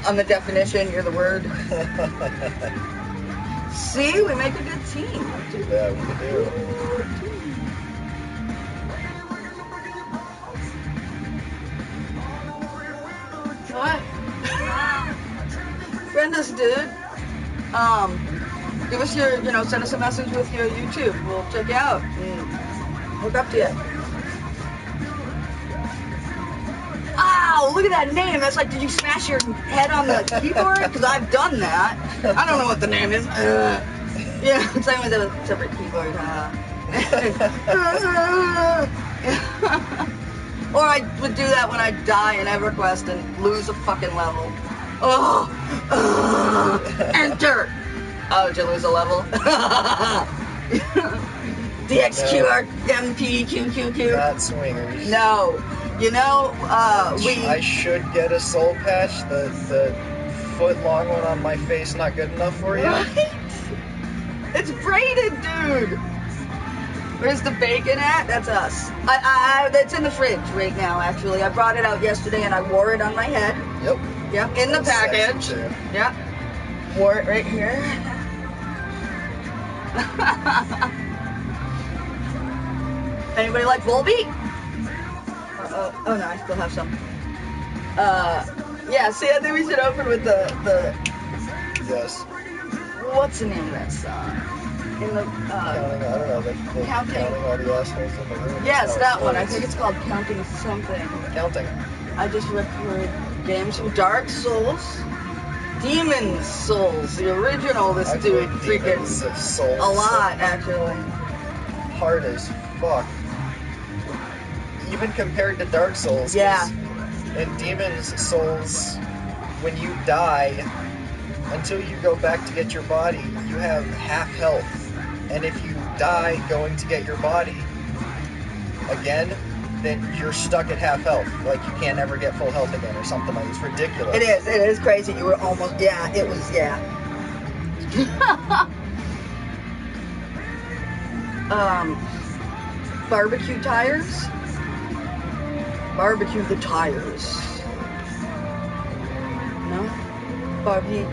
Speaker 2: on the definition, you're the word. See, we make a good team.
Speaker 1: Yeah, we do.
Speaker 2: What? Friend us, dude. Give us your, send us a message with your YouTube. We'll check you out and hook up to you. Ow, look at that name. That's like, did you smash your head on the keyboard? Because I've done that. I don't know what the name is. Yeah, same with a separate keyboard. Or I would do that when I die in EverQuest and lose a fucking level. Enter! Oh, did you lose a level? DXQR MPQQQ.
Speaker 1: Not swingers.
Speaker 2: No.
Speaker 1: I should get a soul patch. The foot long one on my face not good enough for you?
Speaker 2: Right? It's braided, dude. Where's the bacon at? That's us. It's in the fridge right now, actually. I brought it out yesterday and I wore it on my head.
Speaker 1: Yep.
Speaker 2: Yep, in the package. Yep. Wore it right here. Anybody like Volbeat? Oh no, I still have some. Yeah, see, I think we should open with the
Speaker 1: Yes.
Speaker 2: what's the name of that song? In the,
Speaker 1: Counting, I don't know, the counting all the assholes in the room.
Speaker 2: yes, that one. I think it's called Counting Something.
Speaker 1: Counting.
Speaker 2: I just record games from Dark Souls, Demon Souls, the original. This
Speaker 1: I've
Speaker 2: dude
Speaker 1: played
Speaker 2: freaking
Speaker 1: Demons Souls.
Speaker 2: a lot, actually.
Speaker 1: Hard as fuck. Even compared to Dark Souls. 'cause
Speaker 2: Yeah.
Speaker 1: In Demon's Souls, when you die, until you go back to get your body, you have half health. And if you die going to get your body again, then you're stuck at half health. Like, you can't ever get full health again or something like that. It's ridiculous.
Speaker 2: It is crazy. You were almost, it was. Barbecue tires? Barbecue the tires. No? Barbie.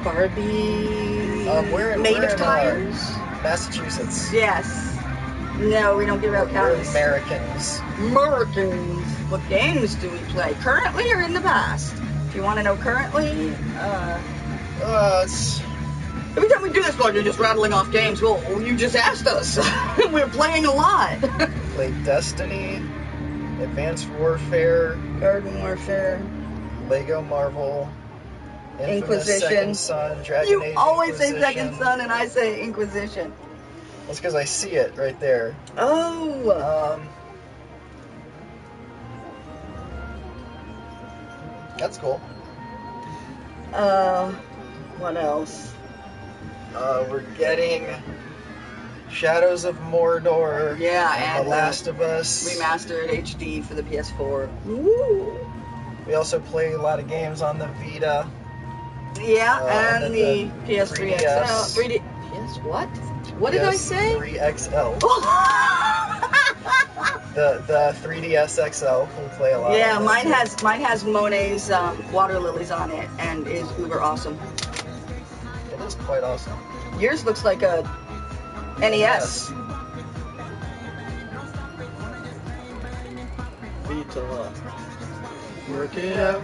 Speaker 1: We're
Speaker 2: made
Speaker 1: in
Speaker 2: of tires?
Speaker 1: Massachusetts.
Speaker 2: Yes. No, we don't give out
Speaker 1: We're
Speaker 2: counties.
Speaker 1: Americans.
Speaker 2: Americans. What games do we play? Currently or in the past? If you want to know currently,
Speaker 1: It's
Speaker 2: every time we do this vlog, you're just rattling off games. Well, you just asked us. We're playing a lot.
Speaker 1: played Destiny, Advanced Warfare,
Speaker 2: Garden Warfare.
Speaker 1: Lego Marvel, Infamous
Speaker 2: Inquisition.
Speaker 1: Second Son, Dragon
Speaker 2: You
Speaker 1: Age
Speaker 2: always say
Speaker 1: Inquisition.
Speaker 2: Second Son and I say Inquisition.
Speaker 1: That's because I see it right there.
Speaker 2: Oh.
Speaker 1: That's cool.
Speaker 2: What else?
Speaker 1: We're getting Shadows of Mordor.
Speaker 2: Yeah,
Speaker 1: and
Speaker 2: and
Speaker 1: The Last of Us.
Speaker 2: Remastered HD for the PS4. Woo!
Speaker 1: We also play a lot of games on the Vita.
Speaker 2: Yeah,
Speaker 1: and
Speaker 2: and the PS3
Speaker 1: 3DS.
Speaker 2: XL. 3D. Yes, what? What did I say?
Speaker 1: 3XL. The 3DS XL. We play a lot.
Speaker 2: Yeah,
Speaker 1: on
Speaker 2: mine
Speaker 1: that too.
Speaker 2: has Monet's water lilies on it and is uber awesome.
Speaker 1: It is quite awesome.
Speaker 2: Yours looks like a NES.
Speaker 1: Vita. Work it out.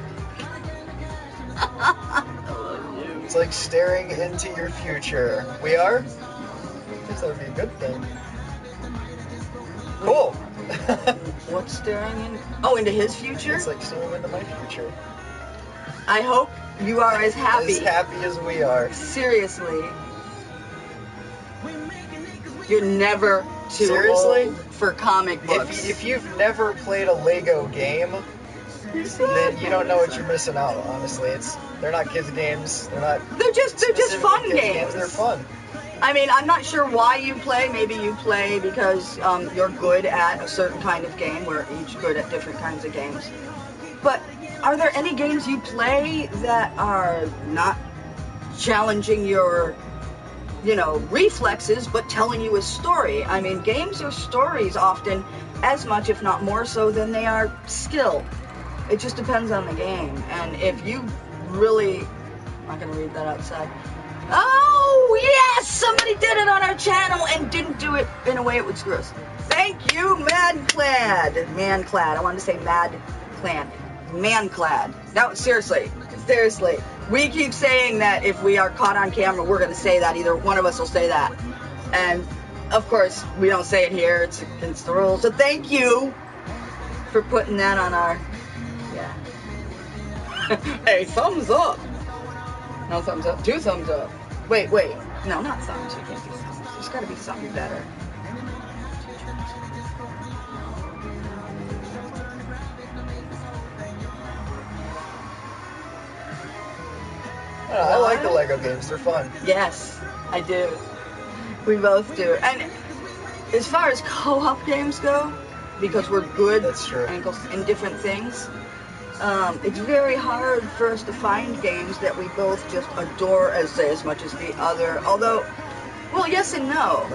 Speaker 1: It's like staring into your future. We are? I guess that would be a good thing. Cool.
Speaker 2: What's staring in? Oh, into his future?
Speaker 1: It's like staring into my future.
Speaker 2: I hope you are as happy.
Speaker 1: As happy as we are.
Speaker 2: Seriously. You're never too
Speaker 1: Seriously?
Speaker 2: old for comic books.
Speaker 1: If you've never played a Lego game, then you don't know what you're missing out. Honestly, they're not kids games. They're just
Speaker 2: fun
Speaker 1: kids
Speaker 2: games.
Speaker 1: They're fun.
Speaker 2: I mean, I'm not sure why you play. Maybe you play because you're good at a certain kind of game. We're each good at different kinds of games. But Are there any games you play that are not challenging your, reflexes, but telling you a story? I mean, games are stories often as much, if not more so, than they are skill. It just depends on the game. And if you really... I'm not going to read that outside. Oh, yes! Somebody did it on our channel and didn't do it in a way it would screw us. Thank you, Manclad. Manclad. I wanted to say Mad Clan. Manclad. No, seriously. We keep saying that if we are caught on camera, we're going to say that. Either one of us will say that. And, of course, we don't say it here. It's against the rules. So thank you for putting that on our... Yeah. Hey, thumbs up. No thumbs up. 2 thumbs up. Wait. No, not thumbs. You can't do thumbs. There's got to be something better.
Speaker 1: I like the Lego games. They're fun.
Speaker 2: Yes, I do. We both do. And as far as co-op games go, because we're good
Speaker 1: That's true.
Speaker 2: in different things, it's very hard for us to find games that we both just adore as much as the other. Although, well, yes and no.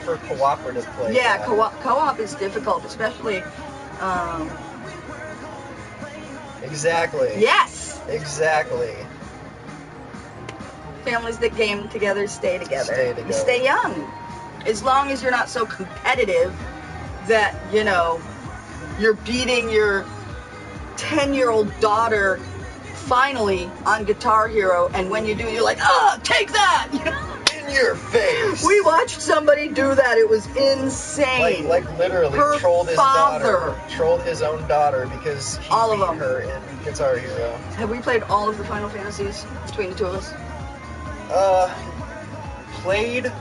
Speaker 1: For cooperative play.
Speaker 2: Yeah, co-op is difficult, especially...
Speaker 1: Exactly.
Speaker 2: Yes!
Speaker 1: Exactly.
Speaker 2: Families that game together stay together.
Speaker 1: Stay together.
Speaker 2: You stay young. As long as you're not so competitive that, you're beating your 10-year-old daughter finally on Guitar Hero, and when you do, you're like, take that!
Speaker 1: In your face!
Speaker 2: We watched somebody do that. It was insane.
Speaker 1: Like literally
Speaker 2: Her
Speaker 1: trolled his
Speaker 2: father.
Speaker 1: daughter. Trolled his own daughter because he
Speaker 2: All of
Speaker 1: beat
Speaker 2: them.
Speaker 1: her in Guitar Hero.
Speaker 2: Have we played all of the Final Fantasies between the two of us?
Speaker 1: Played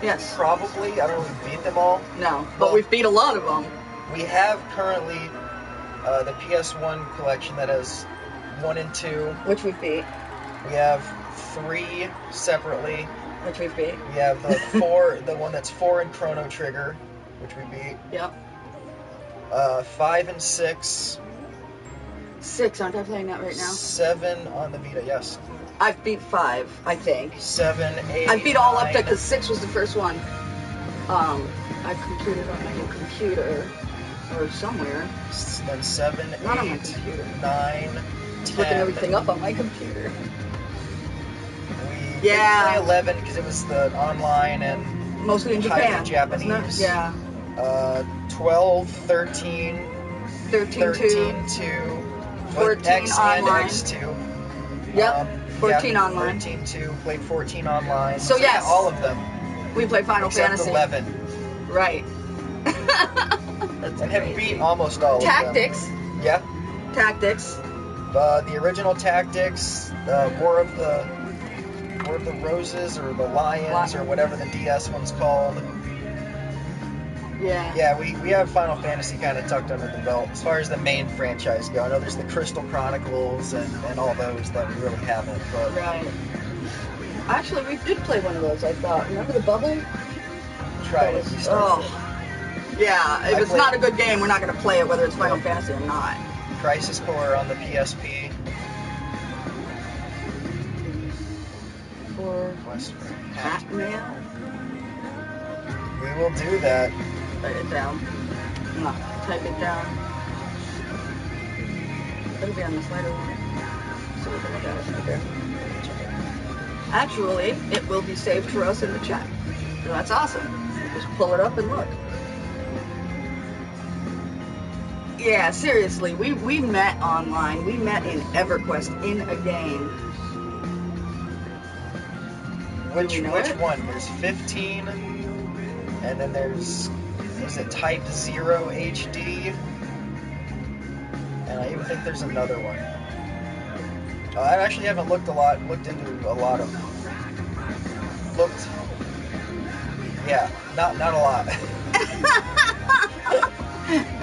Speaker 2: Yes.
Speaker 1: probably. I don't know if we beat them all.
Speaker 2: No, but
Speaker 1: Well,
Speaker 2: we've beat a lot of them.
Speaker 1: We have currently the PS1 collection that has 1 and 2.
Speaker 2: Which we've beat.
Speaker 1: We have 3 separately.
Speaker 2: Which we've beat.
Speaker 1: We have the 4, the one that's 4 in Chrono Trigger, which we beat.
Speaker 2: Yep.
Speaker 1: 5 and 6.
Speaker 2: 6, aren't I playing that right now?
Speaker 1: 7 on the Vita, yes.
Speaker 2: I've beat 5, I think.
Speaker 1: 7, 8.
Speaker 2: I beat all up to
Speaker 1: 9,
Speaker 2: because 6 was the first one. I computed on my new computer or somewhere.
Speaker 1: Then 7,
Speaker 2: Not on my
Speaker 1: 8,
Speaker 2: computer.
Speaker 1: 9, 10.
Speaker 2: Looking everything up on my computer.
Speaker 1: We
Speaker 2: Yeah.
Speaker 1: didn't play 11 because it was the online and
Speaker 2: Mostly in
Speaker 1: highly
Speaker 2: Japan.
Speaker 1: Japanese.
Speaker 2: wasn't it? Yeah.
Speaker 1: 12, 13,
Speaker 2: 13 2.
Speaker 1: 2,
Speaker 2: 14
Speaker 1: X
Speaker 2: online.
Speaker 1: and X2.
Speaker 2: Yep. 14
Speaker 1: yeah,
Speaker 2: online.
Speaker 1: 13 2, played 14 online.
Speaker 2: So yes.
Speaker 1: yeah, all of them.
Speaker 2: We play Final
Speaker 1: except
Speaker 2: Fantasy.
Speaker 1: 11.
Speaker 2: Right. That's
Speaker 1: And have
Speaker 2: crazy.
Speaker 1: beat almost all
Speaker 2: Tactics.
Speaker 1: of them. Yeah.
Speaker 2: Tactics.
Speaker 1: The original Tactics, War of the Roses or the Lions or whatever the DS one's called.
Speaker 2: Yeah.
Speaker 1: Yeah, we have Final Fantasy kind of tucked under the belt. As far as the main franchise go, I know there's the Crystal Chronicles and all those that we really haven't. But
Speaker 2: Right. Actually, we did play one of those, I thought. Remember the bubble?
Speaker 1: tried it. We started it.
Speaker 2: Yeah, if
Speaker 1: I
Speaker 2: it's
Speaker 1: played-
Speaker 2: not a good game, we're not going to play it, whether it's Final Fantasy or not.
Speaker 1: Crisis Core on the PSP.
Speaker 2: For
Speaker 1: Quest for
Speaker 2: Pac-Man?
Speaker 1: We will do that.
Speaker 2: Write it down. No, type it down. It'll be on the slider one. So we can look at it right there. Actually, it will be saved for us in the chat. So that's awesome. Just pull it up and look. Yeah, seriously, we met online. We met in EverQuest in a game.
Speaker 1: Which
Speaker 2: You know
Speaker 1: which
Speaker 2: it?
Speaker 1: one? There's 15, and then there's was it Type 0 HD, and I even think there's another one. I actually haven't looked into a lot of. Yeah, not a lot.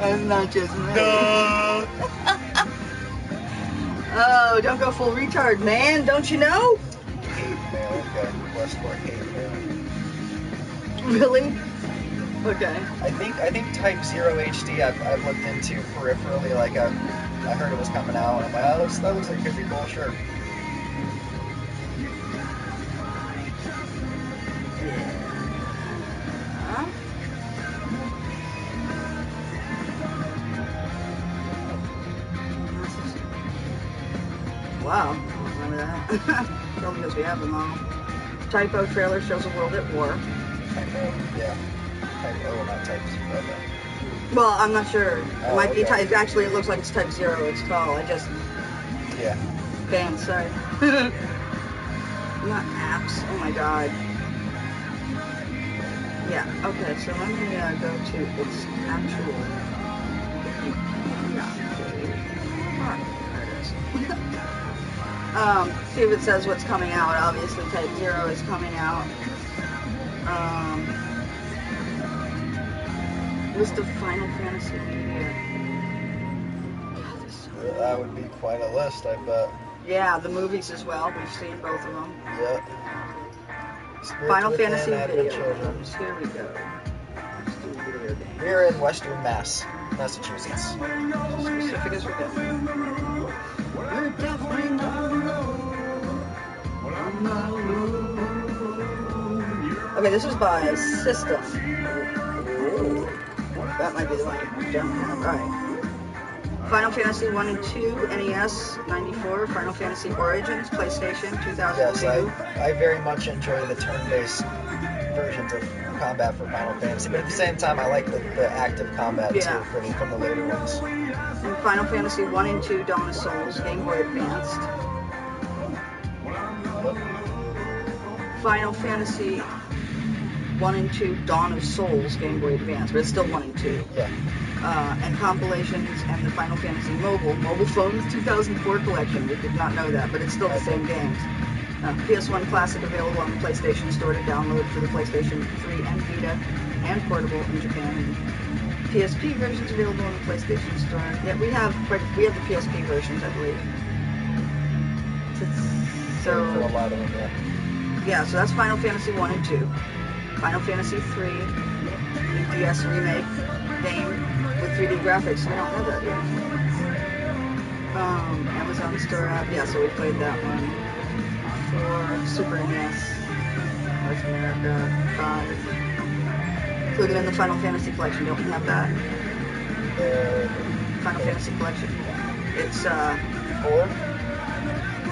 Speaker 2: That's not just me.
Speaker 1: No.
Speaker 2: Oh, don't go full retard, man. Don't you know?
Speaker 1: Hate mail. Okay, Quest for hate mail.
Speaker 2: Really? Okay.
Speaker 1: I think Type 0 HD I've looked into peripherally, like I heard it was coming out, and I'm like, oh, that looks like it could be cool, sure.
Speaker 2: Yeah. Wow, I don't remember that. Probably because we have them all. Typo trailer shows a world at war.
Speaker 1: Type O, yeah. Type O, not Type 0.
Speaker 2: Well, I'm not sure. It
Speaker 1: Oh,
Speaker 2: might be
Speaker 1: okay.
Speaker 2: type. Actually, it looks like it's Type 0. It's tall. I just
Speaker 1: Yeah.
Speaker 2: fans. Sorry. Not apps. Oh my god. Yeah. Okay. So let me go to its actual. Yeah. There it is. See if it says what's coming out. Obviously, Type 0 is coming out. List of Final Fantasy media. God, this is so
Speaker 1: That would be quite a list, I bet.
Speaker 2: Yeah, the movies as well. We've seen both of them.
Speaker 1: Yeah. Spirits
Speaker 2: Final
Speaker 1: Within,
Speaker 2: Fantasy
Speaker 1: Advent
Speaker 2: video
Speaker 1: Children.
Speaker 2: games. Here we go. Let's do video games.
Speaker 1: We're in Western Massachusetts.
Speaker 2: Specific as we get. We're definitely not alone. I'm not alone. Okay, this is by System. Ooh, that might be the one you don't have. Right. Final Fantasy 1 and 2, NES, 94. Final Fantasy Origins, PlayStation, 2002.
Speaker 1: Yes, I very much enjoy the turn-based versions of combat for Final Fantasy, but at the same time, I like the active combat
Speaker 2: Yeah.
Speaker 1: too from the later ones.
Speaker 2: And Final Fantasy 1 and 2, Dawn of Souls, Game Boy Advanced. Final Fantasy 1 and 2, Dawn of Souls, Game Boy Advance, but it's still 1 and 2.
Speaker 1: Yeah.
Speaker 2: And compilations and the Final Fantasy Mobile Phones 2004 collection. We did not know that, but it's still the same games. PS1 Classic available on the PlayStation Store to download for the PlayStation 3 and Vita and portable in Japan. PSP versions available on the PlayStation Store. Yeah, we have the PSP versions, I believe.
Speaker 1: For a lot of them, yeah.
Speaker 2: Yeah, so that's Final Fantasy 1 and 2. Final Fantasy 3, the DS remake game with 3D graphics. We don't know that yet. Amazon Store app. Yeah, so we played that one for Super NES, North America 5. Included in the Final Fantasy collection. Don't we have that? Final Fantasy collection. It's
Speaker 1: 4?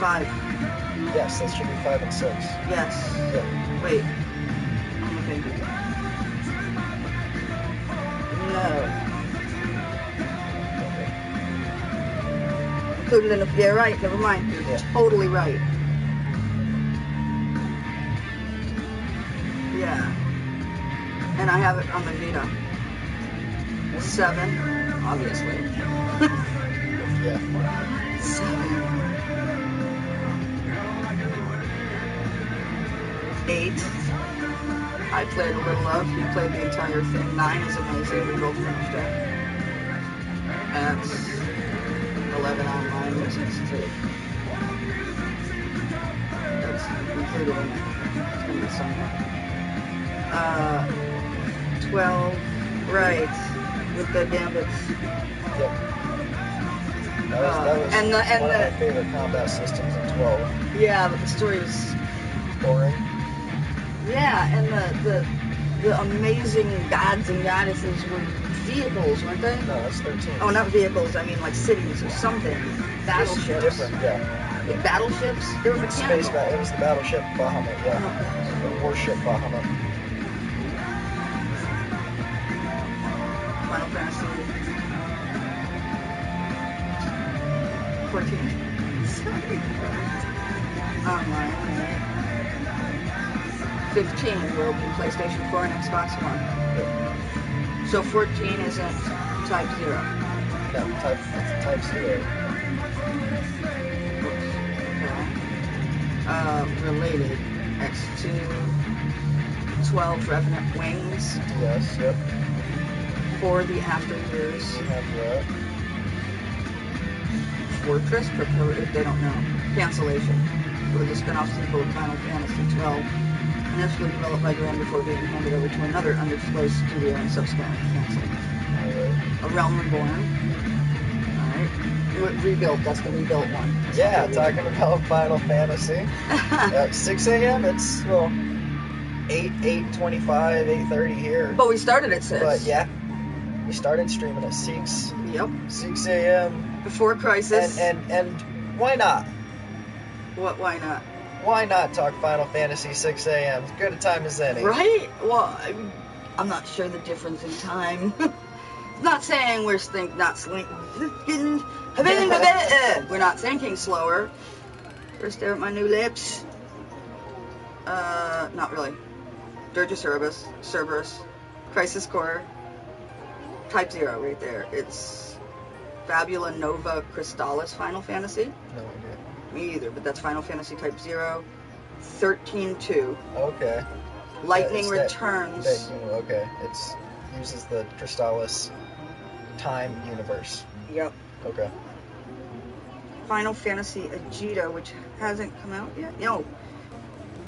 Speaker 2: 5.
Speaker 1: Yes, that should be 5 and 6.
Speaker 2: Yes.
Speaker 1: Yeah.
Speaker 2: Wait. I'm looking. No. Included in the. Yeah, right. Never mind. You're
Speaker 1: Yeah.
Speaker 2: totally right. Yeah. And I have it on the Vita. 7, obviously.
Speaker 1: Yeah.
Speaker 2: 7. 8. I played a little of. You played the entire thing. 9 is amazing. We both finished it. X. 11 online. What's X2? That's included in it. It's going to be somewhere. 12. Right. With the gambits.
Speaker 1: Yep. That was
Speaker 2: and
Speaker 1: one of my favorite combat systems in 12.
Speaker 2: Yeah, but the story was.
Speaker 1: Boring.
Speaker 2: Yeah, and the amazing gods and goddesses were vehicles, weren't they?
Speaker 1: No, that's 13.
Speaker 2: Oh, not vehicles. I mean, like cities or something. Battleships.
Speaker 1: Different, yeah.
Speaker 2: Yeah, battleships. They were mechanical.
Speaker 1: It was the battleship Bahamut, yeah.
Speaker 2: Oh.
Speaker 1: The warship Bahamut.
Speaker 2: Final Fantasy 14. Sorry. Online. 15 will be PlayStation 4 and Xbox One. So 14 isn't Type 0.
Speaker 1: No, type 0.
Speaker 2: Related. X2. 12 Revenant Wings.
Speaker 1: Yes, yep.
Speaker 2: For the After Years.
Speaker 1: We have that.
Speaker 2: Fortress, if they don't know. Cancellation. It was a spin-off sequel of Final Fantasy 12. initially developed by Graham before being handed over to another undisclosed studio and subsequently canceled. A Realm Reborn. Alright. Rebuilt, that's the rebuilt one.
Speaker 3: Yeah, talking about Final Fantasy. 6 a.m. It's 8:25, 8:30 here.
Speaker 2: But we started at 6.
Speaker 3: But yeah, we started streaming at 6.
Speaker 2: Yep.
Speaker 3: 6 a.m.
Speaker 2: Before Crisis.
Speaker 3: And why not?
Speaker 2: What? Why not?
Speaker 3: Why not talk Final Fantasy 6 a.m.? As good a time as any.
Speaker 2: Right? Well, I'm not sure the difference in time. Not saying we're we're not thinking slower. First stare at my new lips. Not really. Dirge of Cerberus, Crisis Core, Type 0 right there. It's Fabula Nova Crystallis Final Fantasy.
Speaker 3: No idea.
Speaker 2: Me either, but that's Final Fantasy Type 0. 13-2.
Speaker 3: Okay.
Speaker 2: Lightning
Speaker 3: It's
Speaker 2: Returns.
Speaker 3: Okay. It uses the Crystallis time universe.
Speaker 2: Yep.
Speaker 3: Okay.
Speaker 2: Final Fantasy Agita, which hasn't come out yet. No,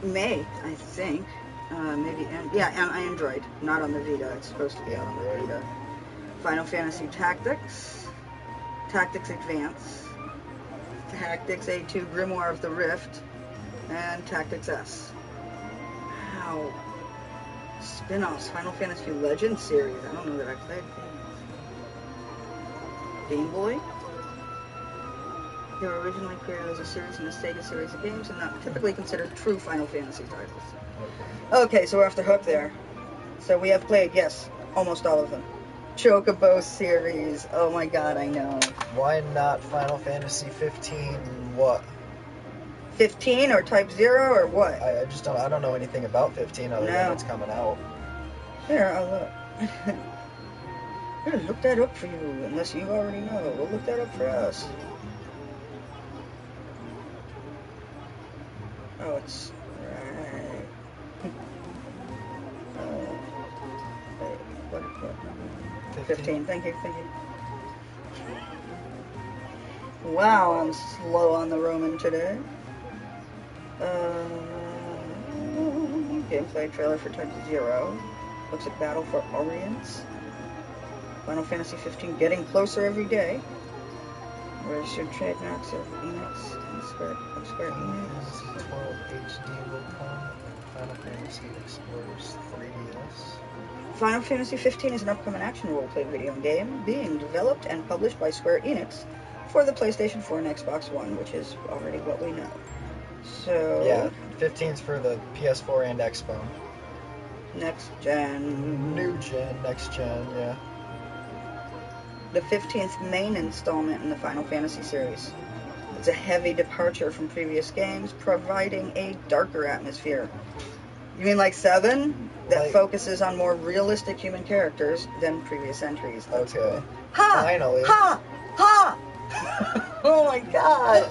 Speaker 2: May, I think. Maybe, and Android, not on the Vita. It's supposed to be out on the Vita. Final Fantasy Tactics, Tactics Advance, Tactics A2 Grimoire of the Rift, and Tactics S. Wow. Spin-offs, Final Fantasy Legends series. I don't know that I played Game Boy. They were originally created as a series in the Sega series of games and not typically considered true Final Fantasy titles. Okay, so we're off the hook there. So we have played, yes, almost all of them. Chocobo series. Oh my god, I know.
Speaker 3: Why not Final Fantasy 15? What?
Speaker 2: 15 or Type 0 or what?
Speaker 3: I just don't. I don't know anything about 15 other than it's coming out.
Speaker 2: Here, I'll look. I'm gonna look that up for you, unless you already know. We'll look that up for us. Oh, it's right. What? 15. Thank you. Wow, I'm slow on the Roman today. Gameplay trailer for Type 0. Looks like Battle for Orients. Final Fantasy 15 getting closer every day. Registered trademarks of Enix and Square Enix.
Speaker 3: 12 HD will come. Final Fantasy Explorers 3DS.
Speaker 2: Final Fantasy 15 is an upcoming action role-play video game being developed and published by Square Enix for the PlayStation 4 and Xbox One, which is already what we know. So
Speaker 3: yeah, 15's for the PS4 and Xbox.
Speaker 2: Next gen.
Speaker 3: New gen, next gen, yeah.
Speaker 2: The 15th main installment in the Final Fantasy series. It's a heavy departure from previous games, providing a darker atmosphere. You mean like 7? That focuses on more realistic human characters than previous entries. That's
Speaker 3: okay.
Speaker 2: Cool. Ha!
Speaker 3: Finally.
Speaker 2: Ha! Ha! Oh my god!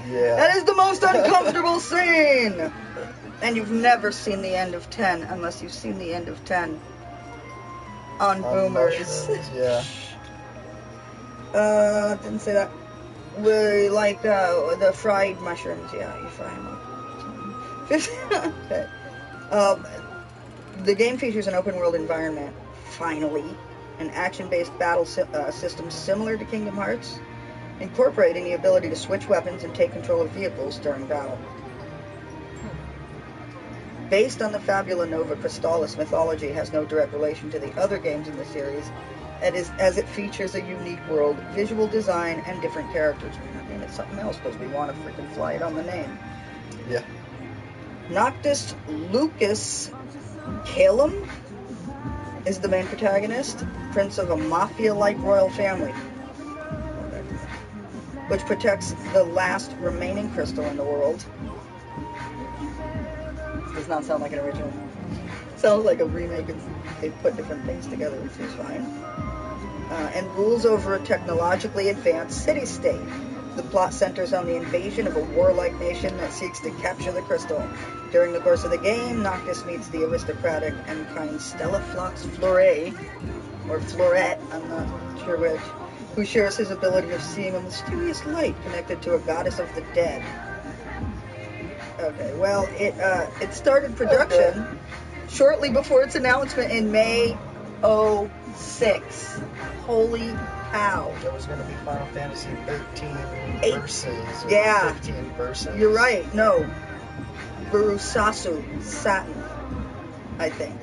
Speaker 3: Yeah.
Speaker 2: That is the most uncomfortable scene! And you've never seen the end of 10 unless you've seen the end of 10 on Boomers.
Speaker 3: Yeah.
Speaker 2: Didn't say that. We like the fried mushrooms. Yeah, you fry them up. Okay. The game features an open-world environment, finally, an action-based battle system similar to Kingdom Hearts, incorporating the ability to switch weapons and take control of vehicles during battle. Based on the Fabula Nova Crystallis mythology, has no direct relation to the other games in the series, as it features a unique world, visual design, and different characters. I mean, it's something else because we want to freaking fly it on the name.
Speaker 3: Yeah.
Speaker 2: Noctis Lucas Calum is the main protagonist, prince of a mafia-like royal family, which protects the last remaining crystal in the world. Does not sound like an original. Sounds like a remake and they put different things together, which is fine. And rules over a technologically advanced city-state. The plot centers on the invasion of a warlike nation that seeks to capture the crystal. During the course of the game, Noctis meets the aristocratic and kind Stella Flox Fleuret, or Florette, I'm not sure which, who shares his ability of seeing a mysterious light connected to a goddess of the dead. Okay, well, it started production shortly before its announcement in May '06. Holy cow.
Speaker 1: That was going to be Final Fantasy 13
Speaker 2: Eight.
Speaker 1: versus, or
Speaker 2: Yeah.
Speaker 1: 15 versus.
Speaker 2: You're right. No. Burusasu Satin, I think.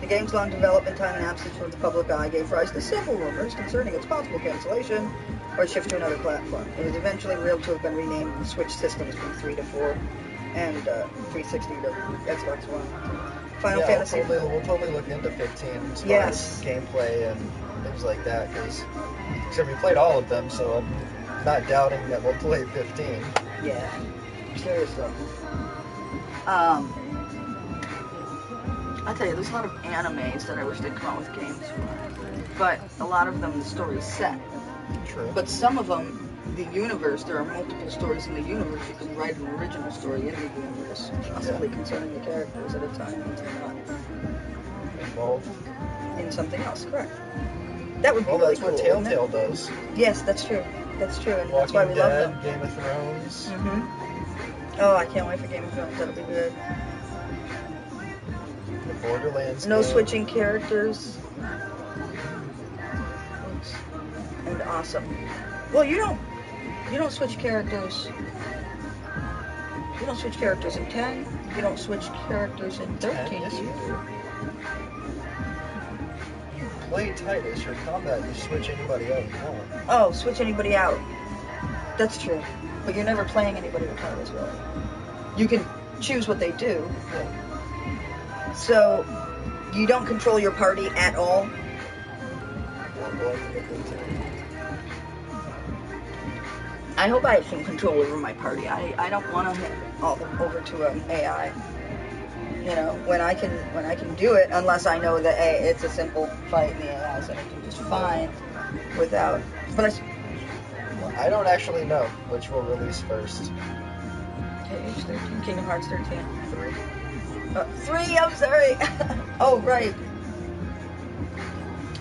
Speaker 2: The game's long development time and absence from the public eye gave rise to several rumors concerning its possible cancellation or shift to another platform. It was eventually revealed to have been renamed and switched systems from 3 to 4 and 360 to Xbox One. Final Fantasy.
Speaker 1: We'll totally look into 15 as far
Speaker 2: Yes.
Speaker 1: as gameplay and things like that, because we played all of them, so I'm not doubting that we'll play 15.
Speaker 2: Yeah. Seriously. I'll tell you, there's a lot of animes that I wish they'd come out with games for. But a lot of them, the story's set.
Speaker 1: True.
Speaker 2: But some of them, the universe, there are multiple stories in the universe. You can write an original story in the universe, possibly concerning the characters at a time when they're not
Speaker 1: Involved.
Speaker 2: in something else, correct? That would be
Speaker 1: Well,
Speaker 2: really
Speaker 1: that's
Speaker 2: cool.
Speaker 1: what
Speaker 2: wouldn't it?
Speaker 1: Telltale does.
Speaker 2: Yes, that's true. That's true, and that's
Speaker 1: Walking
Speaker 2: why we love
Speaker 1: Dead,
Speaker 2: them.
Speaker 1: Game of Thrones.
Speaker 2: Oh, I can't wait for Game of Thrones. That'll be good.
Speaker 1: The Borderlands.
Speaker 2: No
Speaker 1: game.
Speaker 2: switching characters. Oops. And awesome. Well, you don't switch characters. You don't switch characters in 10. You don't switch characters in 13.
Speaker 1: Yes,
Speaker 2: do
Speaker 1: you
Speaker 2: you?
Speaker 1: do. You play Titus, your combat, you switch anybody out you want.
Speaker 2: Oh, switch anybody out. That's true. But you're never playing anybody with Titus, really. You can choose what they do.
Speaker 1: Yeah.
Speaker 2: So, you don't control your party at all?
Speaker 1: Well, I can look into it.
Speaker 2: I hope I have some control over my party. I don't want to hand all them over to an AI. You know, when I can do it, unless I know that it's a simple fight and the AI is going to do just fine without. But
Speaker 1: Well, I don't actually know which will release first.
Speaker 2: Age 13, Kingdom Hearts 13.
Speaker 1: 3.
Speaker 2: 3. I'm sorry. Oh right.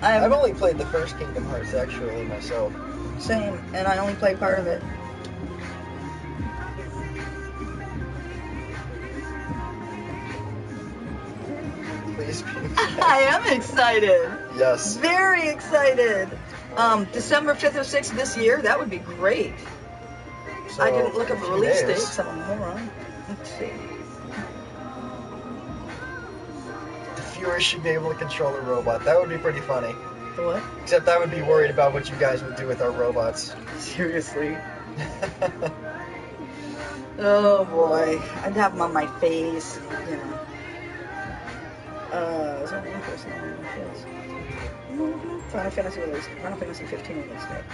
Speaker 1: I've only played the first Kingdom Hearts actually myself.
Speaker 2: Same, and I only played part of it.
Speaker 1: Please be.
Speaker 2: I am excited.
Speaker 1: Yes.
Speaker 2: Very excited. December 5th or 6th this year, that would be great.
Speaker 1: So,
Speaker 2: I didn't look up
Speaker 1: in
Speaker 2: a
Speaker 1: few
Speaker 2: release
Speaker 1: days.
Speaker 2: date, so I'm a moron. Let's see.
Speaker 1: The viewers should be able to control the robot. That would be pretty funny.
Speaker 2: The what?
Speaker 1: Except I would be worried about what you guys would do with our robots.
Speaker 2: Seriously. Oh boy. I'd have them on my face, you know. Is there one person on my face? Final Fantasy release. Final Fantasy 15 release date.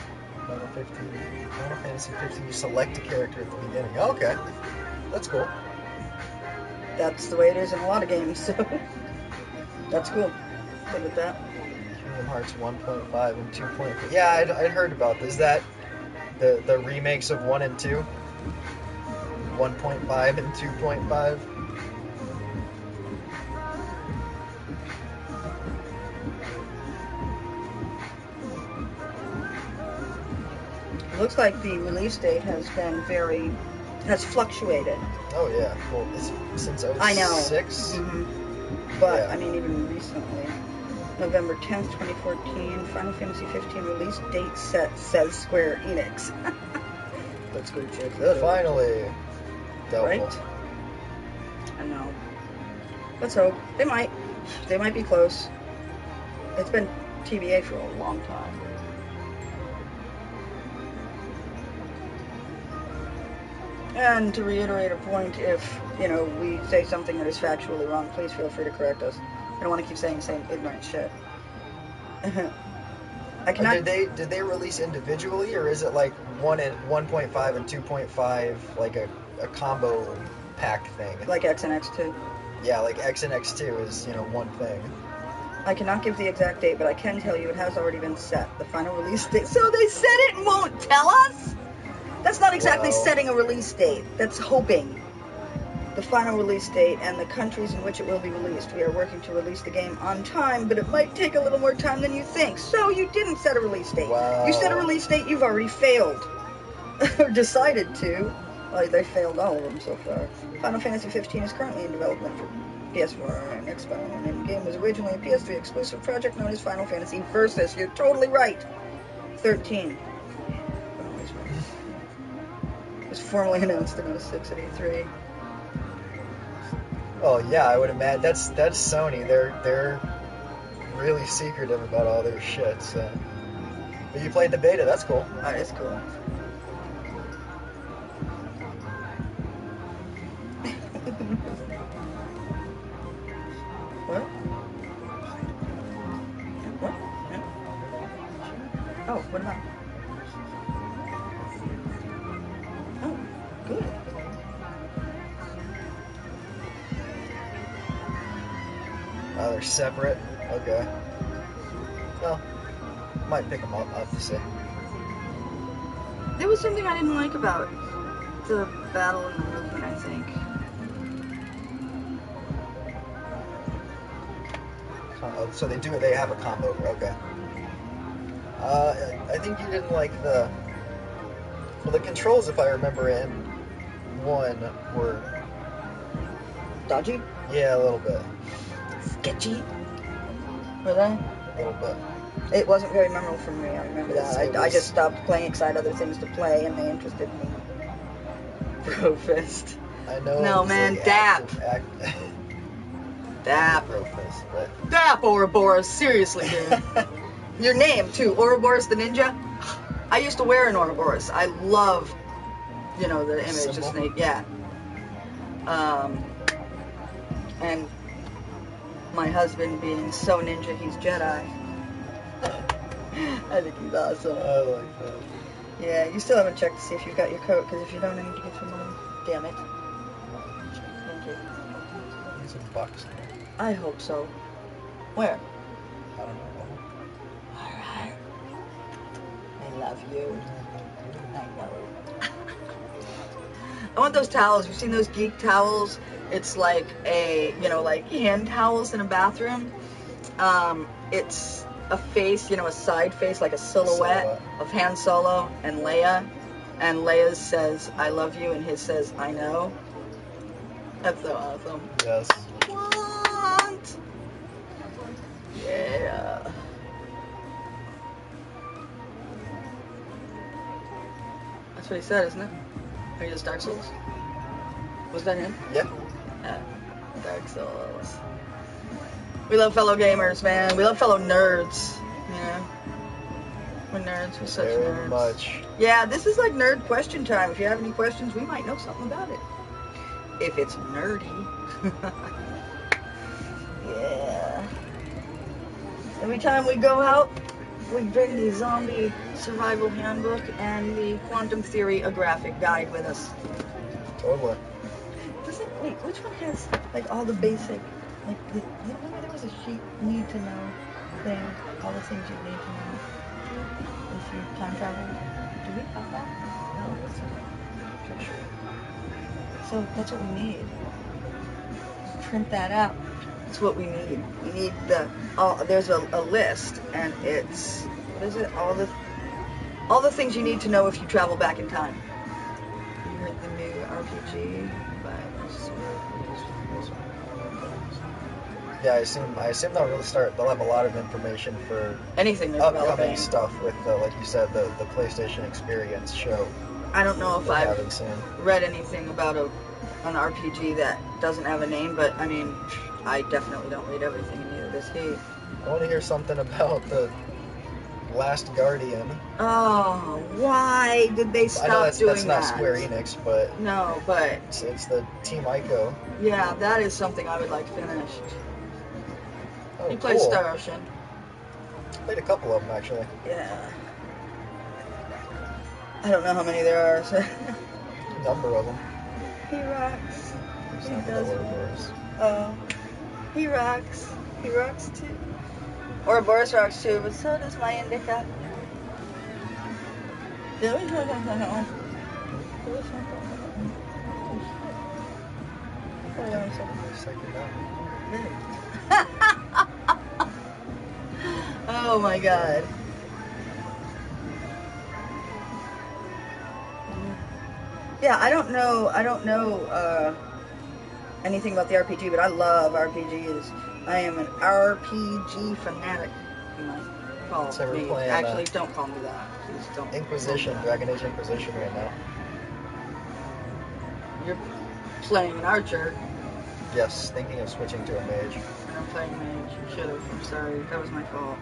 Speaker 1: Final Fantasy 15, you select a character at the beginning. Oh, okay. That's cool.
Speaker 2: That's the way it is in a lot of games, so that's cool. Good with that.
Speaker 1: Kingdom Hearts 1.5 and 2.5. Yeah, I'd heard about this. That the remakes of 1 and 2? 1.5 and 2.5?
Speaker 2: It looks like the release date has fluctuated.
Speaker 1: Oh, yeah. Well, it's since 06?
Speaker 2: I know. But,
Speaker 1: Yeah.
Speaker 2: I mean, even recently. November 10th, 2014, Final Fantasy 15 release date set, says Square Enix. Let's go check that out.
Speaker 1: Finally. Doubtful.
Speaker 2: Right? I know. Let's hope. They might be close. It's been TBA for a long time. And to reiterate a point, if, we say something that is factually wrong, please feel free to correct us. I don't want to keep saying the same ignorant shit. I cannot...
Speaker 1: Did they release individually, or is it like 1.5 and 2.5, like a combo pack thing?
Speaker 2: Like X and X2.
Speaker 1: Yeah, like X and X2 is, one thing.
Speaker 2: I cannot give the exact date, but I can tell you it has already been set. The final release date. So they said it and won't tell us? That's not exactly
Speaker 1: Wow.
Speaker 2: setting a release date. That's hoping. The final release date and the countries in which it will be released. We are working to release the game on time, but it might take a little more time than you think. So you didn't set a release date.
Speaker 1: Wow.
Speaker 2: You set a release date you've already failed. Or decided to. Well, they failed all of them so far. Final Fantasy 15 is currently in development for PS4 and Xbox, and the game was originally a PS3 exclusive project known as Final Fantasy Versus. You're totally right. 13. It was formally announced in 06 and 83.
Speaker 3: Oh yeah, I would imagine that's Sony. They're really secretive about all their shit. So. But you played the beta. That's cool.
Speaker 2: That is cool. What? What? Oh, what about? Oh, good.
Speaker 3: Oh, they're separate. Okay. Well, might pick them up. I'll have to see.
Speaker 2: There was something I didn't like about the battle and the movement, I think.
Speaker 3: So they have a combo. Okay. I think you didn't like the controls, if I remember, in 1 were
Speaker 2: Dodgy?
Speaker 3: yeah, a little bit.
Speaker 2: Sketchy? Were they?
Speaker 3: A little bit.
Speaker 2: It wasn't very memorable for me, I remember that.
Speaker 3: It
Speaker 2: I
Speaker 3: was-
Speaker 2: just stopped playing because I had other things to play and they interested me. Brofist.
Speaker 3: I know.
Speaker 2: No,
Speaker 3: it was
Speaker 2: man,
Speaker 3: like
Speaker 2: DAP. DAP.
Speaker 3: Brofist, but
Speaker 2: DAP, Ouroboros, seriously, dude. Your name, too, Ouroboros the Ninja. I used to wear an Ouroboros. I love, the image of
Speaker 3: Symbol?
Speaker 2: Snake, yeah. And my husband being so ninja, he's Jedi. I think he's awesome.
Speaker 3: I like that.
Speaker 2: Yeah, you still haven't checked to see if you've got your coat, because if you don't, I need to get your money. Damn it. Thank you.
Speaker 3: He's a box.
Speaker 2: I hope so. Where?
Speaker 3: I don't know.
Speaker 2: Alright. I love you. I know. I want those towels. You've seen those geek towels? It's like like hand towels in a bathroom. It's a face, a side face, like a silhouette of Han Solo and Leia. And Leia's says, I love you, and his says, I know. That's so awesome.
Speaker 3: Yes.
Speaker 2: What? Yeah. That's what he said, isn't it? Are you just Dark Souls? Was that him?
Speaker 3: Yeah.
Speaker 2: Dark Souls. We love fellow gamers, man. We love fellow nerds. We're nerds. We're such
Speaker 3: Very
Speaker 2: nerds.
Speaker 3: much.
Speaker 2: Yeah, this is like nerd question time. If you have any questions, we might know something about it. If it's nerdy. Yeah. Every time we go out, we bring the Zombie Survival Handbook and the Quantum Theory, a graphic guide with us.
Speaker 3: Totally.
Speaker 2: Wait, which one has like all the basic, like, remember there was a sheet need to know thing, all the things you need to know if you time travel? Do we have that?
Speaker 3: No, that's a picture.
Speaker 2: So that's what we need. Print that out. That's what we need. We need there's a list, and it's, what is it? All the things you need to know if you travel back in time. You heard the new RPG by
Speaker 3: Yeah, I assume they'll have a lot of information for
Speaker 2: anything they're
Speaker 3: upcoming
Speaker 2: developing.
Speaker 3: stuff with, like you said, the PlayStation Experience show.
Speaker 2: I don't know if
Speaker 3: I
Speaker 2: I've
Speaker 3: haven't seen.
Speaker 2: read anything about an RPG that doesn't have a name, but I mean, I definitely don't read everything in either this heat.
Speaker 3: I want to hear something about the Last Guardian.
Speaker 2: Oh, why did they stop
Speaker 3: I know
Speaker 2: doing
Speaker 3: that's not
Speaker 2: that?
Speaker 3: Square Enix, but
Speaker 2: No, but
Speaker 3: it's the Team Ico.
Speaker 2: yeah, that is something I would like finished.
Speaker 3: Oh,
Speaker 2: You played
Speaker 3: cool.
Speaker 2: Star Ocean.
Speaker 3: Played a couple of them actually.
Speaker 2: Yeah. I don't know how many there are. So.
Speaker 3: A number of them.
Speaker 2: He rocks.
Speaker 3: There's
Speaker 2: He
Speaker 3: some
Speaker 2: does.
Speaker 3: Ouroboros.
Speaker 2: Oh, he rocks. He rocks too. Or Boris rocks too, but so does my indica. Oh my god. Yeah, I don't know anything about the RPG, but I love RPGs. I am an RPG fanatic, you might call
Speaker 3: So we're
Speaker 2: me.
Speaker 3: playing,
Speaker 2: Actually, don't call me that. Please don't.
Speaker 3: Inquisition, Dragon Age Inquisition right now.
Speaker 2: You're playing an archer,
Speaker 3: Yes, thinking of switching to a mage.
Speaker 2: and I'm playing mage. You should have. I'm sorry. That was my fault.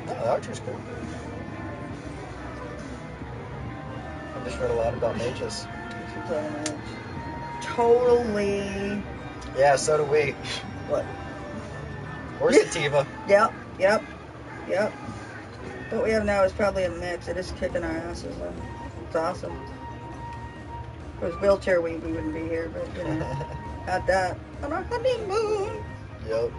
Speaker 3: No, the archer's cool. I've just read a lot about mages.
Speaker 2: You should play mage. Totally.
Speaker 3: Yeah, so do we.
Speaker 2: What?
Speaker 3: Or Sativa.
Speaker 2: Yep. What we have now is probably a mix. It is kicking our asses. It's awesome. If it was wheelchair week, we wouldn't be here, but you know, not that. On our honeymoon.
Speaker 3: Yep.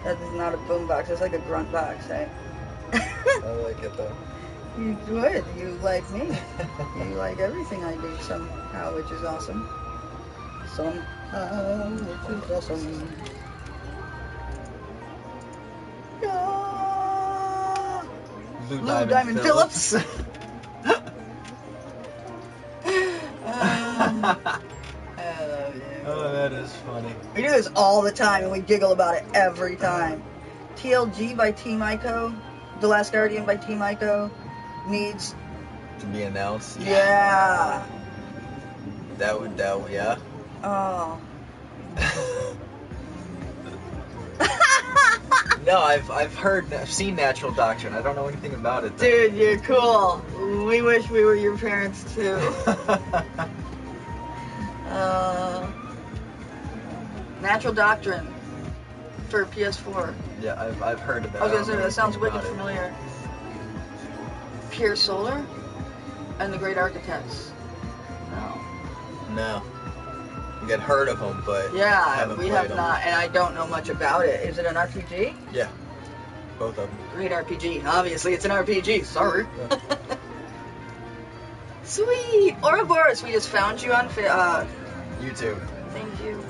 Speaker 2: That is not a boom box. It's like a grunt box, right?
Speaker 3: I like it though.
Speaker 2: You would. You like me. You like everything I do somehow, which is awesome. Somehow, which is awesome. Yeah.
Speaker 3: Blue
Speaker 2: Blue Diamond Phillips. I love you.
Speaker 3: Oh, that is funny.
Speaker 2: We do this all the time, and we giggle about it every time. TLG by Team Ico, The Last Guardian by Team Ico, needs...
Speaker 3: To be announced?
Speaker 2: Yeah.
Speaker 3: That would, yeah.
Speaker 2: Oh.
Speaker 3: No, I've seen Natural Doctrine. I don't know anything about it though.
Speaker 2: Dude, you're cool. We wish we were your parents, too. Natural Doctrine for PS4.
Speaker 3: Yeah, I've heard of that.
Speaker 2: I was gonna say,
Speaker 3: don't know
Speaker 2: that sounds
Speaker 3: anything
Speaker 2: wicked
Speaker 3: about it.
Speaker 2: familiar. Pure Solar and the Great Architects. No.
Speaker 3: No. We had heard of them, but
Speaker 2: Yeah,
Speaker 3: haven't
Speaker 2: we
Speaker 3: played
Speaker 2: have
Speaker 3: them.
Speaker 2: not, and I don't know much about it. Is it an RPG?
Speaker 3: Yeah, both of them.
Speaker 2: Great RPG. Obviously, it's an RPG. Sorry. Sweet! Ouroboros, we just found you on
Speaker 3: YouTube.
Speaker 2: Thank you.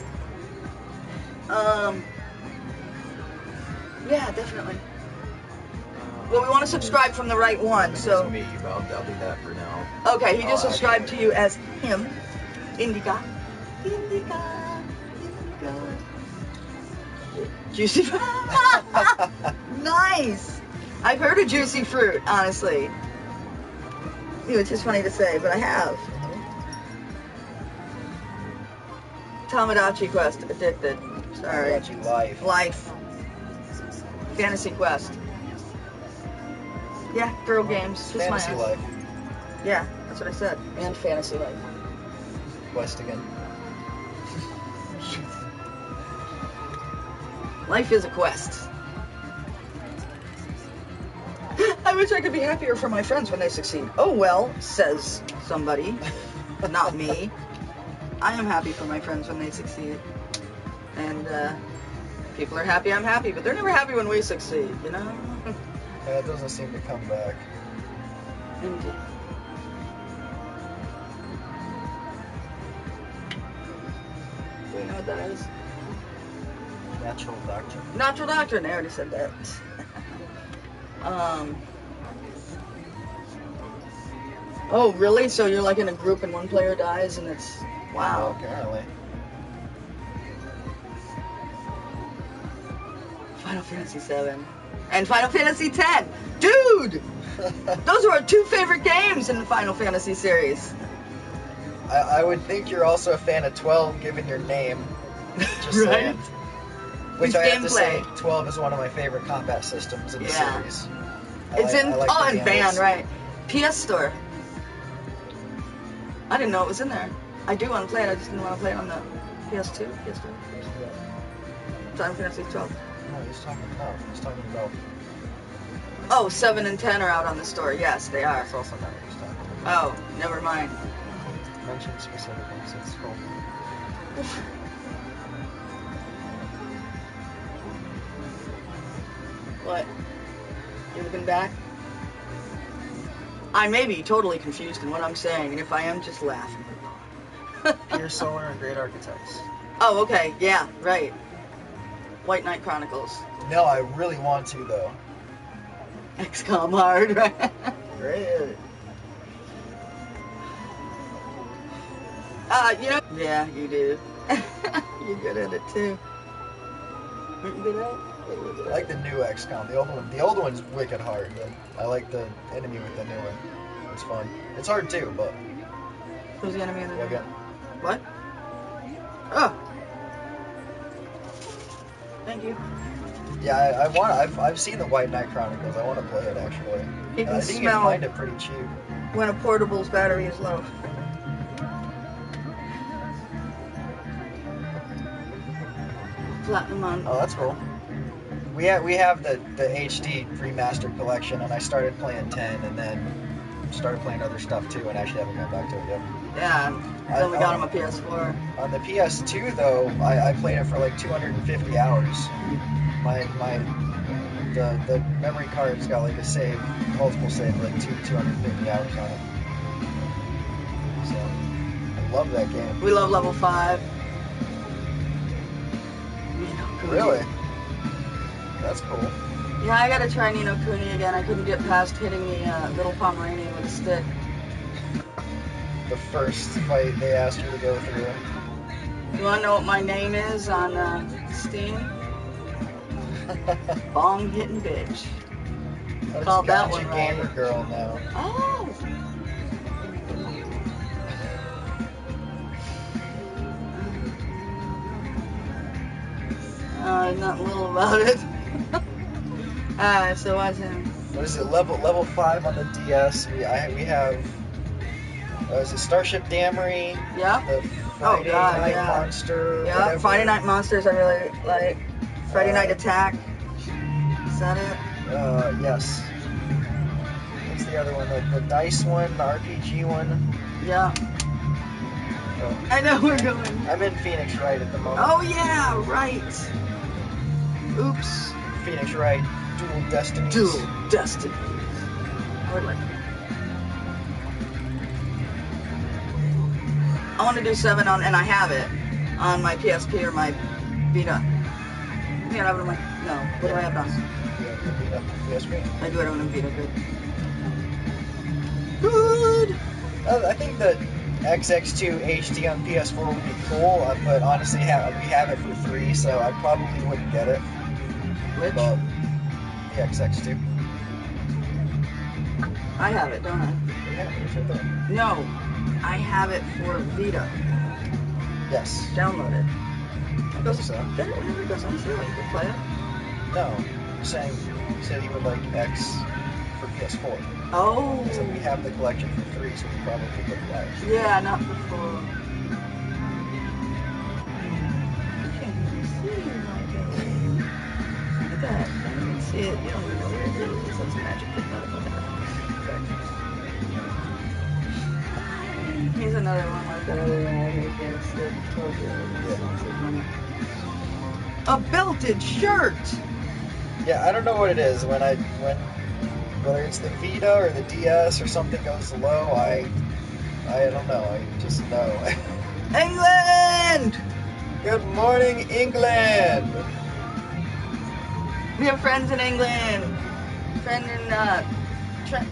Speaker 2: Yeah, definitely. Well, we want to subscribe from the right one, so...
Speaker 3: It's me, but I'll do that for now.
Speaker 2: Okay, he just
Speaker 3: Oh,
Speaker 2: subscribed
Speaker 3: okay.
Speaker 2: to you as him. Indica. Juicy fruit. Nice! I've heard of juicy fruit, honestly. It's just funny to say, but I have. Tamagotchi Quest, addicted. Sorry.
Speaker 3: Tamagotchi Life.
Speaker 2: Life. Fantasy Quest. Yeah, girl games. Just
Speaker 3: Fantasy
Speaker 2: my ass.
Speaker 3: Life.
Speaker 2: Yeah, that's what I said. And Fantasy Life.
Speaker 3: Quest again.
Speaker 2: Life is a quest. I wish I could be happier for my friends when they succeed. Oh well, says somebody. Not me. I am happy for my friends when they succeed. And people are happy I'm happy, but they're never happy when we succeed, you know?
Speaker 3: Yeah, it doesn't seem to come back.
Speaker 2: Indeed. Do you know what that is?
Speaker 3: Natural Doctrine.
Speaker 2: Natural Doctrine, I already said that. Oh, really? So you're like in a group and one player dies and it's... Wow.
Speaker 3: Apparently.
Speaker 2: Final Fantasy 7. And Final Fantasy 10. Dude! Those are our two favorite games in the Final Fantasy series.
Speaker 3: I would think you're also a fan of 12, given your name. Just
Speaker 2: Right?
Speaker 3: saying. Which
Speaker 2: It's
Speaker 3: I have to say,
Speaker 2: gameplay.
Speaker 3: 12 is one of my favorite combat systems in the
Speaker 2: Yeah.
Speaker 3: series.
Speaker 2: It's in...
Speaker 3: I like
Speaker 2: oh,
Speaker 3: the
Speaker 2: and Van,
Speaker 3: games.
Speaker 2: right. PS Store. I didn't know it was in there. I do want to play it, I just didn't want to play it on the PS2, PS3. Final Fantasy 12.
Speaker 3: No, he's talking about.
Speaker 2: Oh, 7 and 10 are out on the store. Yes, they are.
Speaker 3: That's also not what he's talking about.
Speaker 2: Oh, never mind.
Speaker 3: Mention specific ones. It's cool.
Speaker 2: What? You looking back? I may be totally confused in what I'm saying, and if I am, just laugh.
Speaker 3: Pure Solar and Great Architects.
Speaker 2: Oh, okay. Yeah, right. White Knight Chronicles.
Speaker 3: No, I really want to though.
Speaker 2: XCOM hard, right?
Speaker 3: Great.
Speaker 2: You know. Yeah, you do. You're good at it too. Aren't you good at it?
Speaker 3: I like the new XCOM. The old one's wicked hard, but I like the enemy with the new one. It's fun. It's hard too, but.
Speaker 2: Who's the enemy in the
Speaker 3: Go again.
Speaker 2: What? Oh. Thank you.
Speaker 3: Yeah, I've seen the White Knight Chronicles. I want to play it actually.
Speaker 2: You can
Speaker 3: I think you
Speaker 2: smell
Speaker 3: can find it pretty cheap.
Speaker 2: when a portable's battery is low. Platinum on.
Speaker 3: Oh, that's cool. We have the HD remastered collection, and I started playing 10, and then started playing other stuff too, and actually haven't gone back to it yet.
Speaker 2: Yeah, I only got him a PS4.
Speaker 3: On the PS2 though, I played it for like 250 hours. The memory card's got like a multiple save, like 250 hours on it. So I love that game.
Speaker 2: We love level 5.
Speaker 3: Really? That's cool.
Speaker 2: Yeah, I gotta try Ni no Kuni again. I couldn't get past hitting the little Pomeranian with a stick.
Speaker 3: The first fight they asked you to go through.
Speaker 2: You wanna know what my name is on Steam? Bong hitting bitch. Called that one right.
Speaker 3: Gamer girl now.
Speaker 2: Oh. Not little about it. So what's him?
Speaker 3: What is it? Level 5 on the DS. We have. Is it Starship Damery?
Speaker 2: Yeah.
Speaker 3: The Friday Night Monster.
Speaker 2: Yeah.
Speaker 3: Whatever.
Speaker 2: Friday Night Monsters. I really like. Friday Night Attack. Is that it?
Speaker 3: Yes. What's the other one? The dice one, the RPG one.
Speaker 2: Yeah.
Speaker 3: Oh.
Speaker 2: I know we're going.
Speaker 3: I'm in Phoenix Wright at the moment.
Speaker 2: Oh yeah, right. Oops.
Speaker 3: Phoenix Wright, Dual Destinies.
Speaker 2: Dual Destinies. I would like. I want to do 7 on, and I have it on my PSP or my Vita. I think I have it on my. No, what do I have it on?
Speaker 3: Yeah, PSP.
Speaker 2: I do it on a Vita. Good.
Speaker 3: I think the XX2 HD on PS4 would be cool, but honestly, we have it for free, so I probably wouldn't get it.
Speaker 2: Which?
Speaker 3: But the XX2.
Speaker 2: I have it, don't I?
Speaker 3: Yeah, it's right there.
Speaker 2: No, I have it for Vita.
Speaker 3: Yes.
Speaker 2: Download it.
Speaker 3: I think so.
Speaker 2: Then it never goes on sale. You can play it.
Speaker 3: No, I'm saying you said you would like X for PS4.
Speaker 2: Oh.
Speaker 3: So we have the collection for free, so we probably could buy it.
Speaker 2: Yeah, not before. I can't even see my game. Look at that. I don't even see it. You don't even know where it is. That's magic. Here's another one like that other one I hate against it. Told you. A belted shirt!
Speaker 3: Yeah, I don't know what it is. Whether it's the Vita or the DS or something goes low, I don't know. I just know.
Speaker 2: England!
Speaker 3: Good morning, England!
Speaker 2: We have friends in England. Friend in Trent.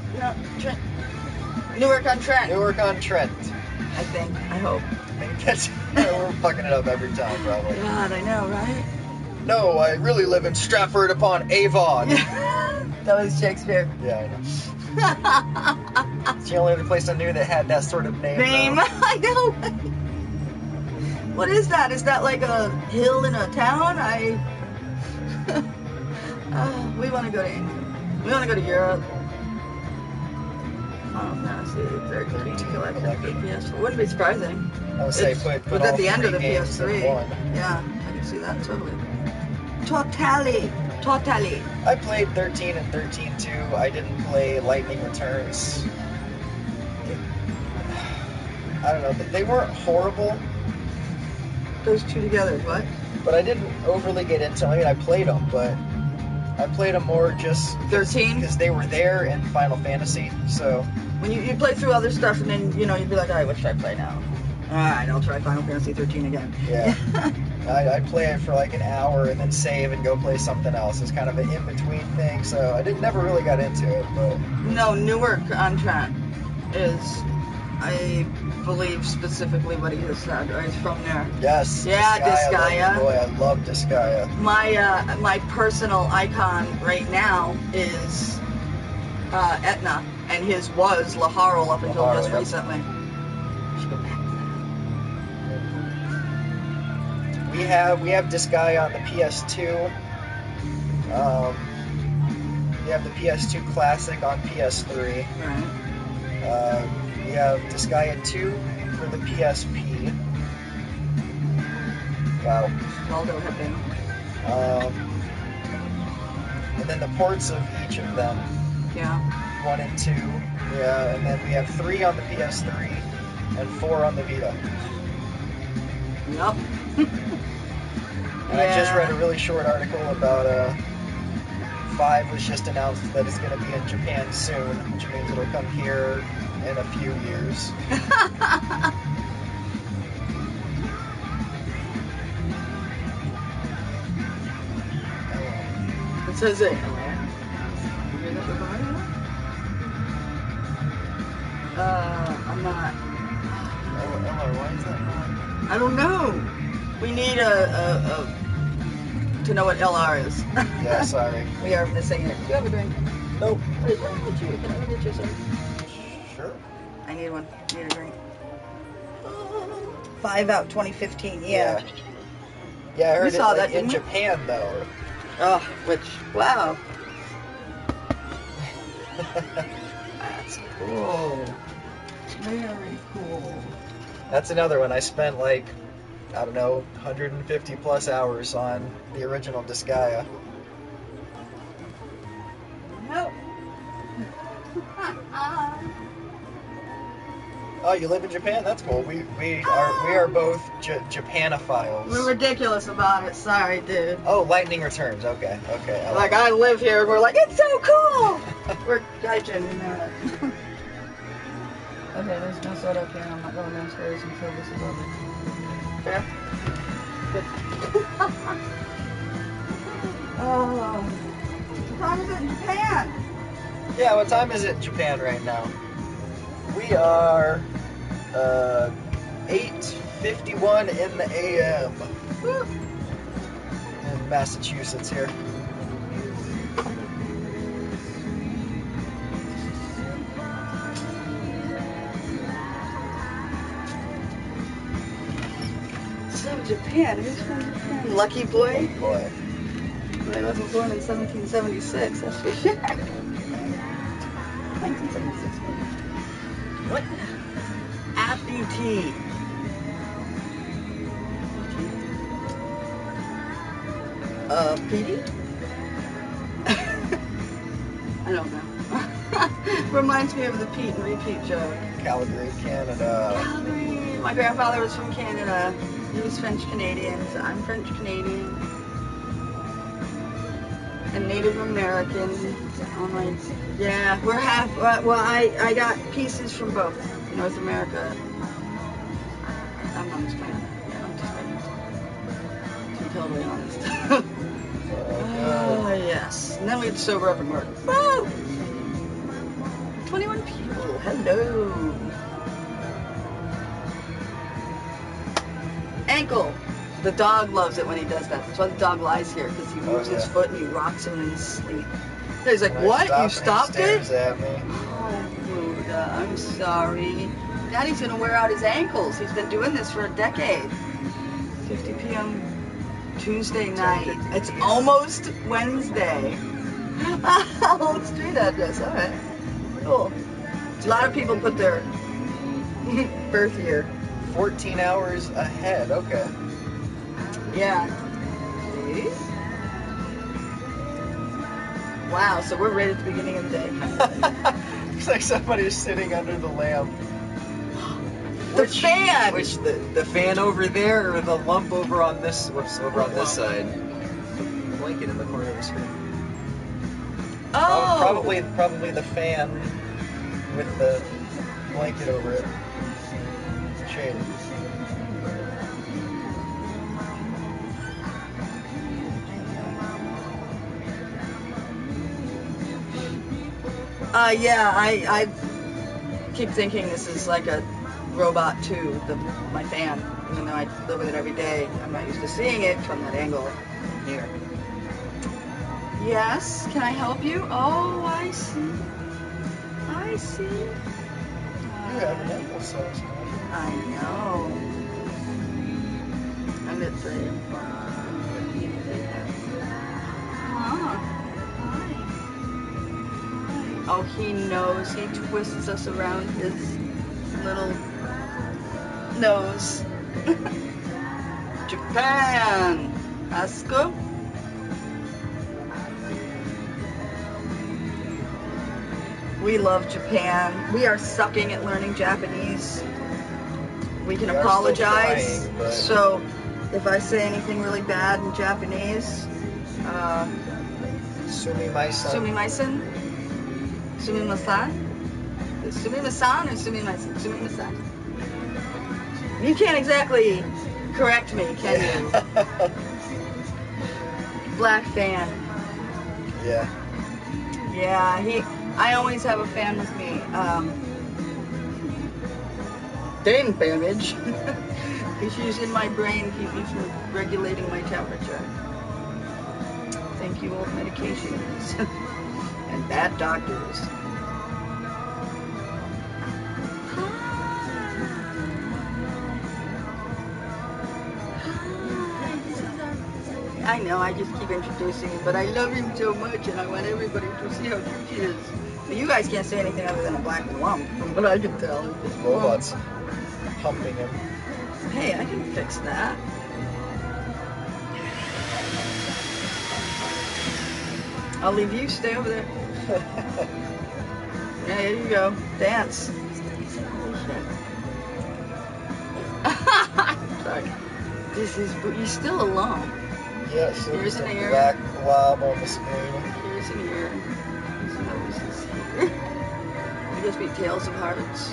Speaker 2: Newark-on-Trent.
Speaker 3: Newark-on-Trent.
Speaker 2: I think. I hope.
Speaker 3: I think that's we're fucking it up every time, probably.
Speaker 2: God, I know, right?
Speaker 3: No, I really live in Stratford-upon-Avon.
Speaker 2: Yeah. That was Shakespeare.
Speaker 3: Yeah, I know. It's the only other place I knew that had that sort of name.
Speaker 2: I know. What is that? Is that like a hill in a town? We want to go to England. We want to go to Europe. Final Fantasy 13 collection for PS4. Wouldn't be surprising.
Speaker 3: I would say put
Speaker 2: But
Speaker 3: all
Speaker 2: at the end of the
Speaker 3: 3 games in
Speaker 2: PS3.
Speaker 3: one.
Speaker 2: Yeah, I can see that totally. Totally.
Speaker 3: I played 13 and 13-2. I didn't play Lightning Returns. I don't know. They weren't horrible.
Speaker 2: Those two together, what?
Speaker 3: But I didn't overly get into them. I mean, I played them, but I played them more just
Speaker 2: 13?
Speaker 3: because they were there in Final Fantasy. So
Speaker 2: When you play through other stuff and then, you'd be like, alright, what should I play now? Alright, I'll try Final Fantasy 13 again.
Speaker 3: Yeah. I play it for like an hour and then save and go play something else. It's kind of an in-between thing, so I never really got into it, but...
Speaker 2: No, Newark on Trent is, I believe, specifically what he has said. He's from there.
Speaker 3: Yes.
Speaker 2: Yeah, Disgaea.
Speaker 3: Boy, I love Disgaea.
Speaker 2: My personal icon right now is Etna, and his was Laharl up until just recently.
Speaker 3: We have Disgaea on the PS2. We have the PS2 Classic on PS3.
Speaker 2: Right.
Speaker 3: We have Disgaea 2 for the PSP. Wow.
Speaker 2: Waldo had been.
Speaker 3: And then the ports of each of them.
Speaker 2: Yeah.
Speaker 3: 1 and 2. Yeah, and then we have 3 on the PS3 and 4 on the Vita.
Speaker 2: Yep.
Speaker 3: And I just read a really short article about 5 was just announced that it's going to be in Japan soon, which means it'll come here in a few years.
Speaker 2: It says it. I'm not.
Speaker 3: LR, why is that not?
Speaker 2: I don't know. We need to know what LR is.
Speaker 3: Yeah, sorry.
Speaker 2: We are missing it. Do you have a drink?
Speaker 3: Nope.
Speaker 2: Can I get you some?
Speaker 3: Sure.
Speaker 2: I need one. I need a drink. 5 out 2015. Yeah.
Speaker 3: Yeah, I heard
Speaker 2: We saw
Speaker 3: it
Speaker 2: that,
Speaker 3: in
Speaker 2: didn't we?
Speaker 3: Japan though.
Speaker 2: Oh, wow. That's cool. Very cool.
Speaker 3: That's another one. I spent like, I don't know, 150 plus hours on the original Disgaea.
Speaker 2: Nope.
Speaker 3: Oh, you live in Japan? That's cool. We are both Japanophiles.
Speaker 2: We're ridiculous about it. Sorry, dude.
Speaker 3: Oh, Lightning Returns. Okay.
Speaker 2: Like, I live here and we're like, it's so cool! We're gaijin, we know it. Okay, there's no soda up here. I'm not going downstairs until this is over. Fair? Good. Oh. What time is it in Japan?
Speaker 3: Yeah, what time is it in Japan right now? We are 8:51 in the AM.
Speaker 2: Woo.
Speaker 3: In Massachusetts here.
Speaker 2: So Japan, who's from Japan? Lucky boy?
Speaker 3: Boy.
Speaker 2: But I wasn't born in 1776, that's for sure. 1976. What? FBT. PD? I don't know. Reminds me of the Pete and repeat joke.
Speaker 3: Calgary, Canada.
Speaker 2: Calgary. My grandfather was from Canada. He was French Canadian, so I'm French Canadian. And Native American. I'm like, yeah, we're half. Well, I got pieces from both. North America. I'm not explaining. Yeah, I'm just kidding. To be totally honest. Oh, yes. And then we had to sober up and work. Woo! 21 people. Hello. Ankle. The dog loves it when he does that. That's why the dog lies here, because he moves his foot and he rocks him in his sleep. He's like, what? You stopped it?
Speaker 3: At me.
Speaker 2: Oh, Buddha, I'm sorry. Daddy's gonna wear out his ankles. He's been doing this for a decade. 50 p.m. Tuesday night. It's almost Wednesday. Old street address. All right. Cool. A lot of people put their birth year.
Speaker 3: 14 hours ahead. Okay.
Speaker 2: Yeah. See? Wow, so we're right at the beginning of the day.
Speaker 3: Looks like somebody's sitting under the lamp.
Speaker 2: The fan!
Speaker 1: Which the fan over there or the lump over on this? What's over on this side? The blanket in the corner of the screen.
Speaker 2: Oh!
Speaker 3: Probably the fan with the blanket over it. Shaded.
Speaker 2: Yeah, I keep thinking this is like a robot too, my fan, even though I live with it every day. I'm not used to seeing it from that angle here. Yes, can I help you? Oh, I see. I see.
Speaker 3: You have an apple sauce.
Speaker 2: I know. And it's a... Oh, he knows. He twists us around his little nose. Japan. Asuko. We love Japan. We are sucking at learning Japanese. We can
Speaker 3: We are
Speaker 2: apologize.
Speaker 3: still trying, but-
Speaker 2: So, if I say anything really bad in Japanese,
Speaker 3: Sumimasen.
Speaker 2: sumimasen? Sumimasan? Sumimasan or sumimasen? Sumimasan. You can't exactly correct me, can you? Black fan.
Speaker 3: Yeah.
Speaker 2: Yeah, I always have a fan with me. Dane damage. He's using my brain, keep me from regulating my temperature. Thank you, old medications. And bad doctors. I know, I just keep introducing him, but I love him so much and I want everybody to see how cute he is. But you guys can't say anything other than a black lump, from what I can tell. It's just
Speaker 3: Robots humping him.
Speaker 2: Hey, I can fix that. I'll leave you, stay over there. Yeah, here you go. Dance. Sorry. This is, but you're still alone.
Speaker 3: Yes,
Speaker 2: Here's
Speaker 3: there's
Speaker 2: an
Speaker 3: a
Speaker 2: ear.
Speaker 3: black blob on the screen.
Speaker 2: Here's an ear. His nose is here. Would this be Tales of Hearts?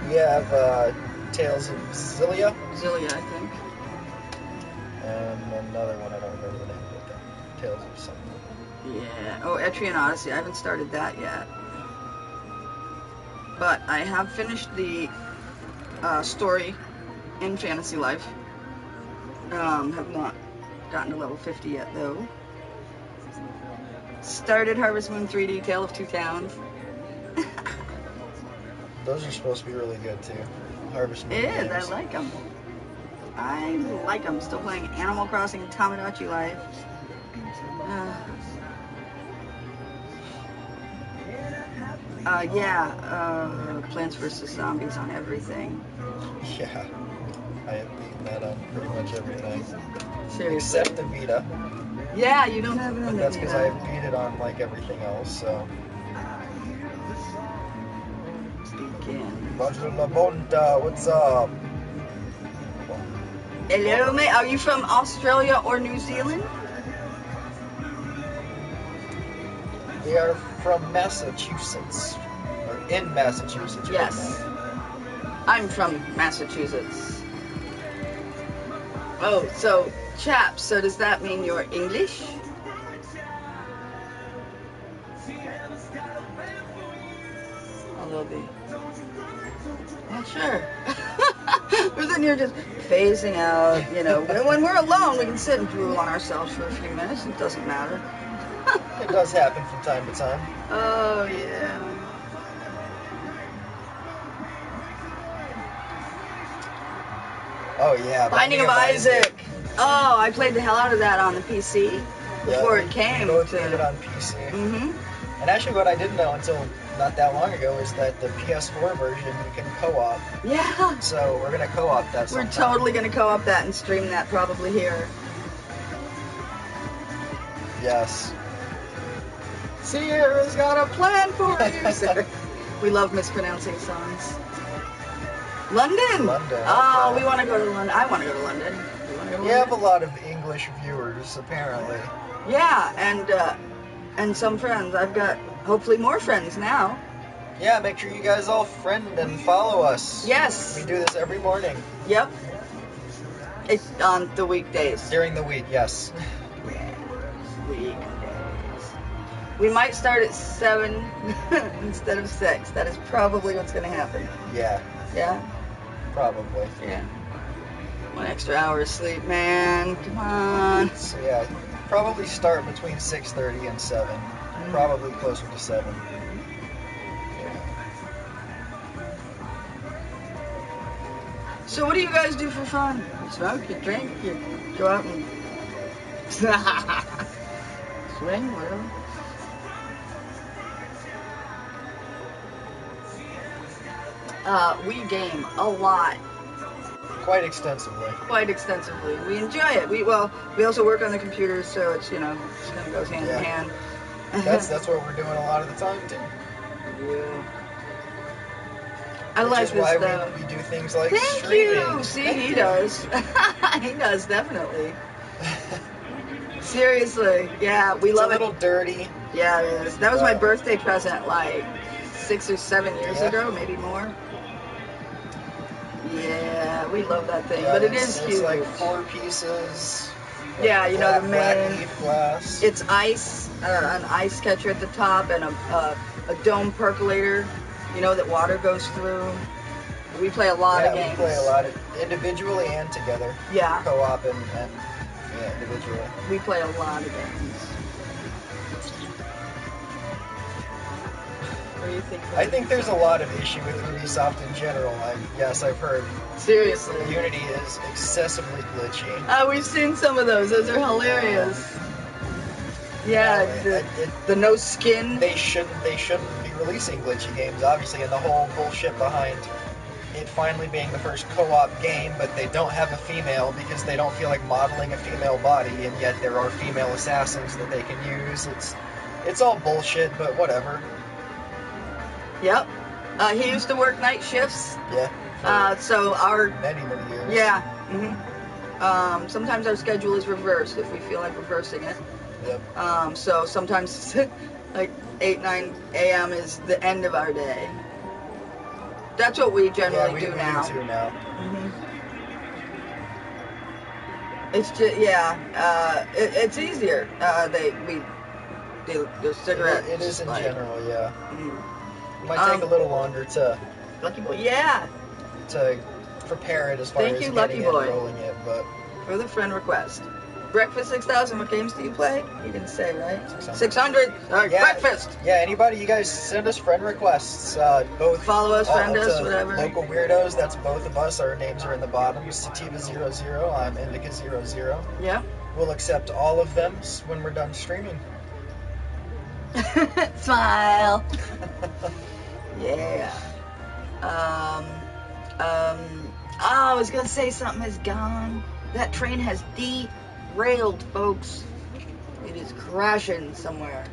Speaker 3: We have Tales of Zillia
Speaker 2: Zillia, I think.
Speaker 3: and another one I don't remember the name of it. Tales of something.
Speaker 2: Yeah. Oh, Etrian Odyssey. I haven't started that yet. But I have finished the story in Fantasy Life. Have not gotten to level 50 yet, though. Started Harvest Moon 3D, Tale of Two Towns.
Speaker 3: Those are supposed to be really good too. Harvest Moon.
Speaker 2: It is, I
Speaker 3: games.
Speaker 2: like them. I like them. Still playing Animal Crossing and Tamagotchi Life. Plants vs. Zombies on everything.
Speaker 3: Yeah. I have beaten that on pretty much everything.
Speaker 2: Seriously.
Speaker 3: Except the Vita.
Speaker 2: Yeah, you don't have it on
Speaker 3: But
Speaker 2: the
Speaker 3: that's because I
Speaker 2: Vita.
Speaker 3: beat it on like everything else, so.
Speaker 2: Begin.
Speaker 3: Roger La Bonta, what's up?
Speaker 2: Hello, mate. Are you from Australia or New Zealand?
Speaker 3: We are from Massachusetts. Or in Massachusetts. right
Speaker 2: Yes.
Speaker 3: now.
Speaker 2: I'm from Massachusetts. Oh, so, chaps, so does that mean you're English? Although sure. We're sitting here just phasing out, you know. When we're alone, we can sit and drool on ourselves for a few minutes. It doesn't matter.
Speaker 3: It does happen from time to time.
Speaker 2: Oh, yeah.
Speaker 3: Oh yeah.
Speaker 2: Binding of Isaac. Oh, I played the hell out of that on the PC before it came.
Speaker 3: We both played it on PC.
Speaker 2: Mm-hmm.
Speaker 3: And actually what I didn't know until not that long ago is that the PS4 version you can co-op.
Speaker 2: Yeah.
Speaker 3: So we're going to co-op that
Speaker 2: We're
Speaker 3: sometime.
Speaker 2: totally going to co-op that and stream that probably here.
Speaker 3: Yes.
Speaker 2: Sierra's got a plan for you. Sarah. We love mispronouncing songs. London.
Speaker 3: London,
Speaker 2: Oh,
Speaker 3: okay.
Speaker 2: we want to go to London. I want to go to London. You want to go to
Speaker 3: We have a
Speaker 2: London?
Speaker 3: lot of English viewers, apparently.
Speaker 2: Yeah, and some friends. I've got hopefully more friends now.
Speaker 3: Yeah, make sure you guys all friend and follow us.
Speaker 2: Yes.
Speaker 3: We do this every morning.
Speaker 2: Yep. It's on the weekdays.
Speaker 3: During the week, yes.
Speaker 2: Weekdays. We might start at 7 instead of 6. That is probably what's going to happen.
Speaker 3: Yeah,
Speaker 2: Yeah?
Speaker 3: probably.
Speaker 2: Yeah. 1 extra hour of sleep, man. Come on.
Speaker 3: So yeah, probably start between 6:30 and 7. Probably closer to 7.
Speaker 2: So what do you guys do for fun? You smoke, you drink, you go out and swing, whatever. We game a lot.
Speaker 3: Quite extensively.
Speaker 2: Quite extensively. We enjoy it. We also work on the computers, so it's, it just kind of goes hand in hand.
Speaker 3: That's what we're doing a lot of the time too.
Speaker 2: Yeah. I like this
Speaker 3: why
Speaker 2: though.
Speaker 3: we do things like
Speaker 2: Thank
Speaker 3: streaming.
Speaker 2: you. See, he does. He does, definitely. Seriously, yeah, we love
Speaker 3: It's a
Speaker 2: it.
Speaker 3: little dirty.
Speaker 2: Yeah, it is. That was my birthday present like 6 or 7 years ago, maybe more. Yeah, we love that thing, but it is huge.
Speaker 3: It's like 4 pieces.
Speaker 2: Yeah, the main.
Speaker 3: Black glass.
Speaker 2: It's ice, an ice catcher at the top, and a dome percolator. That water goes through. We play a lot of games.
Speaker 3: We play a lot of individually and together.
Speaker 2: Yeah.
Speaker 3: Co-op and individually.
Speaker 2: We play a lot of games. What do you think?
Speaker 3: I think there's a lot of issue with Ubisoft in general. Yes, I've heard.
Speaker 2: Seriously.
Speaker 3: Unity is excessively glitchy.
Speaker 2: We've seen some of those. Those are hilarious. Yeah, the no skin.
Speaker 3: They shouldn't be releasing glitchy games, obviously, and the whole bullshit behind it finally being the first co-op game, but they don't have a female because they don't feel like modeling a female body, and yet there are female assassins that they can use. It's all bullshit, but whatever.
Speaker 2: Yep. He used to work night shifts.
Speaker 3: Yeah.
Speaker 2: So our
Speaker 3: many years.
Speaker 2: Yeah. Mm-hmm. Sometimes our schedule is reversed if we feel like reversing it.
Speaker 3: Yep.
Speaker 2: So sometimes like 8, 9 a.m. is the end of our day. That's what we generally do now.
Speaker 3: We do now.
Speaker 2: Mm-hmm. It's just it's easier. They do cigarettes.
Speaker 3: It is in general, yeah.
Speaker 2: Mm.
Speaker 3: It might take a little longer to.
Speaker 2: Lucky boy, yeah.
Speaker 3: To prepare it as far as getting
Speaker 2: Lucky
Speaker 3: it and
Speaker 2: boy.
Speaker 3: rolling it, but.
Speaker 2: For the friend request. Breakfast 6000, what games do you play? You didn't say, right?
Speaker 3: 600.
Speaker 2: 600? Breakfast!
Speaker 3: Yeah, anybody, you guys send us friend requests. Both
Speaker 2: follow us, friend us, whatever.
Speaker 3: Local Weirdos, that's both of us. Our names are in the bottom. Sativa00, I'm Indica00.
Speaker 2: Yeah.
Speaker 3: We'll accept all of them when we're done streaming.
Speaker 2: Smile. Yeah. I was gonna say something is gone. That train has derailed, folks. It is crashing somewhere.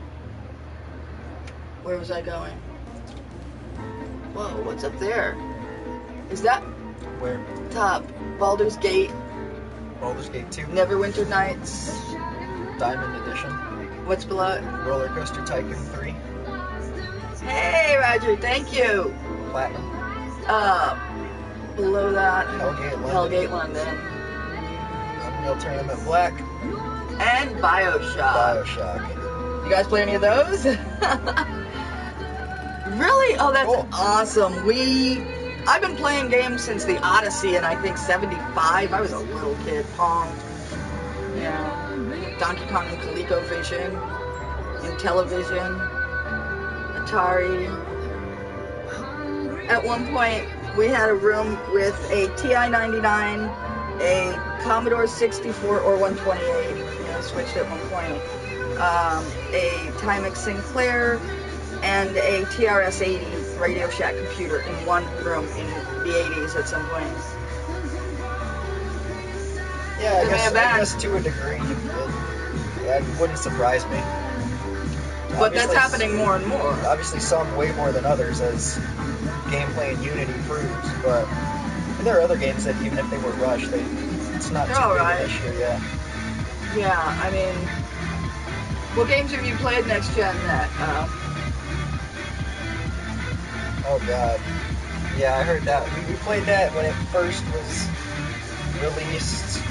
Speaker 2: Where was I going? Whoa, what's up there? Is that
Speaker 3: Where?
Speaker 2: top? Baldur's Gate.
Speaker 3: Baldur's Gate 2.
Speaker 2: Neverwinter Nights.
Speaker 3: Diamond Edition.
Speaker 2: What's below it?
Speaker 3: Roller Coaster Tycoon 3.
Speaker 2: Hey, Roger, thank you.
Speaker 3: Platinum.
Speaker 2: Below that,
Speaker 3: Hellgate
Speaker 2: London.
Speaker 3: Unreal Tournament Black.
Speaker 2: And Bioshock. You guys play any of those? Really? Oh, that's
Speaker 3: cool.
Speaker 2: Awesome. I've been playing games since the Odyssey in, I think, 75. I was a little kid. Pong. Yeah. Donkey Kong and ColecoVision. Intellivision. Atari. At one point, we had a room with a TI-99, a Commodore 64 or 128, switched at one point, a Timex Sinclair, and a TRS-80 Radio Shack computer in one room in the 80s at some point.
Speaker 3: Yeah, I guess to a degree, that wouldn't surprise me.
Speaker 2: But that's happening more and more.
Speaker 3: Obviously some way more than others, as gameplay in Unity proves, but there are other games that even if they were rushed, it's not too big of an issue, yeah.
Speaker 2: Yeah, I mean, what games have you played next gen that?
Speaker 3: Oh god. Yeah, I heard that. We played that when it first was released.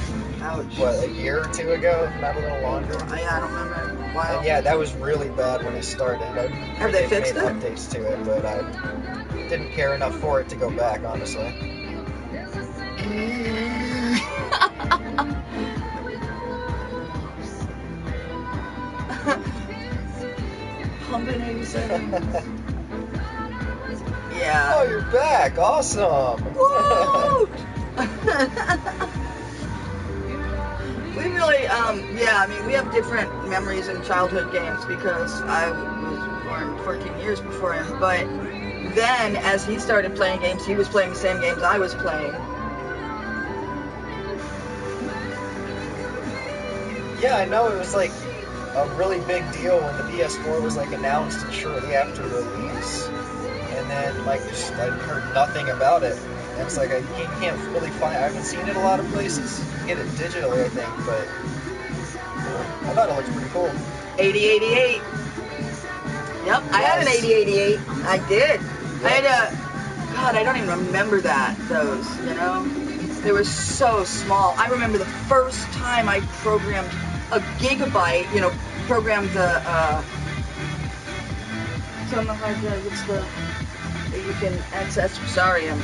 Speaker 2: Ouch.
Speaker 3: what, a year or two ago, if not a little longer.
Speaker 2: I don't remember. Wow.
Speaker 3: And yeah, that was really bad when it started.
Speaker 2: Have they fixed
Speaker 3: made
Speaker 2: it?
Speaker 3: updates to it, but I didn't care enough for it to go back, honestly.
Speaker 2: Humping 87. Yeah.
Speaker 3: Oh, you're back! Awesome!
Speaker 2: Woo! We really, yeah, I mean, we have different memories in childhood games because I was born 14 years before him, but then as he started playing games, he was playing the same games I was playing.
Speaker 3: Yeah, I know it was like a really big deal when the PS4 was like announced and shortly after release, and then like just I heard nothing about it. And it's like I can't fully find. I haven't seen it a lot of places. You can get it digitally, I think, but I thought it looked pretty cool.
Speaker 2: 8088. Yep, I had an 8088. I did. I had a. God, I don't even remember those, you know? They were so small. I remember the first time I programmed a gigabyte, you know, programmed the. It's on the hard drive. It's the. You can access. Sorry, I'm